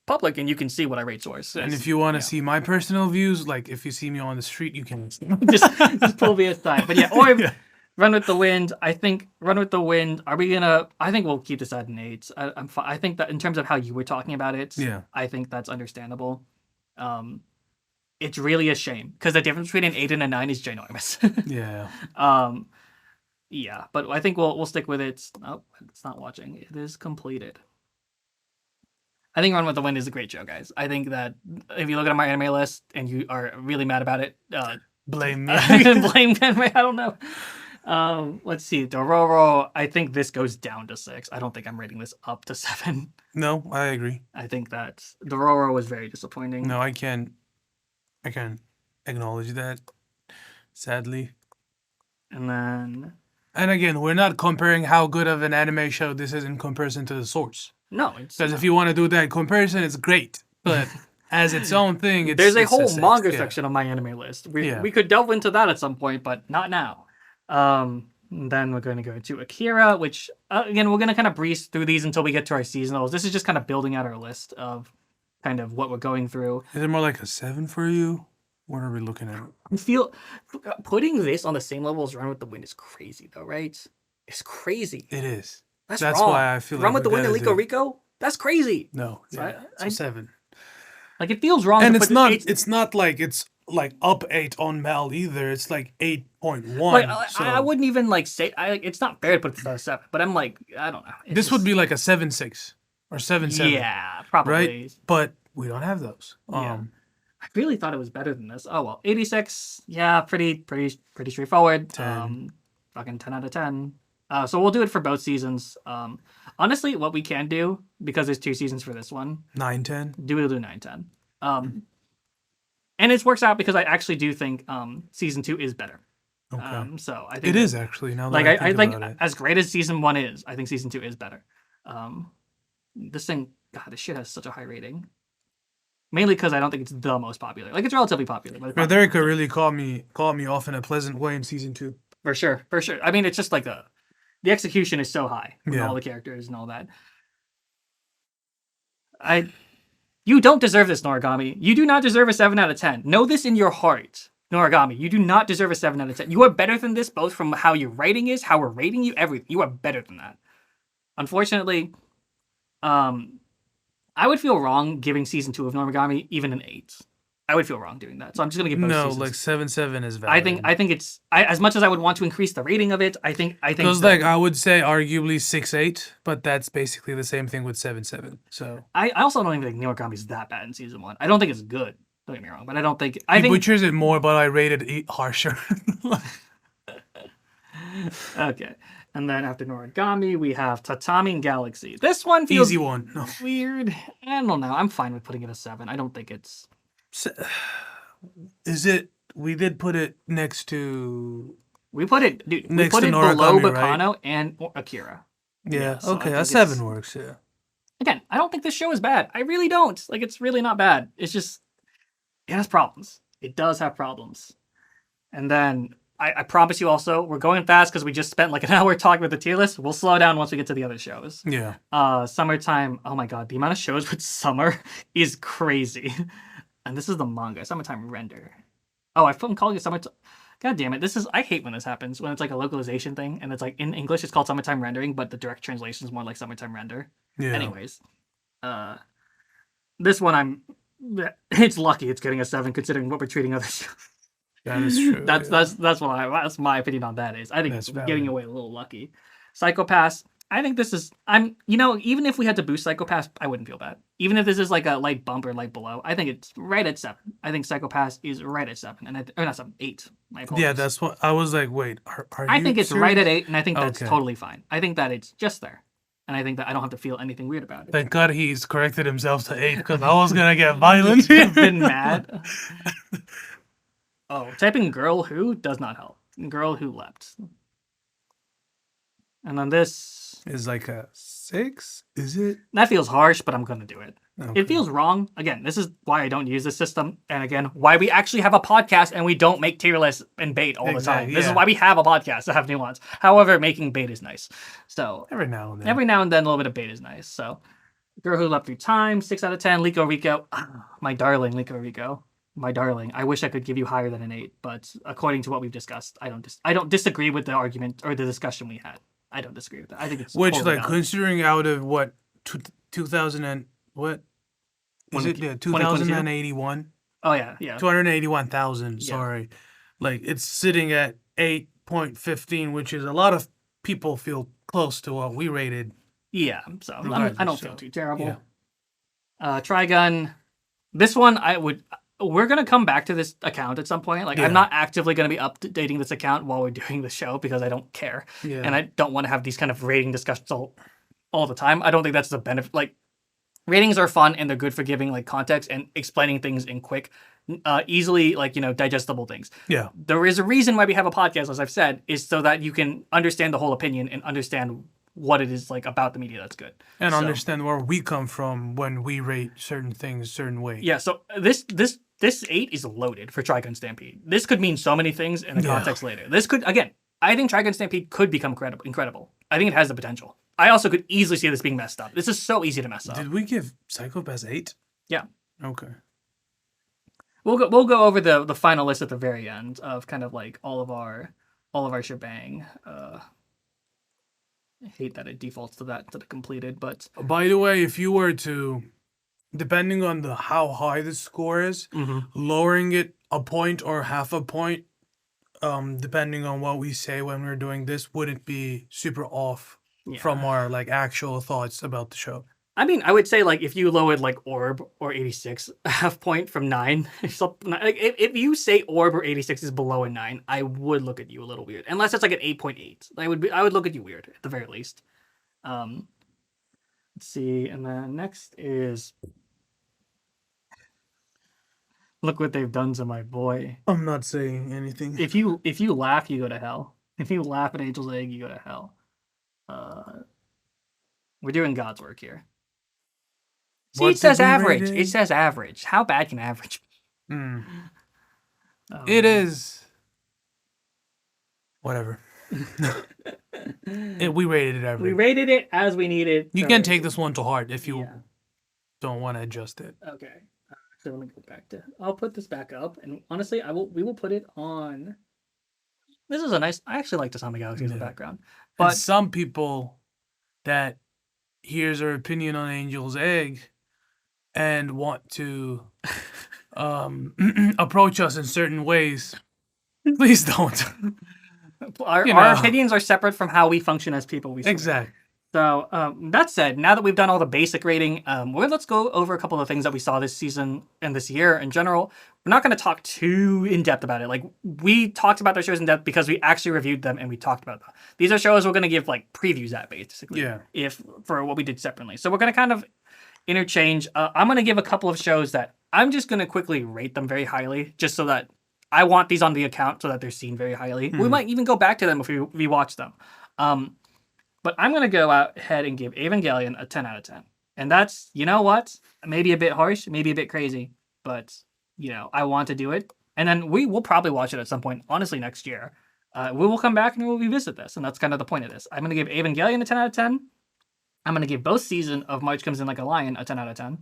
public, and you can see what I rate sources. And if you want to see my personal views, like if you see me on the street, you can just pull me aside. But yeah, Orb, Run with the Wind. I think Run with the Wind. Are we gonna? I think we'll keep this at an 8. I'm fine. I think that in terms of how you were talking about it, I think that's understandable. It's really a shame because the difference between an 8 and a 9 is ginormous. Yeah, but I think we'll stick with it. Oh, it's not watching. It is completed. I think Run with the Wind is a great show, guys. I think that if you look at my anime list and you are really mad about it, blame me. Blame anime. I don't know. Let's see. Dororo, I think this goes down to 6. I don't think I'm rating this up to 7. No, I agree. I think that Dororo was very disappointing. No, I can acknowledge that, sadly. And again, we're not comparing how good of an anime show this is in comparison to the source. No, because if you want to do that comparison, it's great. But as its own thing, there's a whole manga section on MyAnimeList. We could delve into that at some point, but not now. Then we're going to go to Akira, which again we're going to kind of breeze through these until we get to our seasonals. This is just kind of building out our list of kind of what we're going through. Is it more like a 7 for you? What are we looking at? I feel putting this on the same level as Run with the Wind is crazy, though, right? It's crazy. It is. That's wrong. Why I feel Run with the Wind and Rico Rico. That's crazy. No, it's a 7. Like it feels wrong. And it's not. It's not like it's like up 8 on Mal either. It's like 8.1. Like, so. I wouldn't even like say. It's not fair to put this at a 7. But I'm like, I don't know. This would be like a 7.6 or 7.7. Yeah, probably. Right, but we don't have those. I really thought it was better than this. Oh well, 86. Yeah, pretty straightforward. 10. Fucking 10 out of 10. So we'll do it for both seasons. Honestly, what we can do, because there's 2 seasons for this one, 9-10. We'll do 9-10. And it works out because I actually do think season 2 is better. Okay. So I think it is actually now. That like I think as great as season 1 is, I think season 2 is better. This thing, God, this shit has such a high rating. Mainly because I don't think it's the most popular. Like, it's relatively popular. But Frederica really caught me off in a pleasant way in season 2. For sure. I mean, it's just like the execution is so high with all the characters and all that. You don't deserve this, Noragami. You do not deserve a 7 out of 10. Know this in your heart, Noragami. You do not deserve a 7 out of 10. You are better than this, both from how your writing is, how we're rating you, everything. You are better than that. Unfortunately, I would feel wrong giving season 2 of Noragami even an 8. I would feel wrong doing that. So I'm just gonna give both seasons. Like 7.7 is valid. I think it's as much as I would want to increase the rating of it. I think because like I would say arguably 6.8, but that's basically the same thing with 7.7. So I also don't even think Noragami is that bad in season 1. I don't think it's good. Don't get me wrong, but I don't think he butchers it more, but I rated it harsher. Okay. And then after Noragami, we have Tatami and Galaxy. This one feels easy one. No. Weird. I don't know. I'm fine with putting it a 7. I don't think it's. Is it? We did put it next to. We put it, dude. We put it below Bacano and Akira. Yeah. So okay. A 7 works. Yeah. Again, I don't think this show is bad. I really don't. Like, it's really not bad. It's just it has problems. It does have problems. And then. I promise you also, we're going fast because we just spent like an hour talking about the tier list. We'll slow down once we get to the other shows. Yeah. Summertime. Oh my god, the amount of shows with summer is crazy. And this is the manga. Summertime Render. Oh, I'm calling it Summertime. God damn it. I hate when this happens, when it's like a localization thing. And it's like in English, it's called Summertime Rendering, but the direct translation is more like Summertime Render. Yeah. Anyways. This one I'm it's lucky it's getting a 7 considering what we're treating other shows. That is true. That's yeah. that's my opinion on that is. I think That's we're getting valid. away a little lucky. Psychopaths, I think this is even if we had to boost Psychopaths, I wouldn't feel bad. Even if this is like a light bump or light below, I think it's right at 7. I think Psychopaths is right at 7, and or not 7, 8. My apologies. Yeah, that's what I was like. Wait, are I you think it's serious? right at 8, and I think that's Okay. totally fine. I think that it's just there, and I think that I don't have to feel anything weird about it. Thank God he's corrected himself to 8 because I was gonna get violent. I've been mad. Oh, typing "girl who" does not help. Girl who leapt. And then this Is like a 6. Is it? that feels harsh, but I'm gonna do it. Okay. It feels wrong. Again, this is why I don't use this system, and again, why we actually have a podcast and we don't make tier lists and bait all the time. Exactly, This is yeah. why we have a podcast to have nuance. However, making bait is nice. So Every now and then. every now and then, a little bit of bait is nice. So, girl who leapt through time, 6 out of 10. Lico Rico, my darling Lico Rico, my darling. I wish I could give you higher than an 8, but according to what we've discussed, I don't disagree with the argument or the discussion we had. I don't disagree with that. I think it's Which, totally like, valid. considering out of what 2000 and what is it? Yeah, 2081. Oh yeah, yeah. 281,000. Yeah. Sorry, like it's sitting at 8.15, which is a lot of people feel close to what we rated. Yeah, so Regardless, I don't feel so, too terrible. yeah. Trigun. This one, we're going to come back to this account at some point. Like, Yeah. I'm not actively going to be updating this account while we're doing the show because I don't care. Yeah. And I don't want to have these kind of rating discussions all the time. I don't think that's the benefit. Like, ratings are fun and they're good for giving, like, context and explaining things in quick, easily, like, digestible things. Yeah. There is a reason why we have a podcast, as I've said, is so that you can understand the whole opinion and understand what it is like about the media that's good. And So- understand where we come from when we rate certain things a certain way. Yeah, so this 8 is loaded for Trigun Stampede. This could mean so many things in the Yeah. context later. This could, again, I think Trigun Stampede could become incredible. I think it has the potential. I also could easily see this being messed up. This is so easy to mess up. Did we give Psychopaths 8? Yeah. Okay. We'll go over the final list at the very end of kind of like all of our shebang. I hate that it defaults to the completed, but By the way, if you were to, depending on how high the score is, lowering it a point or half a point, depending on what we say when we're doing this, wouldn't be super off yeah. from our like actual thoughts about the show. I mean, I would say like if you lowered like Orb or 86 a half point from 9, like if you say Orb or 86 is below a 9, I would look at you a little weird. Unless it's like an 8.8, I would look at you weird at the very least. Let's see, and then next is look what they've done to my boy. I'm not saying anything. If you laugh, you go to hell. If you laugh at Angel's Egg, you go to hell. We're doing God's work here. See, What it says did we rate average. it? It says average. How bad can average be? It is. Whatever. We rated it We average. rated it as we needed. You can take this one to heart if you Yeah. don't want to adjust it. Okay. So let me go back to. I'll put this back up, and honestly, we will put it on. This is a nice. I actually like the Sonic Galaxy as a Yeah. background, But but some people that here's our opinion on Angel's Egg and want to approach us in certain ways, please don't. our you know. opinions are separate from how we function as people. We swear. Exactly. So that said, now that we've done all the basic rating, let's go over a couple of things that we saw this season and this year in general. We're not going to talk too in depth about it. Like we talked about their shows in depth because we actually reviewed them and we talked about them. These are shows we're going to give like previews at basically. Yeah. If for what we did separately, so we're going to kind of interchange. I'm going to give a couple of shows that I'm just going to quickly rate them very highly, just so that I want these on the account so that they're seen very highly. We might even go back to them if we watch them. But I'm going to go out ahead and give Evangelion a 10 out of 10. And that's, you know what? Maybe a bit harsh, maybe a bit crazy, but, I want to do it. And then we will probably watch it at some point, honestly, next year. We will come back and we'll revisit this. And that's kind of the point of this. I'm going to give Evangelion a 10 out of 10. I'm going to give both season of March Comes In Like a Lion a 10 out of 10.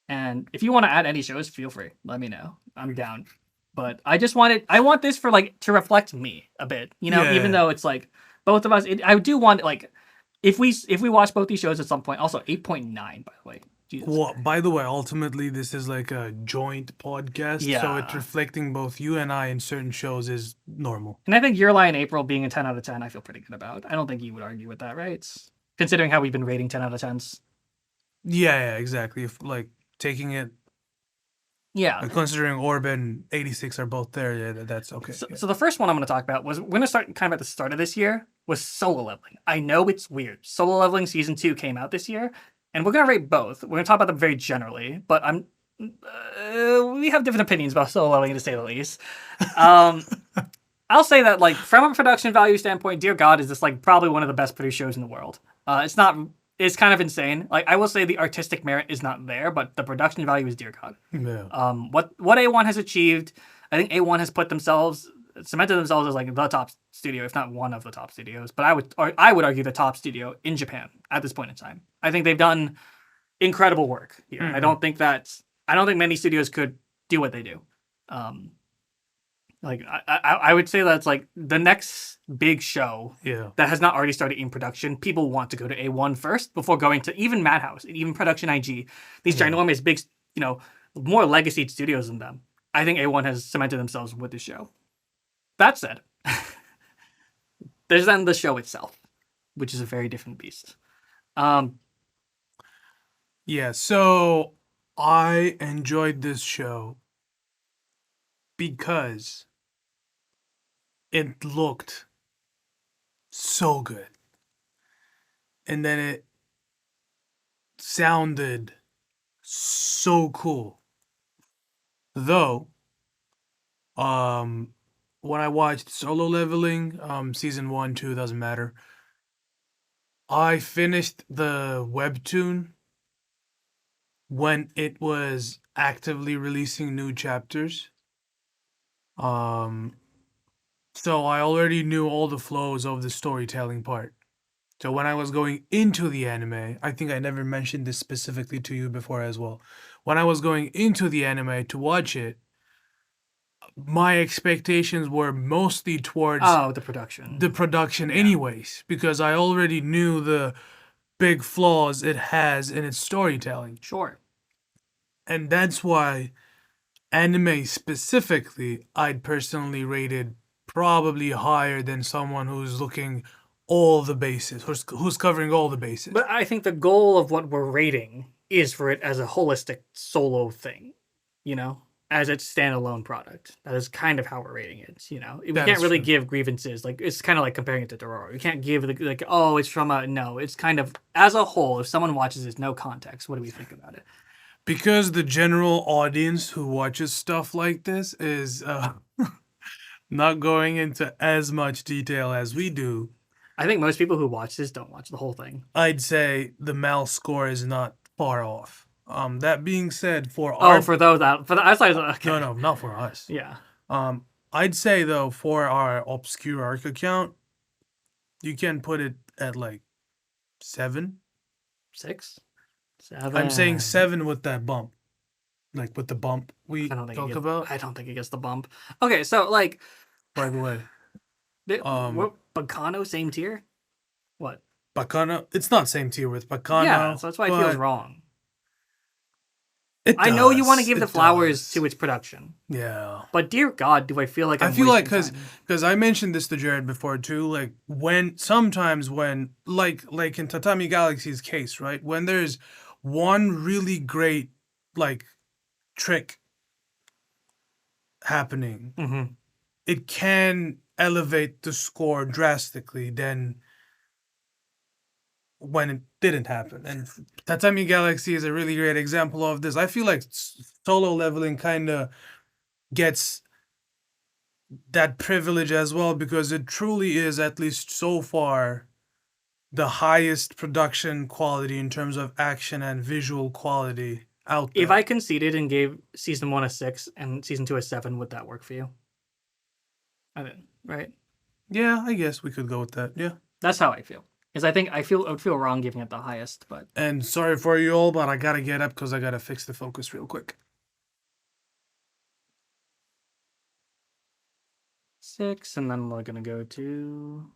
And if you want to add any shows, feel free. Let me know. I'm down. But I want this for to reflect me a bit, Yeah. even though it's like, both of us, I do want if we watch both these shows at some point. Also, 8.9 by the way. Jesus. Well, by the way, ultimately, this is like a joint podcast, so it's Yeah. reflecting both you and I in certain shows is normal. And I think Your Lie in April being a 10 out of 10, I feel pretty good about. I don't think you would argue with that, right? Considering how we've been rating 10 out of 10s. Yeah, exactly. If like taking it, Yeah. considering Orb and 86 are both there, yeah, that's okay. So, Yeah. so the first one I'm going to talk about we're going to start kind of at the start of this year, was Solo Leveling. I know it's weird. Solo Leveling Season 2 came out this year, and we're going to rate both. We're going to talk about them very generally, but we have different opinions about Solo Leveling, to say the least. I'll say that, like, from a production value standpoint, Dear God is just, like, probably one of the best produced shows in the world. It's kind of insane. Like, I will say the artistic merit is not there, but the production value is Dear God. Yeah. What A1 has achieved, I think A1 has cemented themselves as like the top studio, if not one of the top studios. But I would argue the top studio in Japan at this point in time. I think they've done incredible work here. Mhm. I don't think many studios could do what they do. Like I would say that's like the next big show Yeah. that has not already started in production. People want to go to A1 first before going to even Madhouse and even Production IG. These Yeah. ginormous big, more legacy studios than them. I think A1 has cemented themselves with the show. That said, there's then the show itself, which is a very different beast. Yeah, so I enjoyed this show because it looked so good. And then it sounded so cool. Though, when I watched Solo Leveling, season 1, 2, doesn't matter. I finished the webtoon when it was actively releasing new chapters. So I already knew all the flows of the storytelling part. So when I was going into the anime, I think I never mentioned this specifically to you before as well. When I was going into the anime to watch it, my expectations were mostly towards The production. the production anyways, because I already knew the big flaws it has in its storytelling. Sure. And that's why anime specifically, I'd personally rated probably higher than someone who's looking all the bases, who's covering all the bases. But I think the goal of what we're rating is for it as a holistic solo thing, as its standalone product. That is kind of how we're rating it. We That can't is really true. give grievances. Like, it's kind of like comparing it to Dororo. You can't give it's from a no. It's kind of as a whole. If someone watches this, no context, what do we think about it? Because the general audience who watches stuff like this is not going into as much detail as we do, I think most people who watch this don't watch the whole thing. I'd say the Mal score is not far off. That being said, for our For those out for the I was like, okay. no, not for us. Yeah. I'd say though for our obscure arc account, you can put it at like 7. 6, 7. I'm saying 7 with that bump, like with the bump we I don't think talk about. I don't think it gets the bump. Okay, so like, By the way, what Bacano same tier? What? Bacana, it's not same tier with Bacana. Yeah, so that's why it feels but wrong. It I know you want to does, give the it flowers does. to its production, Yeah. but dear God, do I feel like I feel like wasting time. because I mentioned this to Jared before too. Like sometimes when like in Tatami Galaxy's case, right? When there's one really great like trick happening, Mhm. it can elevate the score drastically than when it didn't happen. And Tatami Galaxy is a really great example of this. I feel like Solo Leveling kind of gets that privilege as well because it truly is, at least so far, the highest production quality in terms of action and visual quality out there. If I conceded and gave season 1 a 6 and season 2 a 7, would that work for you? I didn't, right? Yeah, I guess we could go with that. Yeah. That's how I feel. Because I would feel wrong giving it the highest, but And sorry for you all, but I gotta get up because I gotta fix the focus real quick. 6, and then we're gonna go to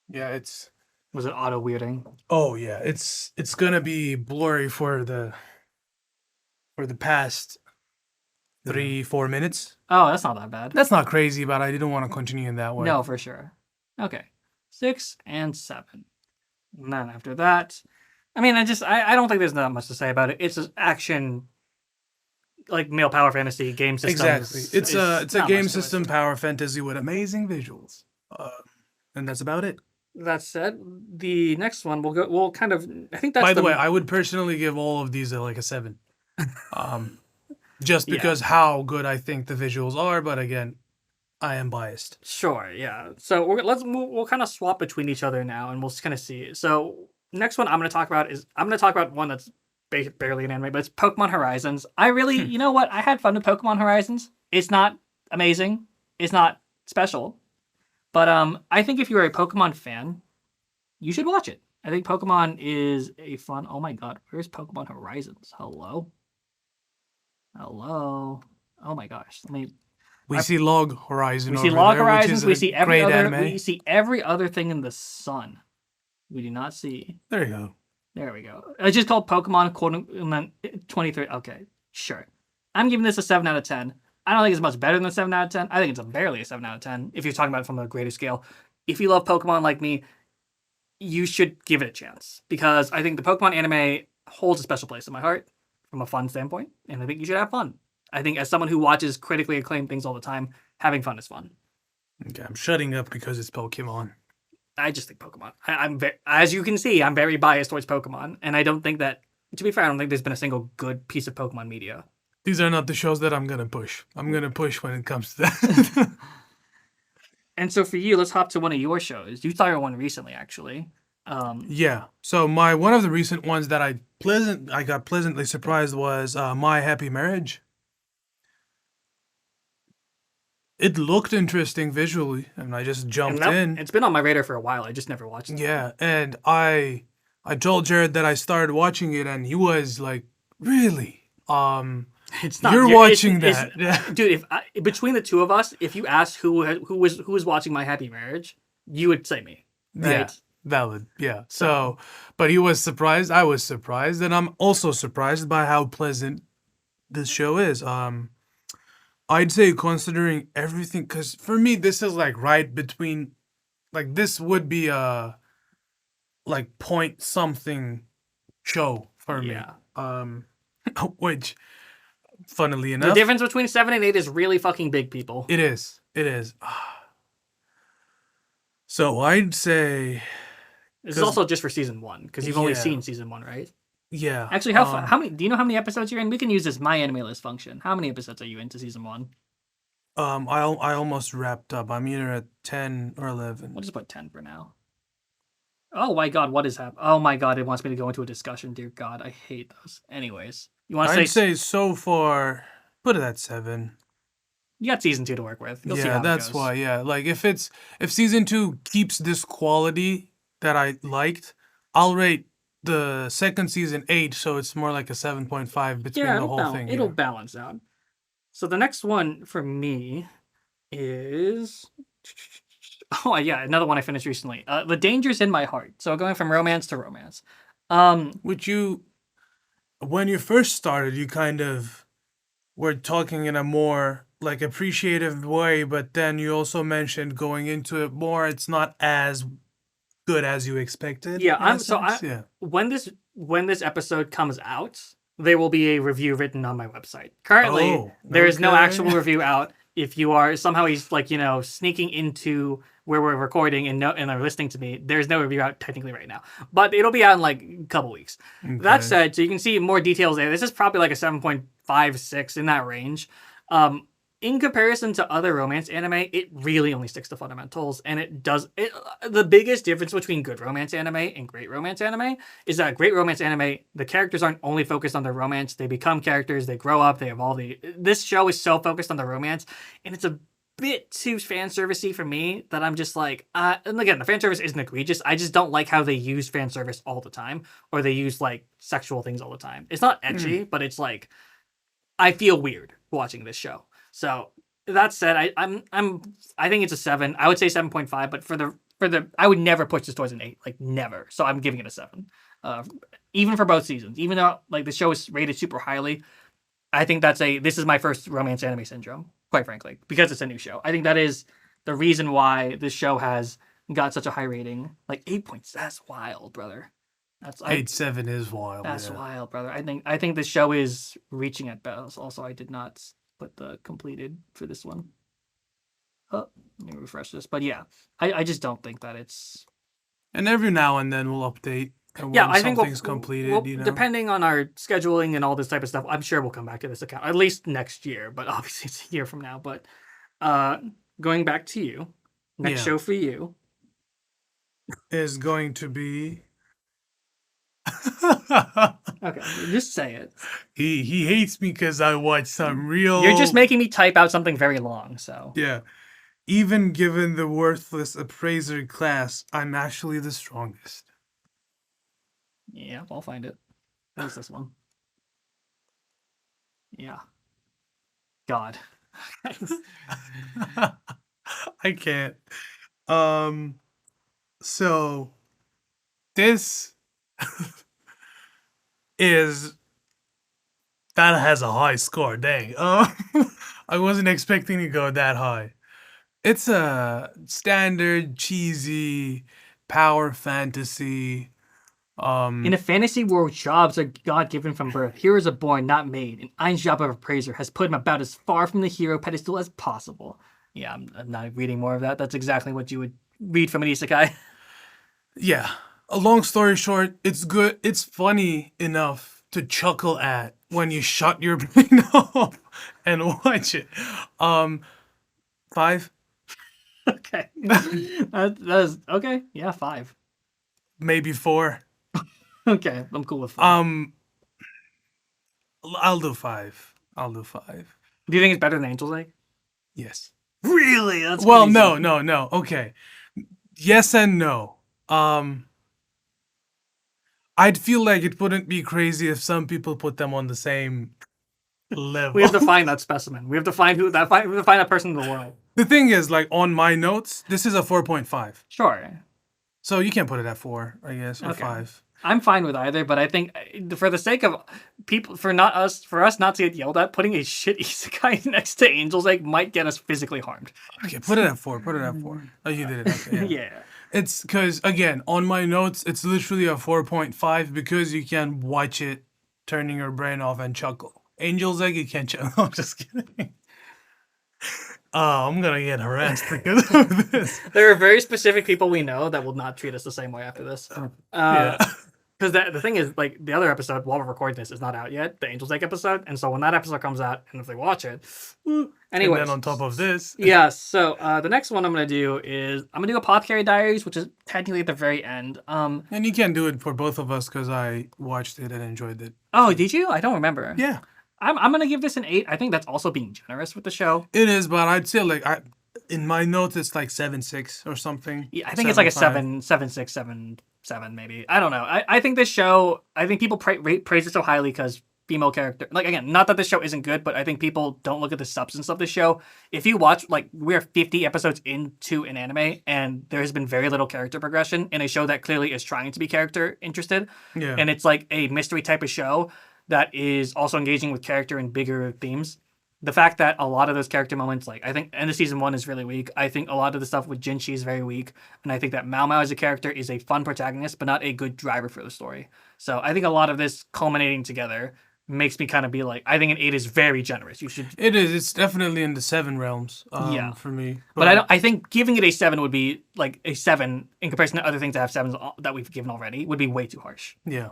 Yeah, it's Was it auto weirding? Oh yeah, it's gonna be blurry for the past 3-4 minutes. Oh, that's not that bad. That's not crazy, but I didn't want to continue in that way. No, for sure. Okay. 6 and 7. And then after that, I mean, I don't think there's not much to say about it. It's an action, like male power fantasy game system. Exactly. It's a not game much to it. system power fantasy with amazing visuals. And that's about it. That said, the next one we'll kind of. I think that's By the way, I would personally give all of these like a 7. Just Yeah. because how good I think the visuals are, but again, I am biased. Sure, yeah. So we'll kind of swap between each other now, and we'll kind of see. So next one I'm going to talk about one that's barely an anime, but it's Pokemon Horizons. I really, you know what? I had fun with Pokemon Horizons. It's not amazing. It's not special, but I think if you're a Pokemon fan, you should watch it. I think Pokemon is a fun. Oh my God, where's Pokemon Horizons? Hello. Oh my gosh, let me. We see Log Horizon. We see over Log there, which Horizons. is We a see every great other. anime. We see every other thing in the sun. We do not see. There you go. There we go. It's just called Pokemon and then 23. Okay, sure. I'm giving this a 7 out of 10. I don't think it's much better than a 7 out of 10. I think it's barely a 7 out of 10 if you're talking about it from a greater scale. If you love Pokemon like me, you should give it a chance because I think the Pokemon anime holds a special place in my heart from a fun standpoint, and I think you should have fun. I think as someone who watches critically acclaimed things all the time, having fun is fun. Okay, I'm shutting up because it's Pokemon. I just think Pokemon. As you can see, I'm very biased towards Pokemon, and I don't think that. To be fair, I don't think there's been a single good piece of Pokemon media. These are not the shows that I'm gonna push. I'm gonna push when it comes to that. And so for you, let's hop to one of your shows. You started one recently, actually. Yeah. So one of the recent ones that I got pleasantly surprised was My Happy Marriage. It looked interesting visually, and I just jumped in. It's been on my radar for a while. I just never watched it. Yeah, and I told Jared that I started watching it, and he was like, "Really? It's not. You're watching that, dude. If between the two of us, if you asked who was watching My Happy Marriage, you would say me. Right? Yeah, valid. Yeah. So, but he was surprised. I was surprised, and I'm also surprised by how pleasant this show is. I'd say considering everything, because for me this is like right between, like this would be a like point something show for me. Yeah. Which, funnily enough, The difference between 7 and 8 is really fucking big, people. it is. It is. So I'd say, This is also just for season 1 because you've only Yeah. seen season 1, right? yeah. Actually, how many? Do you know how many episodes you're in? We can use this MyAnimeList function. How many episodes are you into season 1? I almost wrapped up. I'm either at 10 or 11. We'll just put 10 for now. Oh my God, what is happening? Oh my God, it wants me to go into a discussion. Dear God, I hate those. Anyways, you want to I'd say so far, put it at 7. you got season 2 to work with. You'll see how Yeah, it that's goes. why. Yeah, like if season 2 keeps this quality that I liked, I'll rate the second season 8, so it's more like a 7.5 between the whole thing. It'll Yeah. balance out. So the next one for me is oh yeah, another one I finished recently. The Dangers in My Heart. So going from romance to romance. Which when you first started, you kind of were talking in a more like appreciative way, but then you also mentioned going into it more, it's not as good as you expected. Yeah, in a sense. Yeah. when this episode comes out, there will be a review written on my website. Currently, Oh, there is no okay. actual review out. If you are somehow he's like sneaking into where we're recording and are listening to me, there's no review out technically right now, but it'll be out in like a couple weeks. That Okay. said, so you can see more details there. This is probably like a 7.56 in that range. In comparison to other romance anime, it really only sticks to fundamentals, and the biggest difference between good romance anime and great romance anime is that great romance anime, the characters aren't only focused on their romance, they become characters, they grow up, they evolve. This show is so focused on the romance, and it's a bit too fan servicey for me that I'm just like, and again, the fan service isn't egregious. I just don't like how they use fan service all the time, or they use like sexual things all the time. It's not ecchi, but it's like I feel weird watching this show. So that said, I think it's a 7. I would say 7.5, but for I would never push this towards an 8, like never. So I'm giving it a 7. Even for both seasons, even though like the show is rated super highly, I think this is my first romance anime syndrome, quite frankly, because it's a new show. I think that is the reason why this show has got such a high rating. Like 8 points, that's wild, brother. 8.7 is wild. That's wild, brother. I think this show is reaching at best. Also, I did not put the completed for this one. Oh, let me refresh this. But yeah, I just don't think that it's. And every now and then we'll update. And Yeah, I think something's completed. You know, depending on our scheduling and all this type of stuff, I'm sure we'll come back to this account at least next year. But obviously, it's a year from now. But going back to you, next show for you is going to be. Okay, just say it. He hates me because I watched some real. You're just making me type out something very long. So yeah. Even given the worthless appraiser class, I'm actually the strongest. Yeah, I'll find it. What is this one? Yeah. God. I can't. So this is that has a high score. Dang. I wasn't expecting to go that high. It's a standard cheesy power fantasy. In a fantasy world, jobs are God given from birth. Heroes are born, not made. And Ein's job of appraiser has put him about as far from the hero pedestal as possible. Yeah, I'm not reading more of that. That's exactly what you would read from an isekai. Yeah. A long story short, it's good. It's funny enough to chuckle at when you shut your brain off and watch it. 5. Okay. That's okay. Yeah, 5. Maybe 4. Okay, I'm cool with 5. I'll do 5. Do you think it's better than Angel's Egg? Yes. Really? That's well, crazy. no. Okay. Yes and no. I'd feel like it wouldn't be crazy if some people put them on the same level. We have to find that specimen. We have to find we have to find that person in the world. The thing is, like on my notes, this is a 4.5. Sure. So you can put it at 4, I guess, or Okay. 5. I'm fine with either, but I think for the sake of people, for us not to get yelled at, putting a shit isekai next to Angel's Egg might get us physically harmed. Okay, put it at 4. Oh, you did it. Okay, Yeah. It's because, again, on my notes, it's literally a 4.5 because you can watch it turning your brain off and chuckle. Angel's Egg, you can't chuckle. I'm just kidding. I'm going to get harassed because of this. There are very specific people we know that will not treat us the same way after this. Yeah. Because the thing is, like, the other episode, while we're recording this, is not out yet, the Angel's Egg episode. And so when that episode comes out, and if they watch it, anyway. And then on top of this. Yeah, so the next one I'm going to do is, I'm going to do Apothecary Diaries, which is technically at the very end. And you can do it for both of us because I watched it and enjoyed it. Oh, did you? I don't remember. Yeah. I'm going to give this an 8. I think that's also being generous with the show. It is, but I'd say, like, in my notes, it's like 7.6 or something. Yeah, I think it's like a 7.6, 7.7 maybe. I don't know. I think this show, I think people praise it so highly because female character, like, again, not that this show isn't good, but I think people don't look at the substance of the show. If you watch, like, we're 50 episodes into an anime and there has been very little character progression in a show that clearly is trying to be character interested. Yeah. And it's like a mystery type of show that is also engaging with character and bigger themes. The fact that a lot of those character moments, like, I think end of season 1 is really weak. I think a lot of the stuff with Jinchi is very weak. And I think that Manhwa as a character is a fun protagonist, but not a good driver for the story. So I think a lot of this culminating together makes me kind of be like, I think an 8 is very generous. You should. It is. It's definitely in the 7 realms. Yeah. For me. But I think giving it a 7 would be like a 7 in comparison to other things that have 7s that we've given already would be way too harsh. Yeah.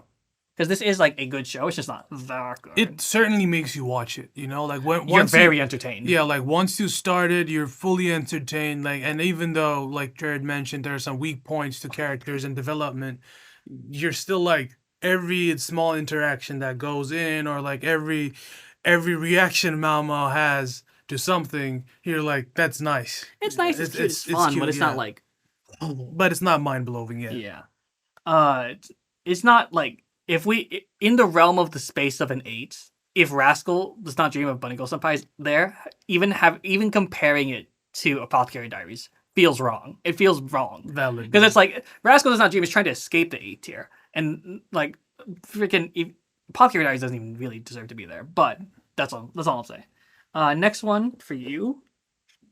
Because this is like a good show. It's just not that good. It certainly makes you watch it, you know? Like you're very entertained. Yeah, like once you started, you're fully entertained. Like, and even though, like Jared mentioned, there are some weak points to characters and development, you're still like every small interaction that goes in, or like every reaction Malmo has to something, you're like, that's nice. It's nice. It's cute. It's fun, but it's not like. But it's not mind blowing yet. Yeah. It's not like. If we, in the realm of the space of an 8, if Rascal Does Not Dream of Bunny Girl Senpai is there, even comparing it to Apothecary Diaries feels wrong. It feels wrong. Valid. Because it's like, Rascal Does Not Dream is trying to escape the A tier. And, like, freaking Apothecary Diaries doesn't even really deserve to be there. But that's all I'll say. Next one for you,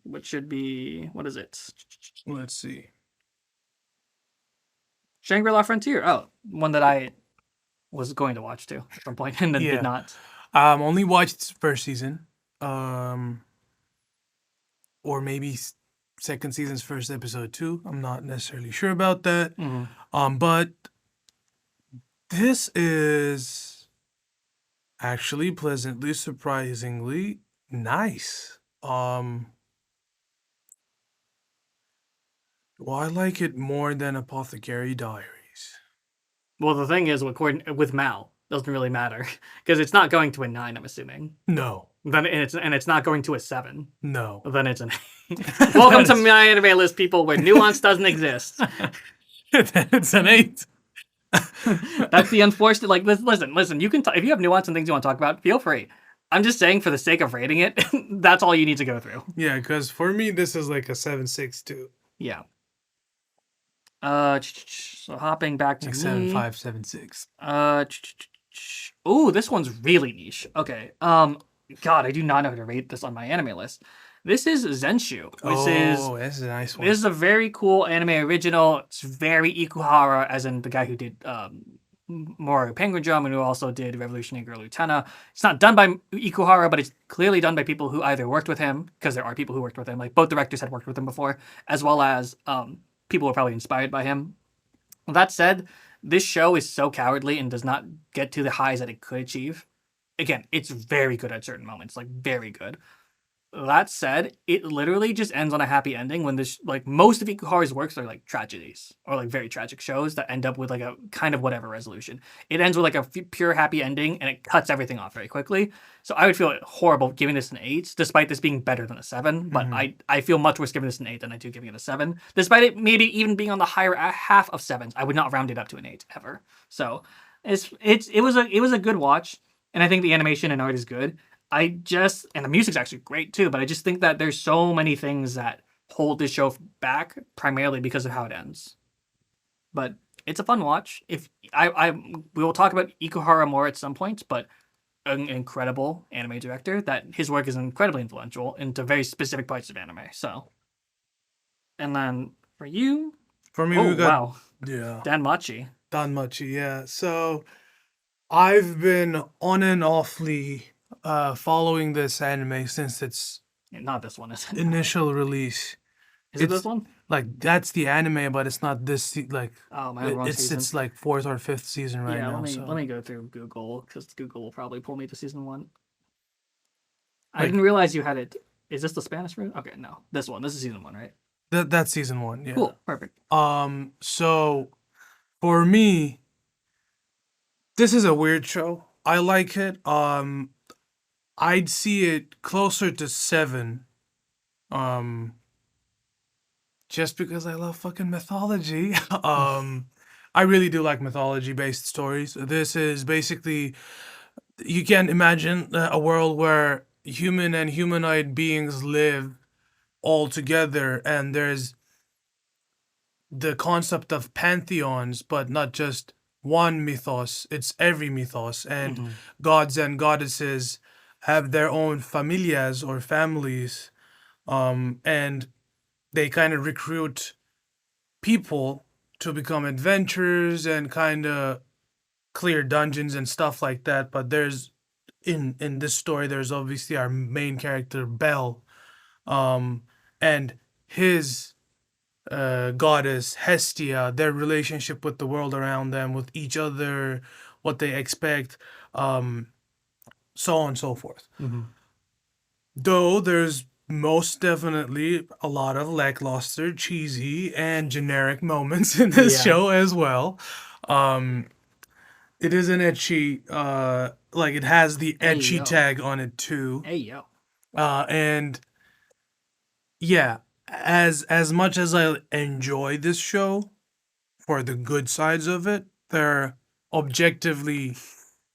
which should be, what is it? Let's see. Shangri-La Frontier. Oh, one that I was going to watch too at some point and then Yeah. did not. Only watched first season. Or maybe second season's first episode too. I'm not necessarily sure about that. But this is actually pleasantly, surprisingly nice. Well, I like it more than Apothecary Diaries. Well, the thing is, with Mal, doesn't really matter because it's not going to a 9. I'm assuming. No. Then it's not going to a 7. No. Then it's an 8. Welcome to MyAnimeList, people, where nuance doesn't exist. It's an 8. That's the unfortunate. Like, listen. You can if you have nuance and things you want to talk about, feel free. I'm just saying, for the sake of rating it, that's all you need to go through. Yeah, because for me, this is like a 7.6 too. Yeah. So hopping back to Like me. 7.5, 7.6. Oh, this one's really niche. Okay. God, I do not know how to rate this on MyAnimeList. This is Zenshu, this is a nice one. This is a very cool anime original. It's very Ikuhara, as in the guy who did Moro Penguin Drum and who also did Revolutionary Girl Utena. It's not done by Ikuhara, but it's clearly done by people who either worked with him, because there are people who worked with him, like both directors had worked with him before, as well as people who are probably inspired by him. That said, this show is so cowardly and does not get to the highs that it could achieve. Again, it's very good at certain moments, like very good. That said, it literally just ends on a happy ending when this, like, most of Ikuhara's works are like tragedies or like very tragic shows that end up with like a kind of whatever resolution. It ends with like a pure happy ending and it cuts everything off very quickly. So I would feel horrible giving this an 8, despite this being better than a 7. But I feel much worse giving this an 8 than I do giving it a 7. Despite it maybe even being on the higher half of 7s, I would not round it up to an 8 ever. So it was a good watch, and I think the animation and art is good. And the music's actually great too, but I just think that there's so many things that hold this show back, primarily because of how it ends. But it's a fun watch. We will talk about Ikuhara more at some point, but an incredible anime director that his work is incredibly influential into very specific parts of anime. So, and then for you, for me, we got Danmachi. Danmachi, yeah. So I've been on and offly following this anime since its not this one, is it? Initial release. Is it this one? Like, that's the anime, but it's not this like. Oh man, wrong season. It's like 4th or 5th season right now. Let me go through Google, because Google will probably pull me to season 1. I didn't realize you had it. Is this the Spanish version? Okay, no, this one. This is season 1, right? That's season 1. Yeah. Cool, perfect. So for me, this is a weird show. I like it. I'd see it closer to 7. Just because I love fucking mythology. I really do like mythology-based stories. This is basically, you can imagine a world where human and humanoid beings live all together, and there's the concept of pantheons, but not just one mythos. It's every mythos, and gods and goddesses have their own familias or families, and they kind of recruit people to become adventurers and kind of clear dungeons and stuff like that. But there's in this story, there's obviously our main character Bel, and his goddess Hestia, their relationship with the world around them, with each other, what they expect, so on and so forth. Though there's most definitely a lot of lackluster, cheesy, and generic moments in this show as well. It is an ecchi, like, it has the ecchi tag on it too. Hey yo. And yeah, as much as I enjoy this show for the good sides of it, there are objectively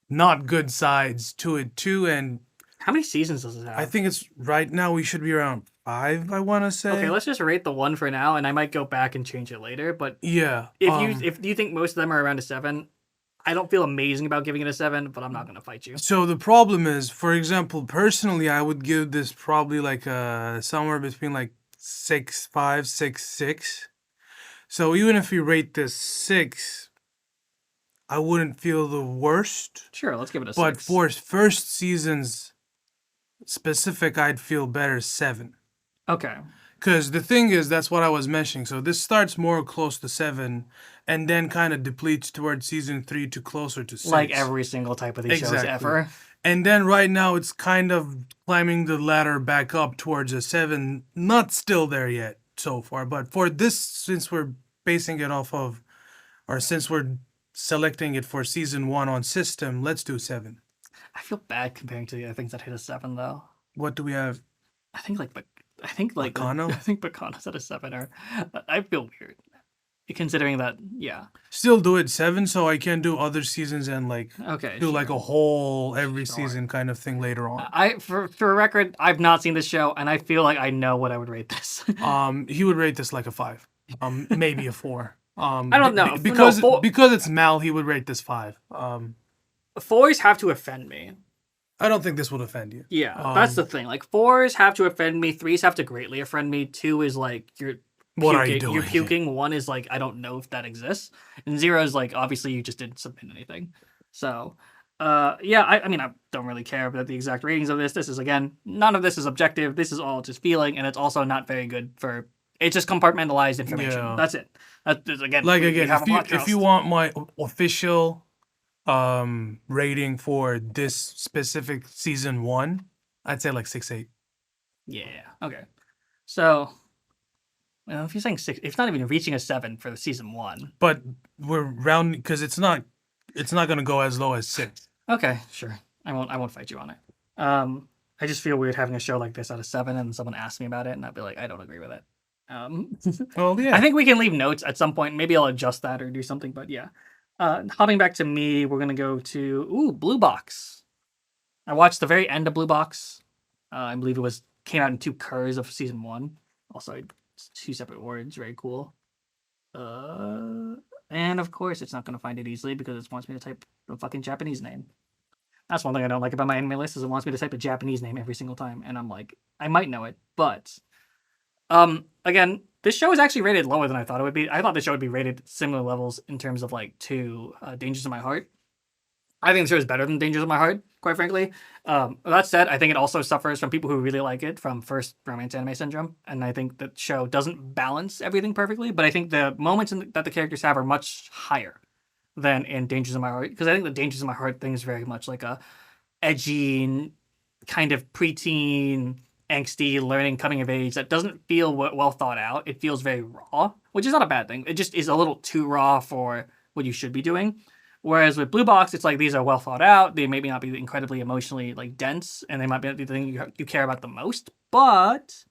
not good sides to it too. And how many seasons does it have? I think it's right now we should be around 5, I want to say. Okay, let's just rate the 1 for now, and I might go back and change it later. But Yeah. if you think most of them are around a 7, I don't feel amazing about giving it a 7, but I'm not gonna fight you. So the problem is, for example, personally, I would give this probably like somewhere between like 6.5, 6.6. So even if we rate this 6, I wouldn't feel the worst. Sure, let's give it a But 6. for first seasons specific, I'd feel better 7. Okay. Because the thing is, that's what I was mentioning. So this starts more close to 7, and then kind of depletes towards season 3 to closer to 6. Like every single type of these shows Exactly. ever. And then right now it's kind of climbing the ladder back up towards a 7. Not still there yet so far, but for this, since we're basing it off of, or since we're selecting it for season 1 on system, let's do 7. I feel bad comparing to the other things that hit a 7 though. What do we have? I think like Bacano? I think Bacano's at a 7, or I feel weird considering that. Yeah. Still do it 7, so I can do other seasons and like Okay. do like a whole every Sure. season kind of thing later on. For a record, I've not seen this show, and I feel like I know what I would rate this. He would rate this like a 5, maybe a 4. I don't know. Because No, because it's Mal, he would rate this 5. 4s have to offend me. I don't think this would offend you. Yeah, that's the thing. Like 4s have to offend me. 3s have to greatly offend me. 2 is like you're What are puking. you doing? You're puking. 1 is like I don't know if that exists, and 0 is like obviously you just didn't submit anything. So, yeah. I mean I don't really care about the exact ratings of this. This is again none of this is objective. This is all just feeling, and it's also not very good for. It's just compartmentalized information. Yeah. That's it. That's again. Like we again, have a if you podcast. want my official rating for this specific season 1, I'd say like 6.8. Yeah. Okay. So, well, if you're saying 6, it's not even reaching a 7 for the season 1. But we're rounding because it's not gonna go as low as 6. Okay, sure. I won't fight you on it. I just feel weird having a show like this at a 7 and someone asks me about it and I'd be like, I don't agree with it. Well, yeah. I think we can leave notes at some point. Maybe I'll adjust that or do something, but yeah. Hopping back to me, we're gonna go to Blue Box. I watched the very end of Blue Box. I believe it came out in 2 curves of season 1. Also, 2 separate words. Very cool. And of course, it's not gonna find it easily because it wants me to type a fucking Japanese name. That's one thing I don't like about MyAnimeList is it wants me to type a Japanese name every single time, and I'm like, I might know it, but again, this show is actually rated lower than I thought it would be. I thought the show would be rated similar levels in terms of like to Dangers in My Heart. I think the show is better than Dangers in My Heart, quite frankly. That said, I think it also suffers from people who really like it from first romance anime syndrome, and I think the show doesn't balance everything perfectly. But I think the moments that the characters have are much higher than in Dangers in My Heart, because I think the Dangers in My Heart thing is very much like a edgy, kind of preteen, angsty, learning, coming of age that doesn't feel well thought out. It feels very raw, which is not a bad thing. It just is a little too raw for what you should be doing. Whereas with Blue Box, it's like these are well thought out. They maybe not be incredibly emotionally like dense, and they might be the thing you care about the most, but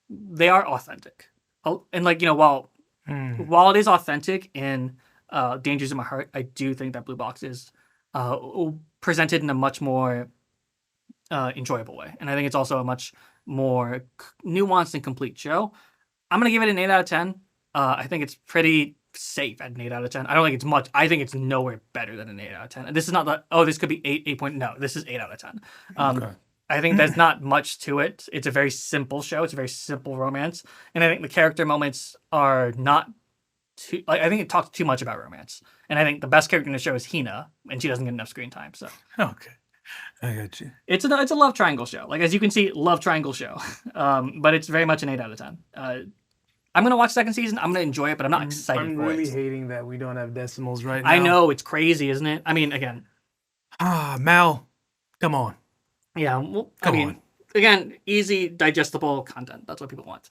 they are authentic. And like while it is authentic in Dangers in My Heart, I do think that Blue Box is presented in a much more enjoyable way, and I think it's also a much more nuanced and complete show. I'm gonna give it an 8 out of 10. I think it's pretty safe at an 8 out of 10. I don't think it's much. I think it's nowhere better than an 8 out of 10. This is not the this could be 8 point. No, this is 8 out of 10. Okay. I think there's not much to it. It's a very simple show. It's a very simple romance, and I think the character moments are not too. I think it talks too much about romance, and I think the best character in the show is Hina, and she doesn't get enough screen time. So Okay. I got you. it's a love triangle show. Like as you can see, love triangle show. But it's very much an 8 out of 10. I'm gonna watch second season. I'm gonna enjoy it, but I'm not excited I'm for really it. hating that we don't have decimals right now. I know it's crazy, isn't it? I mean, again, Mal, come on. yeah. Well, Come on. again, easy, digestible content. That's what people want.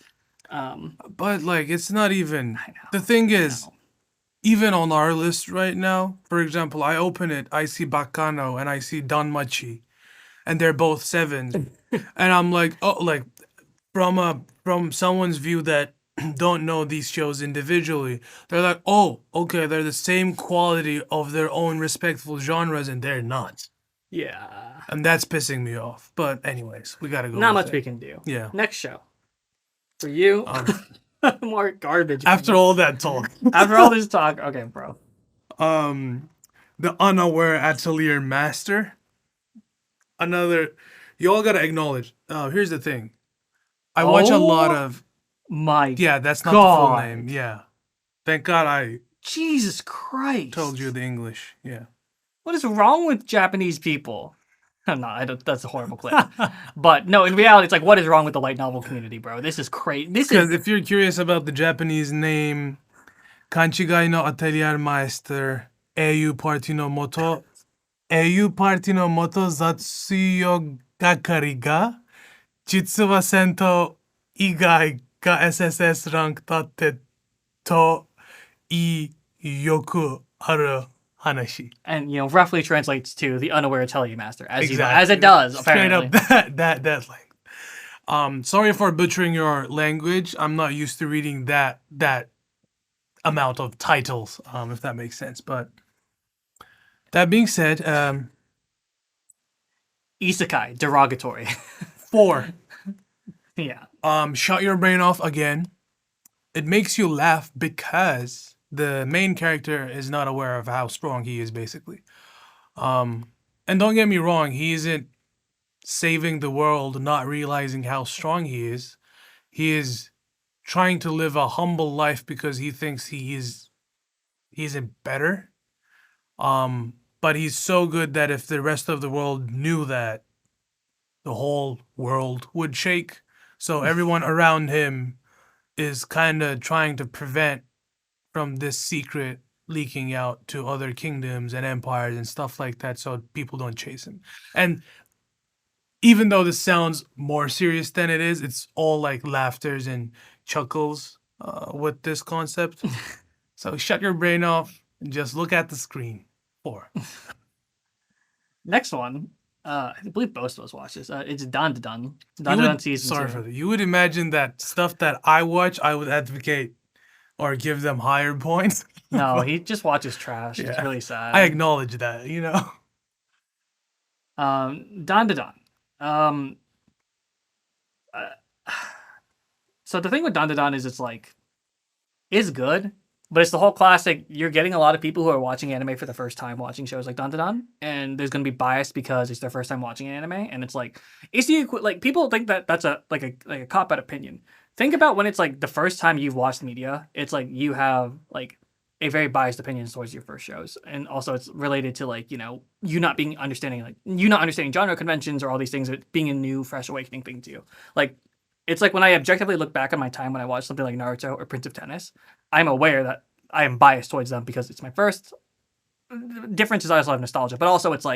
But like, it's not even. I know. The thing is, know. even on our list right now, for example, I open it, I see Bacano and I see Danmachi, and they're both 7s, and I'm like, oh, like from someone's view that don't know these shows individually, they're like, oh, okay, they're the same quality of their own respectful genres, and they're not. Yeah. And that's pissing me off. But anyways, we gotta go. Not with much it. we can do. Yeah. Next show. For you, more garbage. After all that talk. After all this talk, okay, bro. The unaware atelier master. Another, you all gotta acknowledge. Here's the thing. I watch a lot of. My Yeah, that's not God. the full name. Yeah. Thank God I Jesus Christ. told you the English. Yeah. What is wrong with Japanese people? No, I don't, that's a horrible clip. But no, in reality, it's like, what is wrong with the light novel community, bro? This is crazy. Because if you're curious about the Japanese name, Kanchigai no Atelier Meister, Eiyu Party no Moto, Eiyu Party no Moto Zatsuyo Gakari ga, Jitsu wa Sento Igai ga SSS rank tatte to I yoku aru hanashi. And roughly translates to the unaware atelier master, as Exactly. as it does. Straight Apparently. up that length. Sorry for butchering your language. I'm not used to reading that amount of titles, if that makes sense. But that being said, Isekai, derogatory. 4. Yeah. Shut your brain off again. It makes you laugh because the main character is not aware of how strong he is, basically. And don't get me wrong, he isn't saving the world, not realizing how strong he is. He is trying to live a humble life because he thinks he's better. But he's so good that if the rest of the world knew that, the whole world would shake. So everyone around him is kind of trying to prevent from this secret leaking out to other kingdoms and empires and stuff like that, so people don't chase him. And even though this sounds more serious than it is, it's all like laughters and chuckles with this concept. So shut your brain off and just look at the screen. 4. Next one, I believe both of us watched this. It's Dan Dan. Dan season 2. Sorry for that. You would imagine that stuff that I watch, I would advocate or give them higher points. No, he just watches trash. It's really sad. I acknowledge that, Dan Dan. So the thing with Dan Dan is it's good, but it's the whole classic. You're getting a lot of people who are watching anime for the first time, watching shows like Dan Dan, and there's gonna be bias because it's their first time watching anime, and it's the people think that that's a cop out opinion. Think about when it's the first time you've watched media. It's you have a very biased opinion towards your first shows, and also it's related to you not understanding genre conventions or all these things, being a new fresh awakening thing to you. It's when I objectively look back on my time when I watched something like Naruto or Prince of Tennis, I'm aware that I am biased towards them because it's my first. Difference is I also have nostalgia, but also it's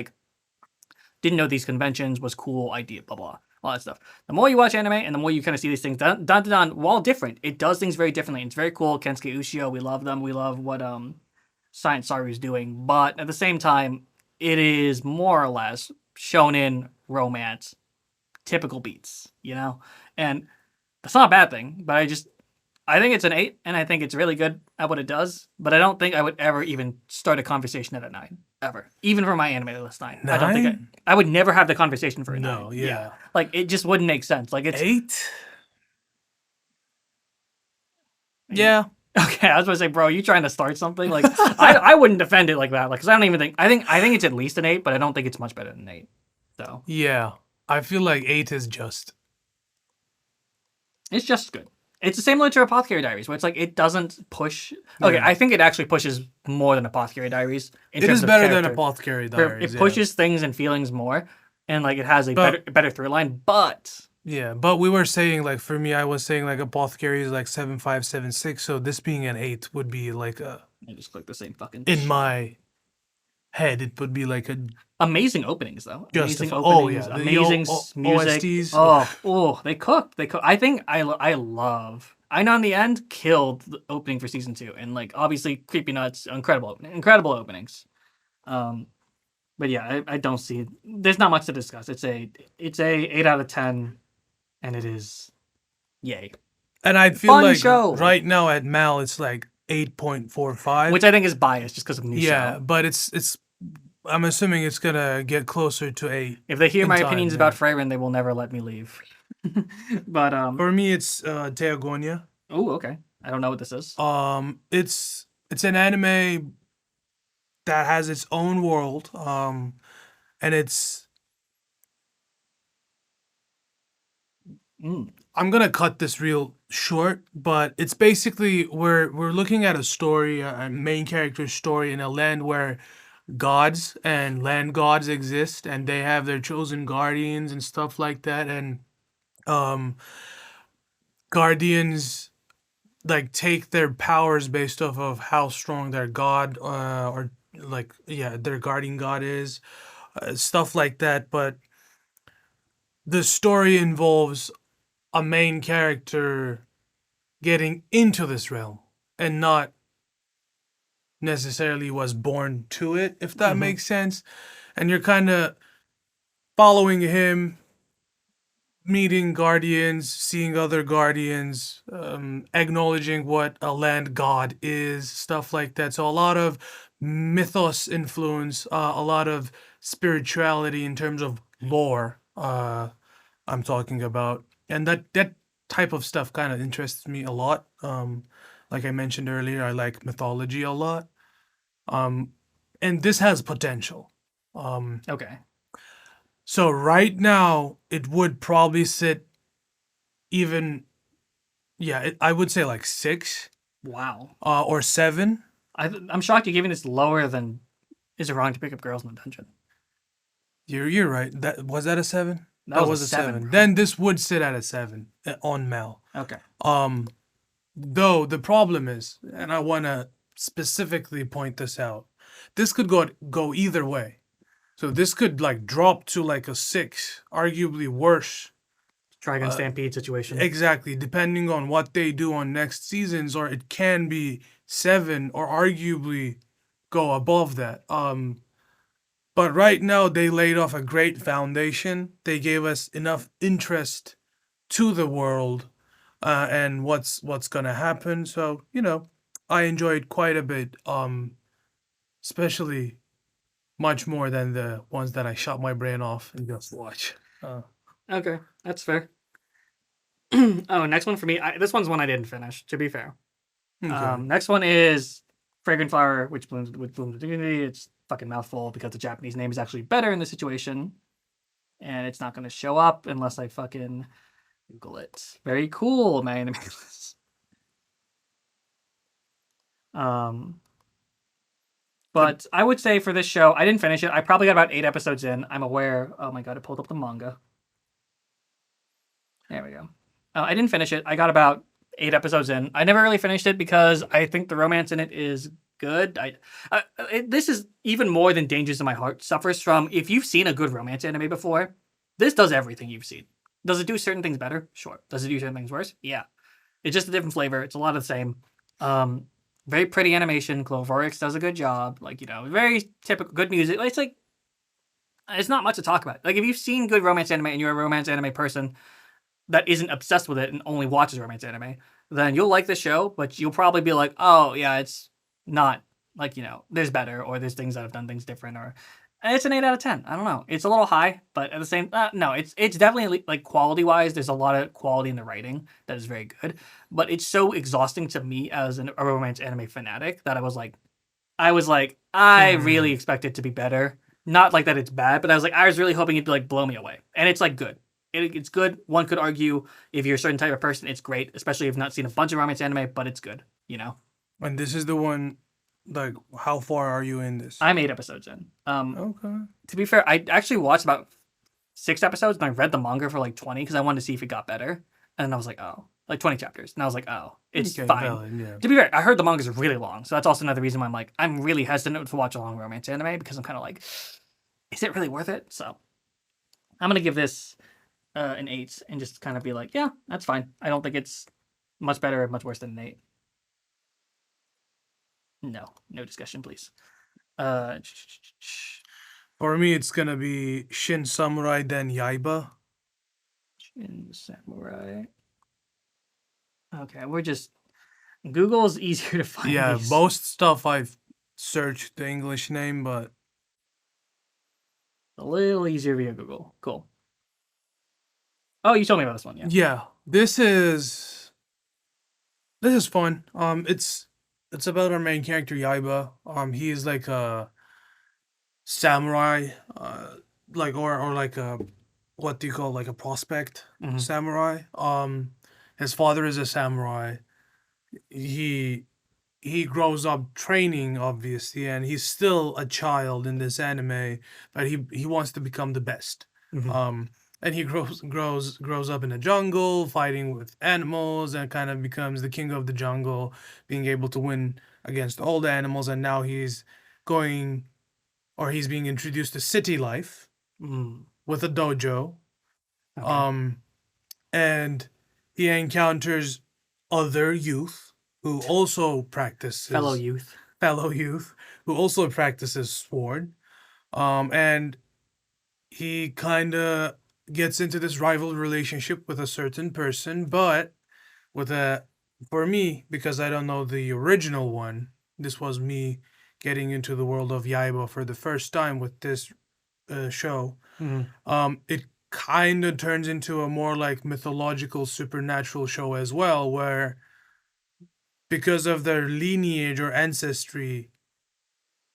didn't know these conventions, was cool idea, blah blah, all that stuff. The more you watch anime and the more you kind of see these things, Dan, while different, it does things very differently. It's very cool. Kensuke Ushio, we love them. We love what Science Saru's doing, but at the same time, it is more or less shonen romance, typical beats, and that's not a bad thing. But I think it's an 8, and I think it's really good at what it does. But I don't think I would ever even start a conversation at a 9, ever. Even for MyAnimeList 9. 9? I don't think I would never have the conversation for a 9. No, yeah. It just wouldn't make sense. It's 8? Yeah. Okay, I was gonna say, bro, you trying to start something? I wouldn't defend it like that. Because I don't even think I think it's at least an 8, but I don't think it's much better than an 8. So yeah, I feel like 8 is just. It's just good. It's the same to Apothecary Diaries, where it doesn't push. Okay, Yeah. I think it actually pushes more than Apothecary Diaries. It is better than Apothecary Diaries. It pushes things and feelings more, and it has a better through line. But yeah, but we were saying for me, I was saying Apothecary is 7.5, 7.6. So this being an 8 would be I just click the same fucking. In my head, it would be a amazing openings though. Amazing openings. Oh yeah, amazing music. OSTs. Oh, they cook. I think I love. I know in the end killed the opening for season 2, and obviously Creepy Nuts, incredible openings. But yeah, I don't see. There's not much to discuss. It's a 8 out of 10, and it is, yay. And I feel Fun show. Right now at Mal it's 8.45, which I think is biased just because of new show. Yeah, but it's. I'm assuming it's gonna get closer to 8. If they hear my opinions about Freyren, they will never let me leave. But For me, it's Teogonia. oh, okay. I don't know what this is. It's an anime that has its own world. And it's Mm. I'm gonna cut this real short, but it's basically we're looking at a story, a main character story in a land where gods and land gods exist, and they have their chosen guardians and stuff like that, and um, guardians like take their powers based off of how strong their god or like yeah their guardian god is, stuff like that. But the story involves a main character getting into this realm and not necessarily was born to it, if that Hmm. makes sense. And you're kind of following him, meeting guardians, seeing other guardians, acknowledging what a land god is, stuff like that. So a lot of mythos influence, a lot of spirituality in terms of lore. I'm talking about, and that type of stuff kind of interests me a lot. Like I mentioned earlier, I like mythology a lot. Um, and this has potential. Um, Okay. so right now, it would probably sit even, yeah, I would say like six, Wow. or seven. I'm shocked you're giving this lower than Is It Wrong to Pick Up Girls in the Dungeon? You're right. That a seven? That That was a was a seven, seven. bro. Then this would sit at a seven on Mel. Okay. Um, though the problem is, and I want to specifically point this out, this could go either way. So this could like drop to like a six, arguably worse. Dragon Uh, Stampede situation. exactly, depending on what they do on next seasons, or it can be seven, or arguably go above that. But right now they laid off a great foundation. They gave us enough interest to the world, and what's gonna happen. So I enjoyed quite a bit. Especially much more than the ones that I shut my brain off and just watch. Okay, that's fair. Oh, next one for me. This one's one I didn't finish, to be fair. Okay. Next one is Fragrant Flower, which blooms with Bloom Divinity. It's fucking mouthful because the Japanese name is actually better in this situation. And it's not going to show up unless I fucking Google it. Very cool, MyAnimeList. Um, but I would say for this show, I didn't finish it. I probably got about 8 episodes in. I'm aware. Oh my god, I pulled up the manga. There we go. I didn't finish it. I got about 8 episodes in. I never really finished it because I think the romance in it is good. This is even more than Dangers in My Heart suffers from. If you've seen a good romance anime before, this does everything you've seen. Does it do certain things better? Sure. Does it do certain things worse? Yeah. It's just a different flavor. It's a lot of the same. Very pretty animation. Cloverworks does a good job. Like, very typical, good music. It's like, it's not much to talk about. Like, if you've seen good romance anime and you're a romance anime person that isn't obsessed with it and only watches romance anime, then you'll like the show, but you'll probably be like, oh, yeah, it's not like, there's better, or there's things that have done things different, or it's an 8 out of 10. I don't know. It's a little high, but at the same no, it's definitely like quality wise, there's a lot of quality in the writing that is very good, but it's so exhausting to me as a romance anime fanatic that I really expect it to be better. Not like that it's bad, but I was really hoping it'd like blow me away. And it's like good. It's good. One could argue if you're a certain type of person, it's great, especially if you've not seen a bunch of romance anime, but it's good, And this is the one. Like, how far are you in this? I'm 8 episodes in. Okay. To be fair, I actually watched about 6 episodes and I read the manga for like 20 because I wanted to see if it got better. And I was like, oh, like 20 chapters. And I was like, oh, it's Okay, fine. valid, yeah. To be fair, I heard the manga is really long. So that's also another reason why I'm really hesitant to watch a long romance anime because I'm kind of like, is it really worth it? So I'm going to give this an 8 and just kind of be like, yeah, that's fine. I don't think it's much better or much worse than an 8. No discussion, please. For me, it's gonna be Shin Samurai then Yaiba. Shin Samurai. Okay, Google's easier to find Yeah, these. most stuff I've searched the English name, but A little easier via Google. Cool. Oh, you told me about this one, yeah. Yeah, this is fun. It's about our main character Yaiba. He is like a samurai, like or like a what do you call, like a prospect Mm-hmm. samurai. His father is a samurai. He he grows up training, obviously, and he's still a child in this anime, but he wants to become the best. Mm-hmm. And he grows up in the jungle, fighting with animals, and kind of becomes the king of the jungle, being able to win against all the animals. And now going, he's being introduced to city life Mm. with a dojo. Okay. Um, and he encounters other youth who also Fellow practices youth. fellow youth who also practices sword. And he kind of gets into this rival relationship with a certain person, but with a for me, because I don't know the original one, this was me getting into the world of Yaiba for the first time with this show. Mm-hmm. It kind of turns into a more like mythological supernatural show as well, where because of their lineage or ancestry,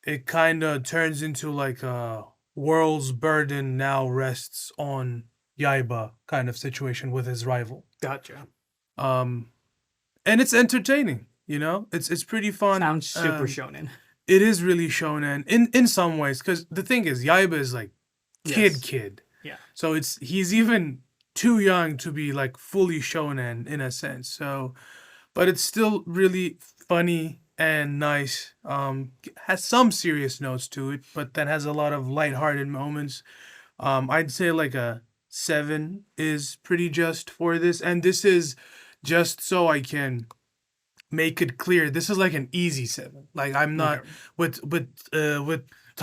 it kind of turns into like a world's burden now rests on Yaiba kind of situation with his rival. Gotcha. Um, and it's entertaining, you know. It's pretty fun. Sounds super shonen. It is really shonen in some ways, because the thing is, Yaiba is like Yes. kid, Yeah. so he's even too young to be like fully shonen in a sense. So, but it's still really funny and nice. Has some serious notes to it, but then has a lot of lighthearted moments. I'd say like a 7 is pretty just for this, and this is just so I can make it clear. This is like an easy 7. Like I'm not Okay. with We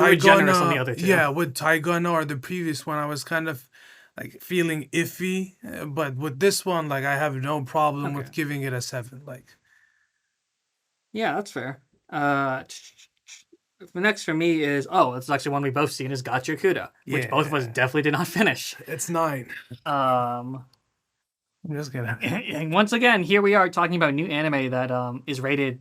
were generous on the Taigana. other two. Yeah, with Taigana or the previous one, I was kind of like feeling iffy, but with this one, like I have no problem with Okay. giving it a 7. Like. Yeah, that's fair. The next for me is it's actually one we both seen is Gotcha Kuda, which both of us Yeah. definitely did not finish. It's 9. Um, I'm just gonna. and once again, here we are talking about new anime that is rated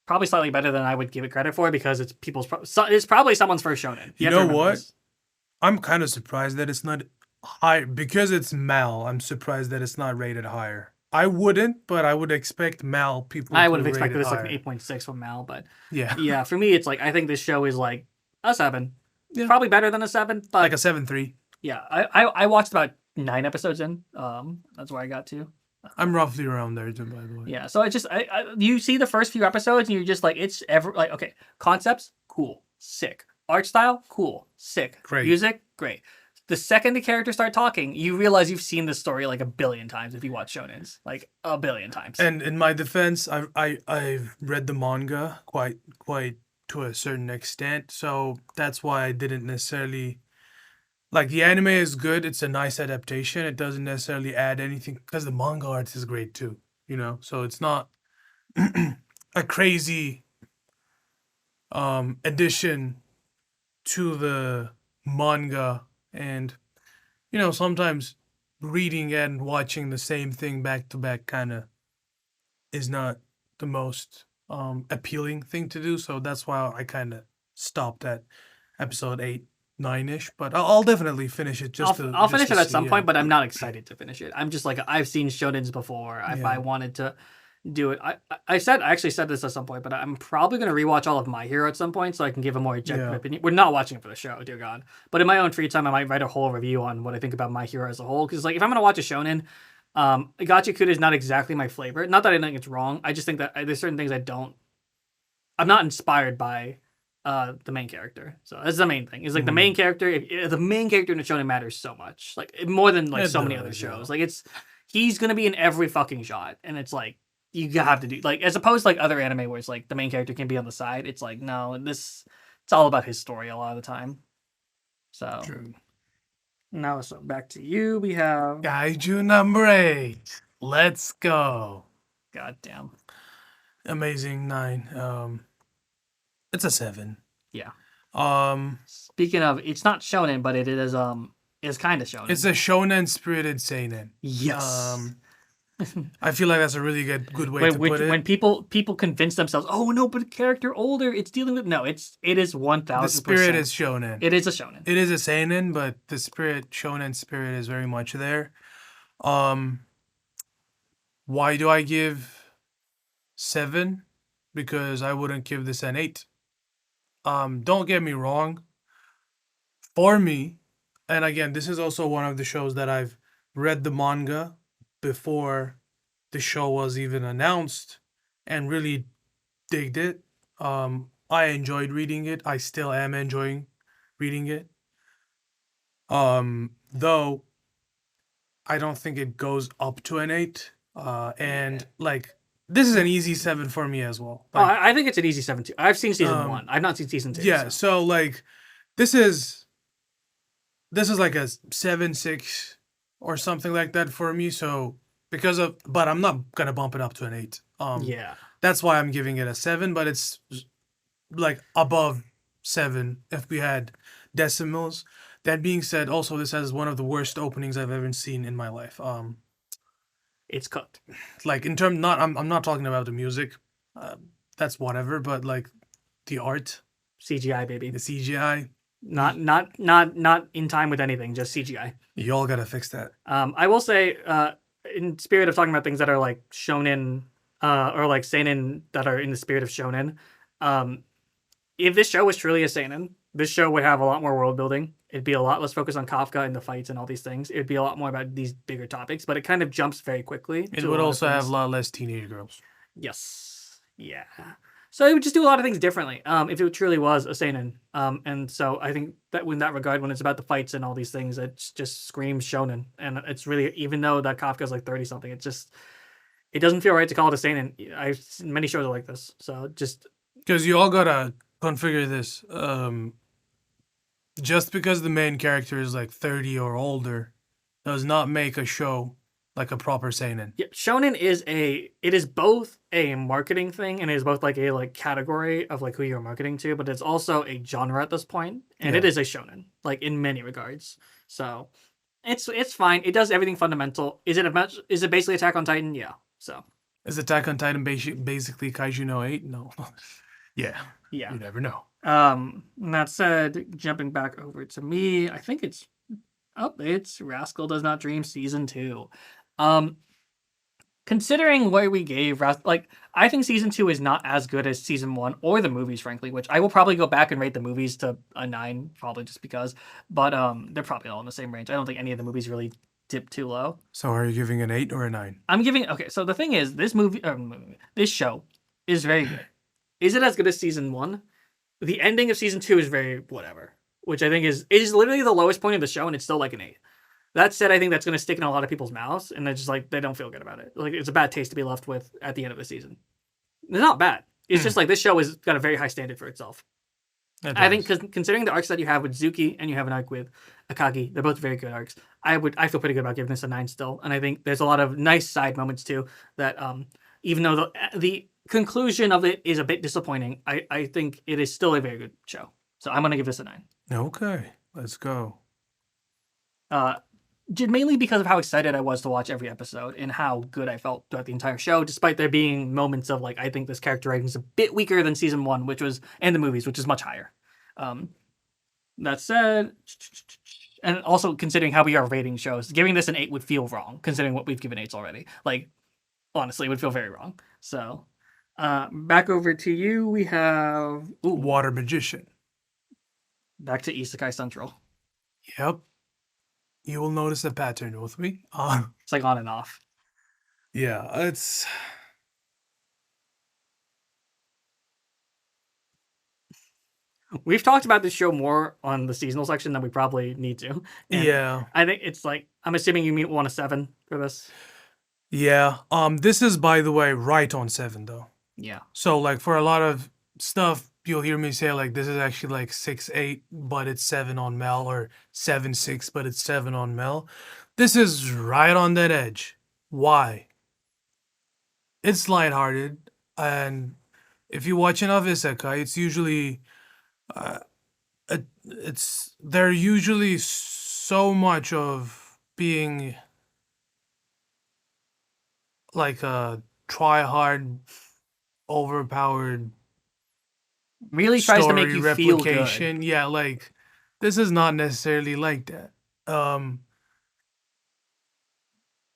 probably slightly better than I would give it credit for because it's it's probably someone's first shonen. You have to know remember what? this. I'm kind of surprised that it's not high because it's Mal. I'm surprised that it's not rated higher. I wouldn't, but I would expect Mal people I to would have rate expected it this like higher. an 8.6 from Mal, but Yeah. yeah, for me it's like I think this show is like a 7. Yeah. Probably better than a 7, but Like a 7.3. yeah, I watched about 9 episodes in. That's where I got to. I'm roughly around there too, by the way. Yeah, so you see the first few episodes and you're just like it's ever like okay, concepts cool, sick, art style cool, sick, Great. music great. The second the characters start talking, you realize you've seen this story like a billion times if you watch shonens, like a billion times. And in my defense, I've read the manga quite to a certain extent, so that's why I didn't necessarily like the anime is good. It's a nice adaptation. It doesn't necessarily add anything because the manga art is great too, you know. So it's not a crazy addition to the manga, and you know sometimes reading and watching the same thing back to back kind of is not the most appealing thing to do. So that's why I kind of stopped at episode 8, 9ish. But I'll definitely finish it. I'll finish it at some point, yeah. but I'm not excited to finish it. I'm just like I've seen shonens before. If Yeah. I wanted to do it, I actually said this at some point, but I'm probably gonna rewatch all of My Hero at some point so I can give a more objective Yeah. opinion. We're not watching it for the show, dear God. But in my own free time, I might write a whole review on what I think about My Hero as a whole. Because like if I'm gonna watch a shonen, Gacha Kuda is not exactly my flavor. Not that I think it's wrong. I just think that there's certain things I'm not inspired by the main character. So that's the main thing. Is like the main character. If the main character in a shonen matters so much, like more than like It so many does, other yeah. shows. Like he's gonna be in every fucking shot, and it's like you have to do like as opposed to like other anime where it's like the main character can be on the side. It's like no, it's all about his story a lot of the time. So True. now so back to you. We have Kaiju number 8. Let's go. goddamn Amazing 9. It's a 7. yeah. Um, Speaking of, it's not shonen, but it is kind of shonen. It's a shonen spirited seinen. Yes. I feel like that's a really good way to put it. When people convince themselves, oh no, but a character older, it's dealing with it is 1000%. The spirit is shonen. It is a shonen. It is a seinen, but the shonen spirit is very much there. Why do I give 7? Because I wouldn't give this an 8. Don't get me wrong. For me, and again, this is also one of the shows that I've read the manga before the show was even announced and really digged it. I enjoyed reading it. I still am enjoying reading it. Though I don't think it goes up to an 8. And like this is an easy 7 for me as well. Like, I think it's an easy 7 too. I've seen season 1. I've not seen season 2. Yeah, so like this is like a 7-6 or something like that for me. So but I'm not gonna bump it up to an 8. Yeah. That's why I'm giving it a 7, but it's like above 7 if we had decimals. That being said, also this has one of the worst openings I've ever seen in my life. It's cooked. Like in terms, I'm not talking about the music. That's whatever, but like the art, CGI baby. the CGI. Not in time with anything, just CGI. Y'all gotta fix that. I will say, in spirit of talking about things that are like shonen, or like seinen that are in the spirit of shonen, if this show was truly a seinen, this show would have a lot more world building. It'd be a lot less focused on Kafka and the fights and all these things. It'd be a lot more about these bigger topics, but it kind of jumps very quickly. It would also have a lot less teenage girls. Yes. Yeah. So it would just do a lot of things differently, if it truly was a seinen. And so I think that in that regard, when it's about the fights and all these things, it just screams shonen. And it's really, even though that Kafka's like 30 something, it doesn't feel right to call it a seinen. I've seen many shows are like this. So just because you all gotta configure this. Just because the main character is like 30 or older does not make a show like a proper seinen. Yeah, shonen is both a marketing thing and it is both like a category of like who you're marketing to, but it's also a genre at this point, and it is a shonen like in many regards. So it's fine. It does everything fundamental. Is it basically Attack on Titan? Yeah. So is Attack on Titan basically Kaiju no 8? No. Yeah. Yeah. You never know. That said, jumping back over to me, I think it's Rascal Does Not Dream season 2. Considering where we gave I think season 2 is not as good as season 1 or the movies, frankly, which I will probably go back and rate the movies to a 9, probably just because, but they're probably all in the same range. I don't think any of the movies really dip too low. So are you giving an 8 or a 9? I'm giving, okay, so the thing is, this show is very good. Is it as good as season 1? The ending of season 2 is very whatever, which I think is literally the lowest point of the show, and it's still like an 8. That said, I think that's going to stick in a lot of people's mouths, and they're just like, they don't feel good about it. Like, it's a bad taste to be left with at the end of the season. It's not bad. It's just like this show has got a very high standard for itself. I think considering the arcs that you have with Zuki and you have an arc with Akagi, they're both very good arcs. I feel pretty good about giving this a 9 still, and I think there's a lot of nice side moments too that even though the conclusion of it is a bit disappointing, I think it is still a very good show. So I'm gonna give this a 9. Okay, let's go. Mainly because of how excited I was to watch every episode and how good I felt throughout the entire show, despite there being moments of like, I think this character writing is a bit weaker than season 1, and the movies, which is much higher. That said, and also considering how we are rating shows, giving this an 8 would feel wrong, considering what we've given 8s already. Like, honestly, it would feel very wrong. So, back over to you, we have... Water Magician. Back to Isekai Central. Yep. You will notice a pattern with me. It's like on and off. Yeah, it's... We've talked about this show more on the seasonal section than we probably need to. And yeah. I think it's like, I'm assuming you want a 7 for this. Yeah. This is, by the way, right on 7, though. Yeah. So, like, for a lot of stuff, you'll hear me say, like, this is actually, like, 6-8, but it's 7 on Mel, or 7-6, but it's 7 on Mel. This is right on that edge. Why? It's lighthearted, and if you watch enough isekai, it's usually... they're usually so much of being like a try hard, overpowered Really tries to make story you feel good. replication. Yeah, like this is not necessarily like that. Um,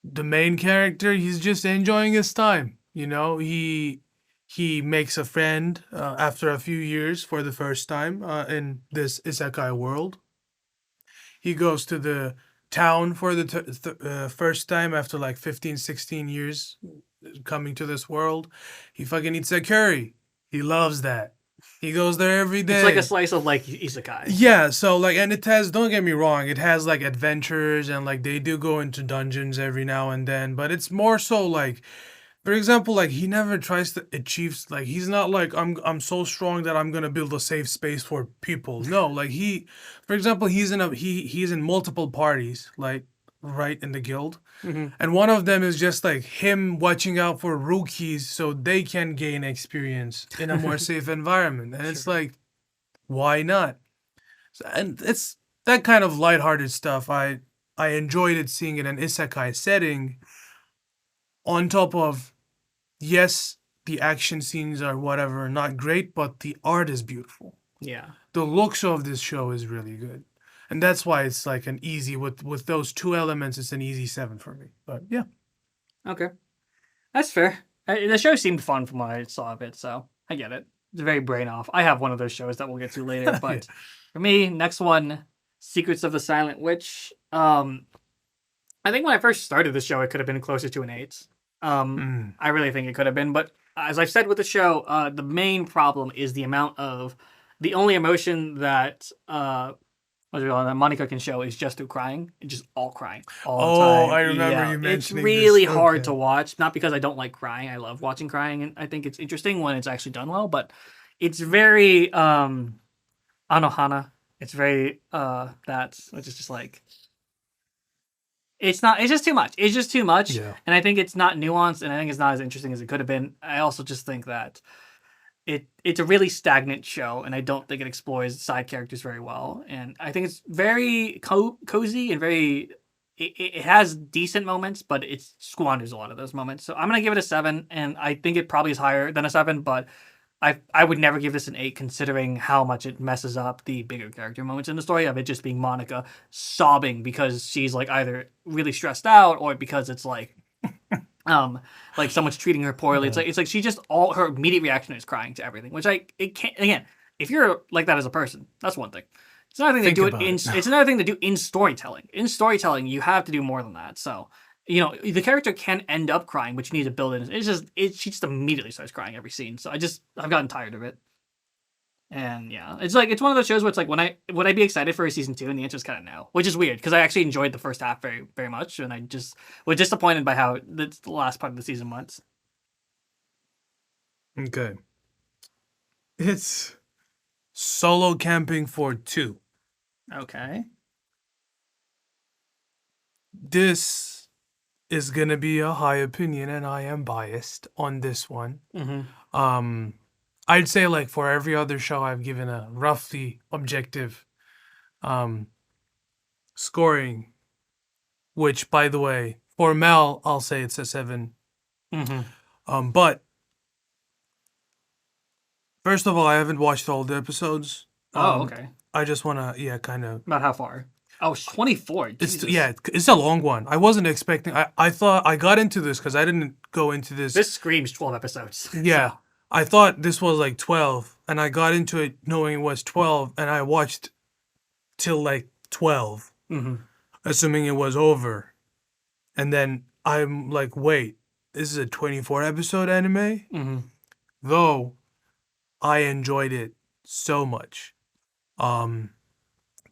the main character, he's just enjoying his time. You know, he makes a friend after a few years for the first time in this isekai world. He goes to the town for the first time after like 15, 16 years coming to this world. He fucking eats a curry. He loves that. He goes there every It's like a day. slice of like isekai. Yeah, so like, and it has, don't get me wrong, it has like adventures and like they do go into dungeons every now and then, but it's more so like, for example, like he never tries to achieve, like he's not like I'm so strong that I'm gonna build a safe space for people. No, like he, for example, he's in multiple parties, like right in the guild, Hmm. and one of them is just like him watching out for rookies so they can gain experience in a more safe environment, and it's Sure. like, why not? And it's that kind of lighthearted stuff. I enjoyed it seeing it in an isekai setting. On top of, yes, the action scenes are whatever, not great, but the art is beautiful. Yeah. The looks of this show is really good, and that's why it's like an easy, with those two elements. It's an easy 7 for me. But yeah, Okay. That's fair. The show seemed fun from what I saw of it, so I get it. It's very brain off. I have one of those shows that we'll get to later, yeah. but for me, next one, Secrets of the Silent Witch. I think when I first started the show, it could have been closer to an 8. Mm. I really think it could have been, but as I've said with the show, the main problem is the amount of the only emotion that what's it called, that Monica can show is just through crying, and just all crying all the Oh, time. I remember Yeah, you it's mentioning this. really hard Okay. to watch. Not because I don't like crying. I love watching crying, and I think it's interesting when it's actually done well. But it's very anohana. It's very that's which is just like it's not. It's just too much. It's just too much, Yeah. and I think it's not nuanced, and I think it's not as interesting as it could have been. I also just think that it's a really stagnant show, and I don't think it explores side characters very well. And I think it's very cozy and very. It has decent moments, but it squanders a lot of those moments. So I'm gonna give it a 7, and I think it probably is higher than a 7, but I would never give this an 8 considering how much it messes up the bigger character moments in the story of it just being Monica sobbing because she's like either really stressed out or because it's um like someone's treating her poorly. Yeah. It's like she just all her immediate reaction is crying to everything, which it can't again, if you're like that as a person, that's one thing. It's another thing to Think do it about in it. it's another thing to do in storytelling. In storytelling, you have to do more than that. So the character can end up crying, but you need to build it. She just immediately starts crying every scene. So I've gotten tired of it. And yeah, it's like it's one of those shows where it's like would I be excited for a season 2? And the answer is kind of no, which is weird because I actually enjoyed the first half very very much, and I just was disappointed by how the last part of the season went. Okay. It's solo camping for 2. Okay. This is gonna be a high opinion, and I am biased on this one. Mm-hmm. Um, I'd say like for every other show, I've given a roughly objective um scoring. Which, by the way, for Mel, I'll say it's a 7. Mm-hmm. But first of all, I haven't watched all the episodes. Oh, okay. I just wanna, yeah, kind of. About how far? Oh, it's 24. It's, Jesus. yeah, it's a long one. I wasn't expecting. I thought I got into this because I didn't go into this. This screams 12 episodes. Yeah, So, I thought this was like 12, and I got into it knowing it was 12, and I watched till like 12, mm-hmm. assuming it was over, and then I'm like, wait, this is a 24 episode anime. Mm-hmm. Though I enjoyed it so much.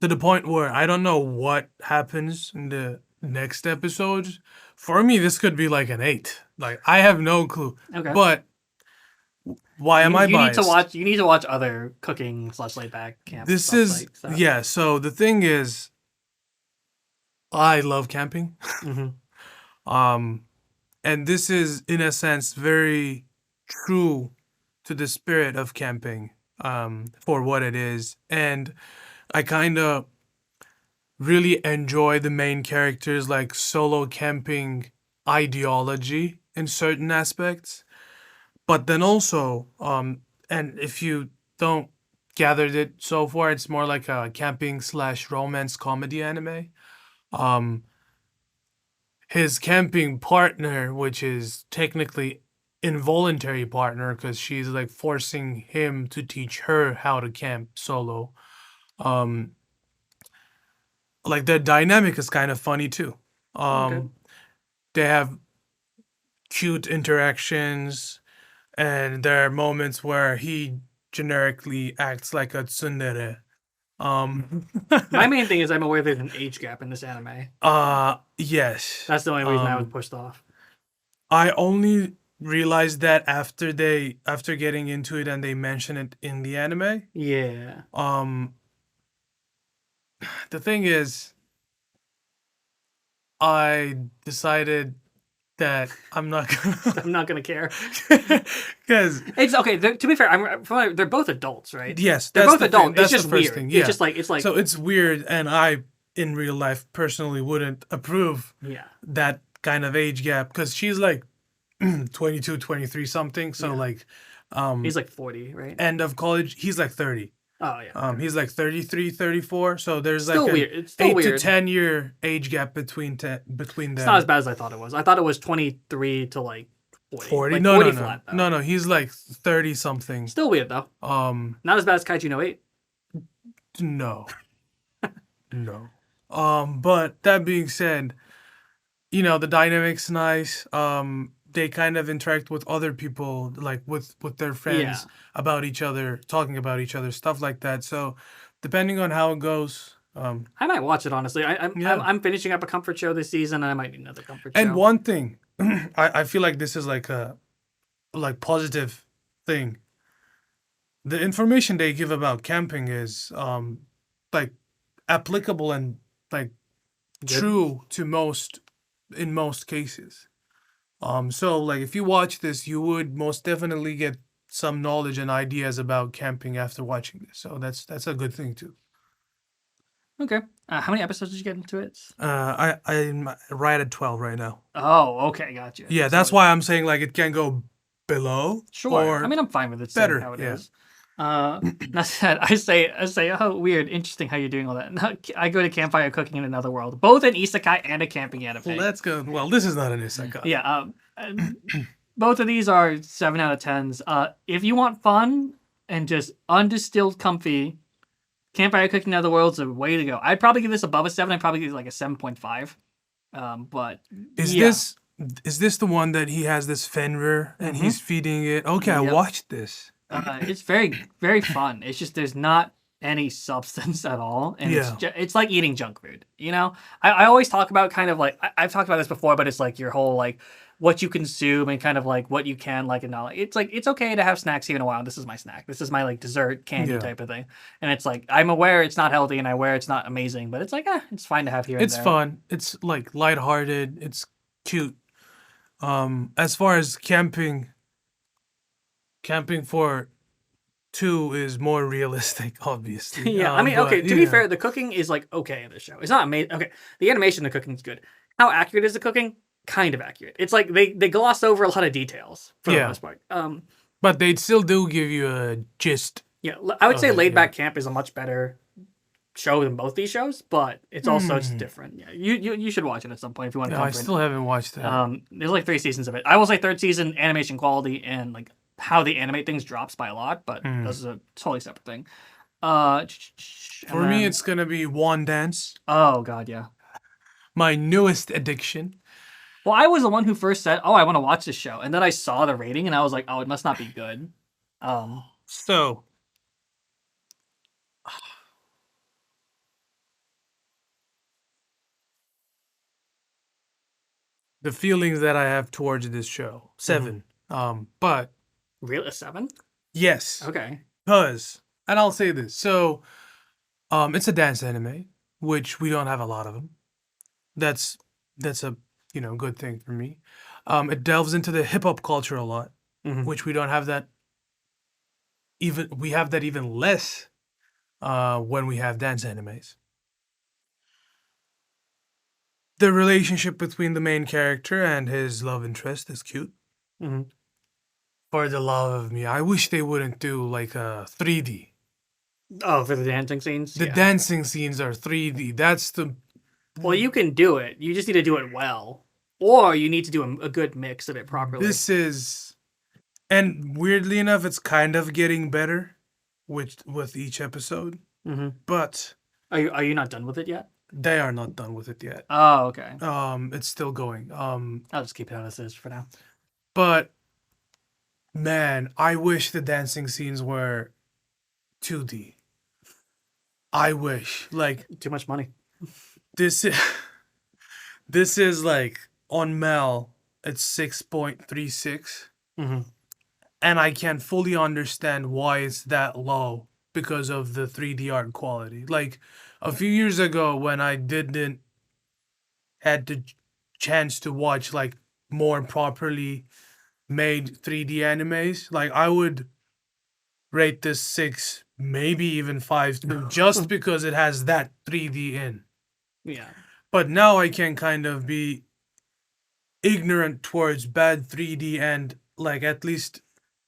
To the point where I don't know what happens in the next episodes. For me, this could be like an 8. Like I have no clue. Okay. But why am I you need to biased? watch. You need to watch other cooking / laid back camp. This stuff is like stuff. yeah. So the thing is, I love camping. Mm-hmm. And this is in a sense very true to the spirit of camping. For what it is, and I kind of really enjoy the main character's like solo camping ideology in certain aspects. But then also, and if you don't gathered it so far, it's more like a camping slash romance comedy anime. Um, his camping partner, which is technically involuntary partner because she's like forcing him to teach her how to camp solo. Um, like their dynamic is kind of funny too. Okay. They have cute interactions, and there are moments where he generically acts like a tsundere. Um, My main thing is I'm aware there's an age gap in this anime. yes. That's the only reason I was pushed off. I only realized that after getting into it and they mention it in the anime. Yeah. The thing is, I decided that I'm not gonna I'm not gonna care. because It's okay. To be fair, they're both adults, right? yes, They're that's both the thing. adults. It's That's just the first weird. thing. Yeah. It's like So it's weird, and I in real life personally wouldn't approve yeah. that kind of age gap because she's like 22, 23 something. So Yeah. like He's like 40, right? end of college, he's like 30. Oh yeah. He's like 33, 34. So there's Still like an weird. It's still 8 to weird. 10 year age gap between between It's them. not as bad as I thought it was. I thought it was 23 to like 40. 40? Like No, 40 no, no. flat though. No, no, he's like 30 something. Still weird though. Not as bad as Kaiju no 8. No. No. But that being said, the dynamic's nice. They kind of interact with other people, like with their friends Yeah. about each other, talking about each other, stuff like that. So, depending on how it goes, I might watch it honestly. Yeah. I'm finishing up a comfort show this season, and I might need another comfort show. and one thing, I feel like this is like a positive thing. The information they give about camping is like applicable and like Good. true to in most cases. So like if you watch this, you would most definitely get some knowledge and ideas about camping after watching this. So that's a good thing too. Okay. How many episodes did you get into it? I'm right at 12 right now. Oh, okay, gotcha. Yeah, that's why I'm saying like it can go below. Sure. Or I mean, I'm fine with it. better, How it yeah. is. That said, I say, oh, weird, interesting how you're doing all that. Now, I go to campfire cooking in another world, both an isekai and a camping anime. Let's go. Well, this is not an isekai. Yeah. Both of these are 7 out of 10s. If you want fun and just undistilled comfy, campfire cooking in other worlds is a way to go. I'd probably give this above a 7. I'd probably give it like a 7.5. But Is yeah. this the one that he has this Fenrir and he's feeding it? Okay, I Yep. watched this. It's very, very fun. It's just there's not any substance at all, and Yeah. it's like eating junk food. I always talk about kind of like I've talked about this before, but it's like your whole like what you consume and kind of like what you can like and not. It's like it's okay to have snacks here in a while. This is my snack. This is my like dessert candy Yeah. type of thing, and it's like I'm aware it's not healthy and I'm aware it's not amazing, but it's like it's fine to have here. It's and there. fun. It's like lighthearted. It's cute. As far as camping for 2 is more realistic, obviously. Yeah, I mean, but, okay. To be yeah. fair, the cooking is like okay in the show. It's not amazing. Okay, the animation, the cooking is good. How accurate is the cooking? Kind of accurate. It's like they gloss over a lot of details for the Yeah. most part. But they still do give you a gist. Yeah, I would say Okay, Laid yeah. Back Camp is a much better show than both these shows, but it's also it's different. Yeah, you should watch it at some point if you want to. No, I still haven't watched that. There's like 3 seasons of it. I will say third season animation quality and like how they animate things drops by a lot, but this is a totally separate thing. For me, it's gonna be One Dance, oh god, yeah. my newest addiction. Well, I was the one who first said, "Oh, I want to watch this show," and then I saw the rating, and I was like, "Oh, it must not be good." So, the feelings that I have towards this show, 7. But Really, a 7? yes, Okay. because, and I'll say this. So, it's a dance anime, which we don't have a lot of them. That's a good thing for me. It delves into the hip hop culture a lot, which we don't have that. We have that even less when we have dance animes. the relationship between the main character and his love interest is cute. Hmm. For the love of me, I wish they wouldn't do like a 3D. Oh, for the dancing scenes? The Yeah. dancing scenes are 3D. That's the Well, you can do it. You just need to do it well. Or you need to do a good mix of it properly. this is, and weirdly enough, it's kind of getting better with each episode. Hmm. But Are you not done with it yet? they are not done with it yet. Oh, okay. It's still going. I'll just keep it as is for now. But man, I wish the dancing scenes were 2D. I wish like Too much money. this is this is like on Mel it's 6.36 Hmm. and I can fully understand why it's that low because of the 3D art quality. Like a few years ago when I didn't had the chance to watch like more properly made 3D animes, like I would rate this 6, maybe even 5 just because it has that 3D in. Yeah. But now I can kind of be ignorant towards bad 3D and like at least,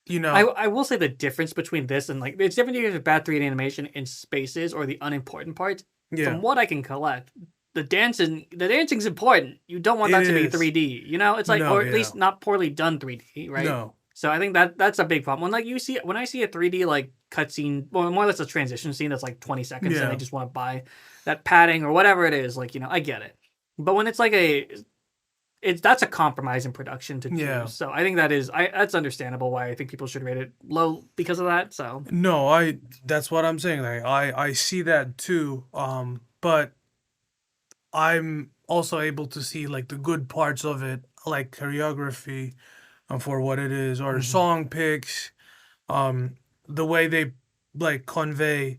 you know, I will say the difference between this and like it's different between bad 3D animation in spaces or the unimportant parts. yeah. From what I can collect, the dancing's important. You don't want that It to be is. 3D. You know, it's like No, or at yeah. least not poorly done 3D, right? No. So I think that's a big problem. When I see a 3D like cutscene, well, more or less a transition scene that's like 20 seconds, Yeah. and they just want to buy that padding or whatever it is, like I get it. But when it's like that's a compromise in production to Yeah. choose. So I think that's understandable why I think people should rate it low because of that. So No, that's what I'm saying. Like I see that too. But I'm also able to see like the good parts of it, like choreography, for what it is, or song picks, the way they like convey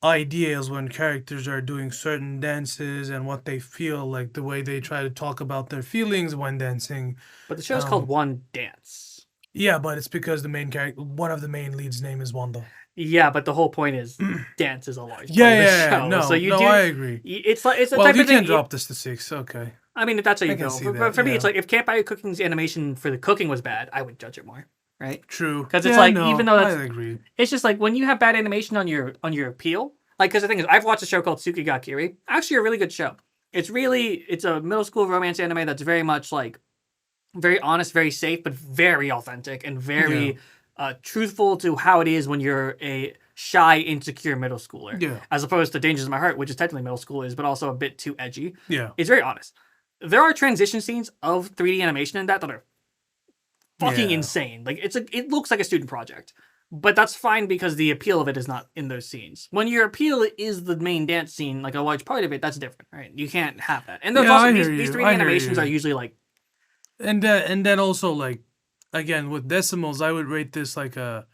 ideas when characters are doing certain dances and what they feel, like the way they try to talk about their feelings when dancing. but the show's called One Dance. Yeah, but it's because the main character, one of the main leads' name is Wanda. Yeah, but the whole point is dance is a large part Yeah, of the yeah, show. no, So you no, do. I agree. It's like it's the Well, type you of thing. can drop this to 6. Okay. I mean, if that's how you I can go. see For that, me, it's yeah. like if Can't Buy You Cooking's animation for the cooking was bad, I would judge it more, right? True. 'Cause it's like, no, even though I that's- agree. It's just like when you have bad animation on your appeal. Like, because the thing is, I've watched a show called Tsukigakiri. Actually, a really good show. It's a middle school romance anime that's very much like very honest, very safe, but very authentic and very truthful to how it is when you're a shy, insecure middle schooler. Yeah. As opposed to Dangers in My Heart, which is technically middle schoolers, but also a bit too edgy. Yeah. It's very honest. There are transition scenes of 3D animation in that are fucking Yeah. insane. Like it looks like a student project. But that's fine because the appeal of it is not in those scenes. When your appeal is the main dance scene, like a large part of it, that's different, right? You can't have that. And there's Yeah, also I these hear you. 3D I hear animations you. are usually like And then also like again with decimals, I would rate this like a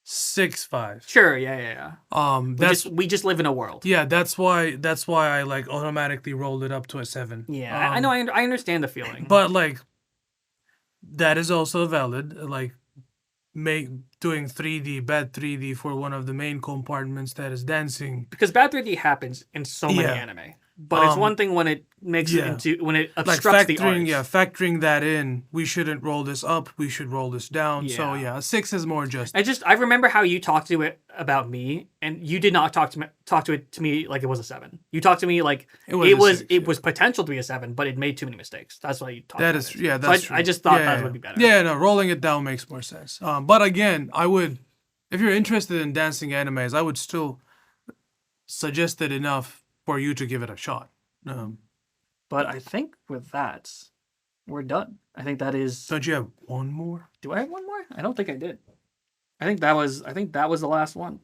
6.5. sure, yeah. That's We just live in a world. yeah. That's why I like automatically rolled it up to a 7. Yeah, I know. I understand the feeling. But like that is also valid. Like doing 3D bad 3D for one of the main compartments that is dancing. because bad 3D happens in so many Yeah. anime. But it's one thing when it makes yeah. it into when it Like obstructs the art. factoring that in, we shouldn't roll this up, we should roll this down. So Yeah. yeah, a 6 is more just. I remember how you talked to it about me, and you did not talk to it to me like it was a 7. You talked to me like It was a 6, it was potential to be a 7, but it made too many mistakes. That's why you talked. That about is it. yeah, So that's true. I just thought Yeah, that yeah. would be better. Yeah, no, rolling it down makes more sense. But again, I would, if you're interested in dancing animes, I would still suggest it enough for you to give it a shot. But I think with that, we're done. I think that is. Don't you have one more? Do I have one more? I don't think I did. I think that was the last one.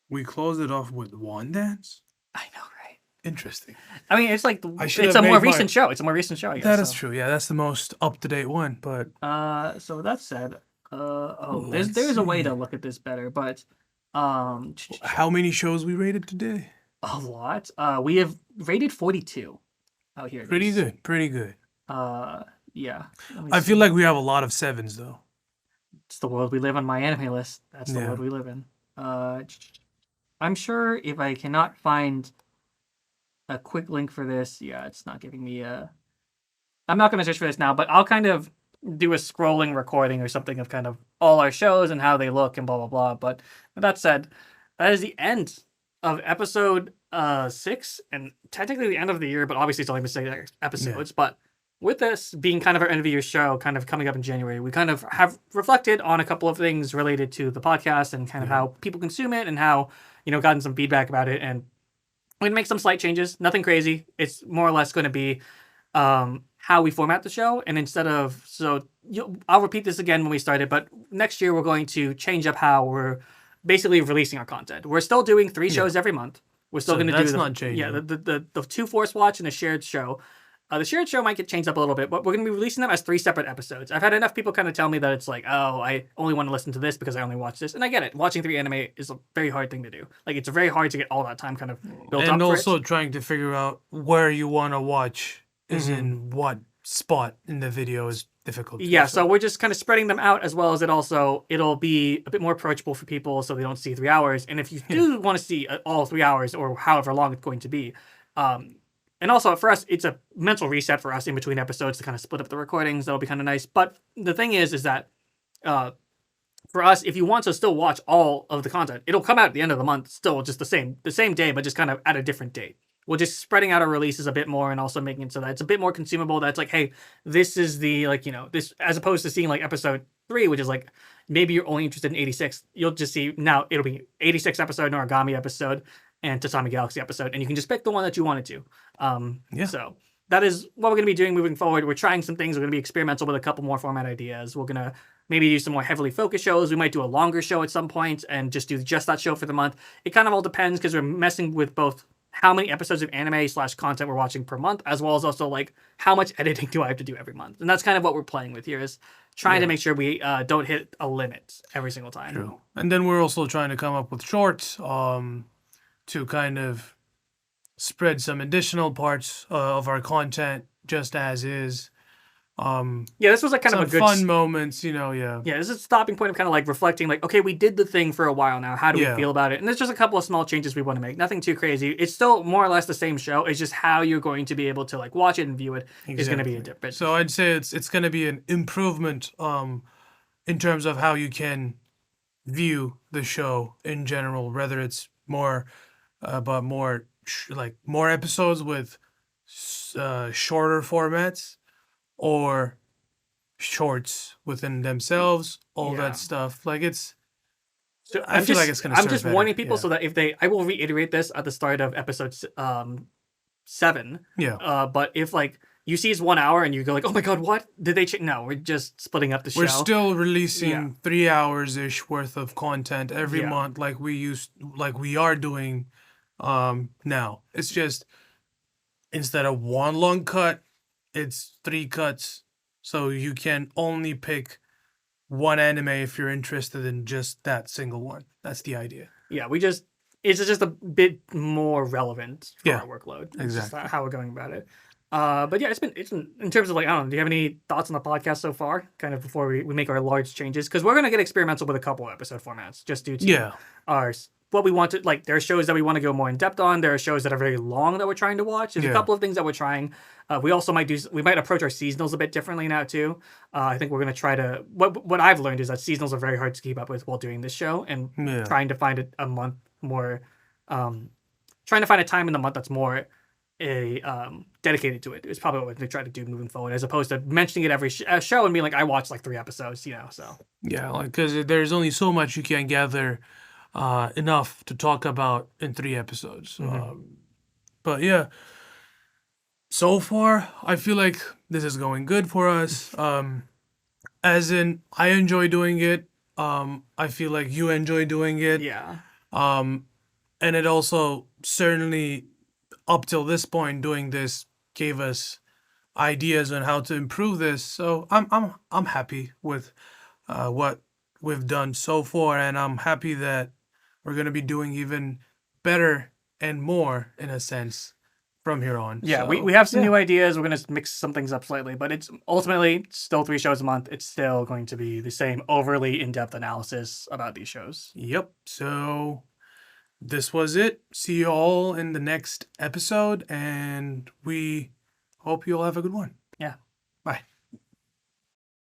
We closed it off with one dance. I know, right? Interesting. I mean, it's like should it's have a more made recent my- show. It's a more recent show, I guess. That is so. true. Yeah, that's the most up to date one. But So with that said, there's Let's a way see. to look at this better, but how many shows we rated today? a lot. We have rated 42 out here. Pretty good. Pretty good. Yeah. Let me I see. feel like we have a lot of 7s though. It's the world we live on. MyAnimeList. That's the Yeah. world we live in. I'm sure if I cannot find a quick link for this. Yeah, it's not giving me a. I'm not going to search for this now, but I'll kind of do a scrolling recording or something of kind of all our shows and how they look and blah blah blah. But with that said, that is the end of episode 6 and technically the end of the year, but obviously it's only been 6 episodes. Yeah. But with this being kind of our end of the year show, kind of coming up in January, we kind of have reflected on a couple of things related to the podcast and kind of how people consume it and how gotten some feedback about it, and we're gonna make some slight changes. Nothing crazy. It's more or less going to be how we format the show, and instead of I'll repeat this again when we start it, but next year we're going to change up how we're basically releasing our content. We're still doing 3 shows every month. We're still going to do not changing. Yeah, the 2 Force Watch and the shared show. The shared show might get changed up a little bit, but we're going to be releasing them as 3 separate episodes. I've had enough people kind of tell me that it's like, oh, I only want to listen to this because I only watch this. And I get it. Watching 3 anime is a very hard thing to do. Like, it's very hard to get all that time kind of built up. And also trying to figure out where you want to watch is in what spot in the video is difficult. Yeah, so we're just kind of spreading them out, as well as it'll be a bit more approachable for people so they don't see 3 hours. And if you do want to see all 3 hours or however long it's going to be, and also for us, it's a mental reset for us in between episodes to kind of split up the recordings. That'll be kind of nice. But the thing is that for us, if you want to still watch all of the content, it'll come out at the end of the month, still just the same day, but just kind of at a different date. We're just spreading out our releases a bit more and also making it so that it's a bit more consumable. That's like, hey, this is the this, as opposed to seeing like episode 3, which is like maybe you're only interested in 86. You'll just see now it'll be 86 episode, an Origami episode, and Tatami Galaxy episode, and you can just pick the one that you wanted to. So that is what we're going to be doing moving forward. We're trying some things. We're going to be experimental with a couple more format ideas. We're going to maybe do some more heavily focused shows. We might do a longer show at some point and just do just that show for the month. It kind of all depends because we're messing with both how many episodes of anime/content we're watching per month, as well as also like how much editing do I have to do every month. And that's kind of what we're playing with here, is trying to make sure we don't hit a limit every single time. True. And then we're also trying to come up with shorts to kind of spread some additional parts of our content just as is. This was like kind of a good fun moments, Yeah, this is a stopping point of kind of like reflecting, like, okay, we did the thing for a while now. How do we feel about it? And there's just a couple of small changes we want to make. Nothing too crazy. It's still more or less the same show. It's just how you're going to be able to like watch it and view it is going to be a different. So I'd say it's going to be an improvement in terms of how you can view the show in general, whether it's more more episodes with shorter formats or shorts within themselves, all that stuff. Like I feel like it's gonna. I'm just warning people so that I will reiterate this at the start of episode 7. Yeah. But if like you see it's 1 hour and you go like, oh my god, what did they change? No, we're just splitting up the show. We're still releasing 3 hours ish worth of content every month, like we are doing now. It's just instead of 1 long cut, it's 3 cuts, so you can only pick 1 anime if you're interested in just that single one. That's the idea. Yeah, it's just a bit more relevant for our workload. It's exactly just how we're going about it. But yeah, it's been in terms of like, I don't know, do you have any thoughts on the podcast so far? Kind of before we make our large changes, because we're gonna get experimental with a couple episode formats just due to what we want to like. There are shows that we want to go more in depth on. There are shows that are very long that we're trying to watch. There's a couple of things that we're trying. We also might approach our seasonals a bit differently now too. I think we're gonna try to. What I've learned is that seasonals are very hard to keep up with while doing this show, and trying to find a month more, trying to find a time in the month that's more dedicated to it is probably what we're going to try to do moving forward, as opposed to mentioning it every show and being like, I watched like 3 episodes, so. Yeah, like, because there's only so much you can gather enough to talk about in 3 episodes. But yeah, so far, I feel like this is going good for us. As in, I enjoy doing it. I feel like you enjoy doing it. Yeah. And it also certainly, up till this point, doing this gave us ideas on how to improve this. So I'm happy with what we've done so far, and I'm happy that we're gonna be doing even better and more in a sense from here on. Yeah, so, we have some new ideas. We're gonna mix some things up slightly, but it's ultimately still 3 shows a month. It's still going to be the same overly in-depth analysis about these shows. Yep. So this was it. See you all in the next episode, and we hope you all have a good one. Yeah. Bye.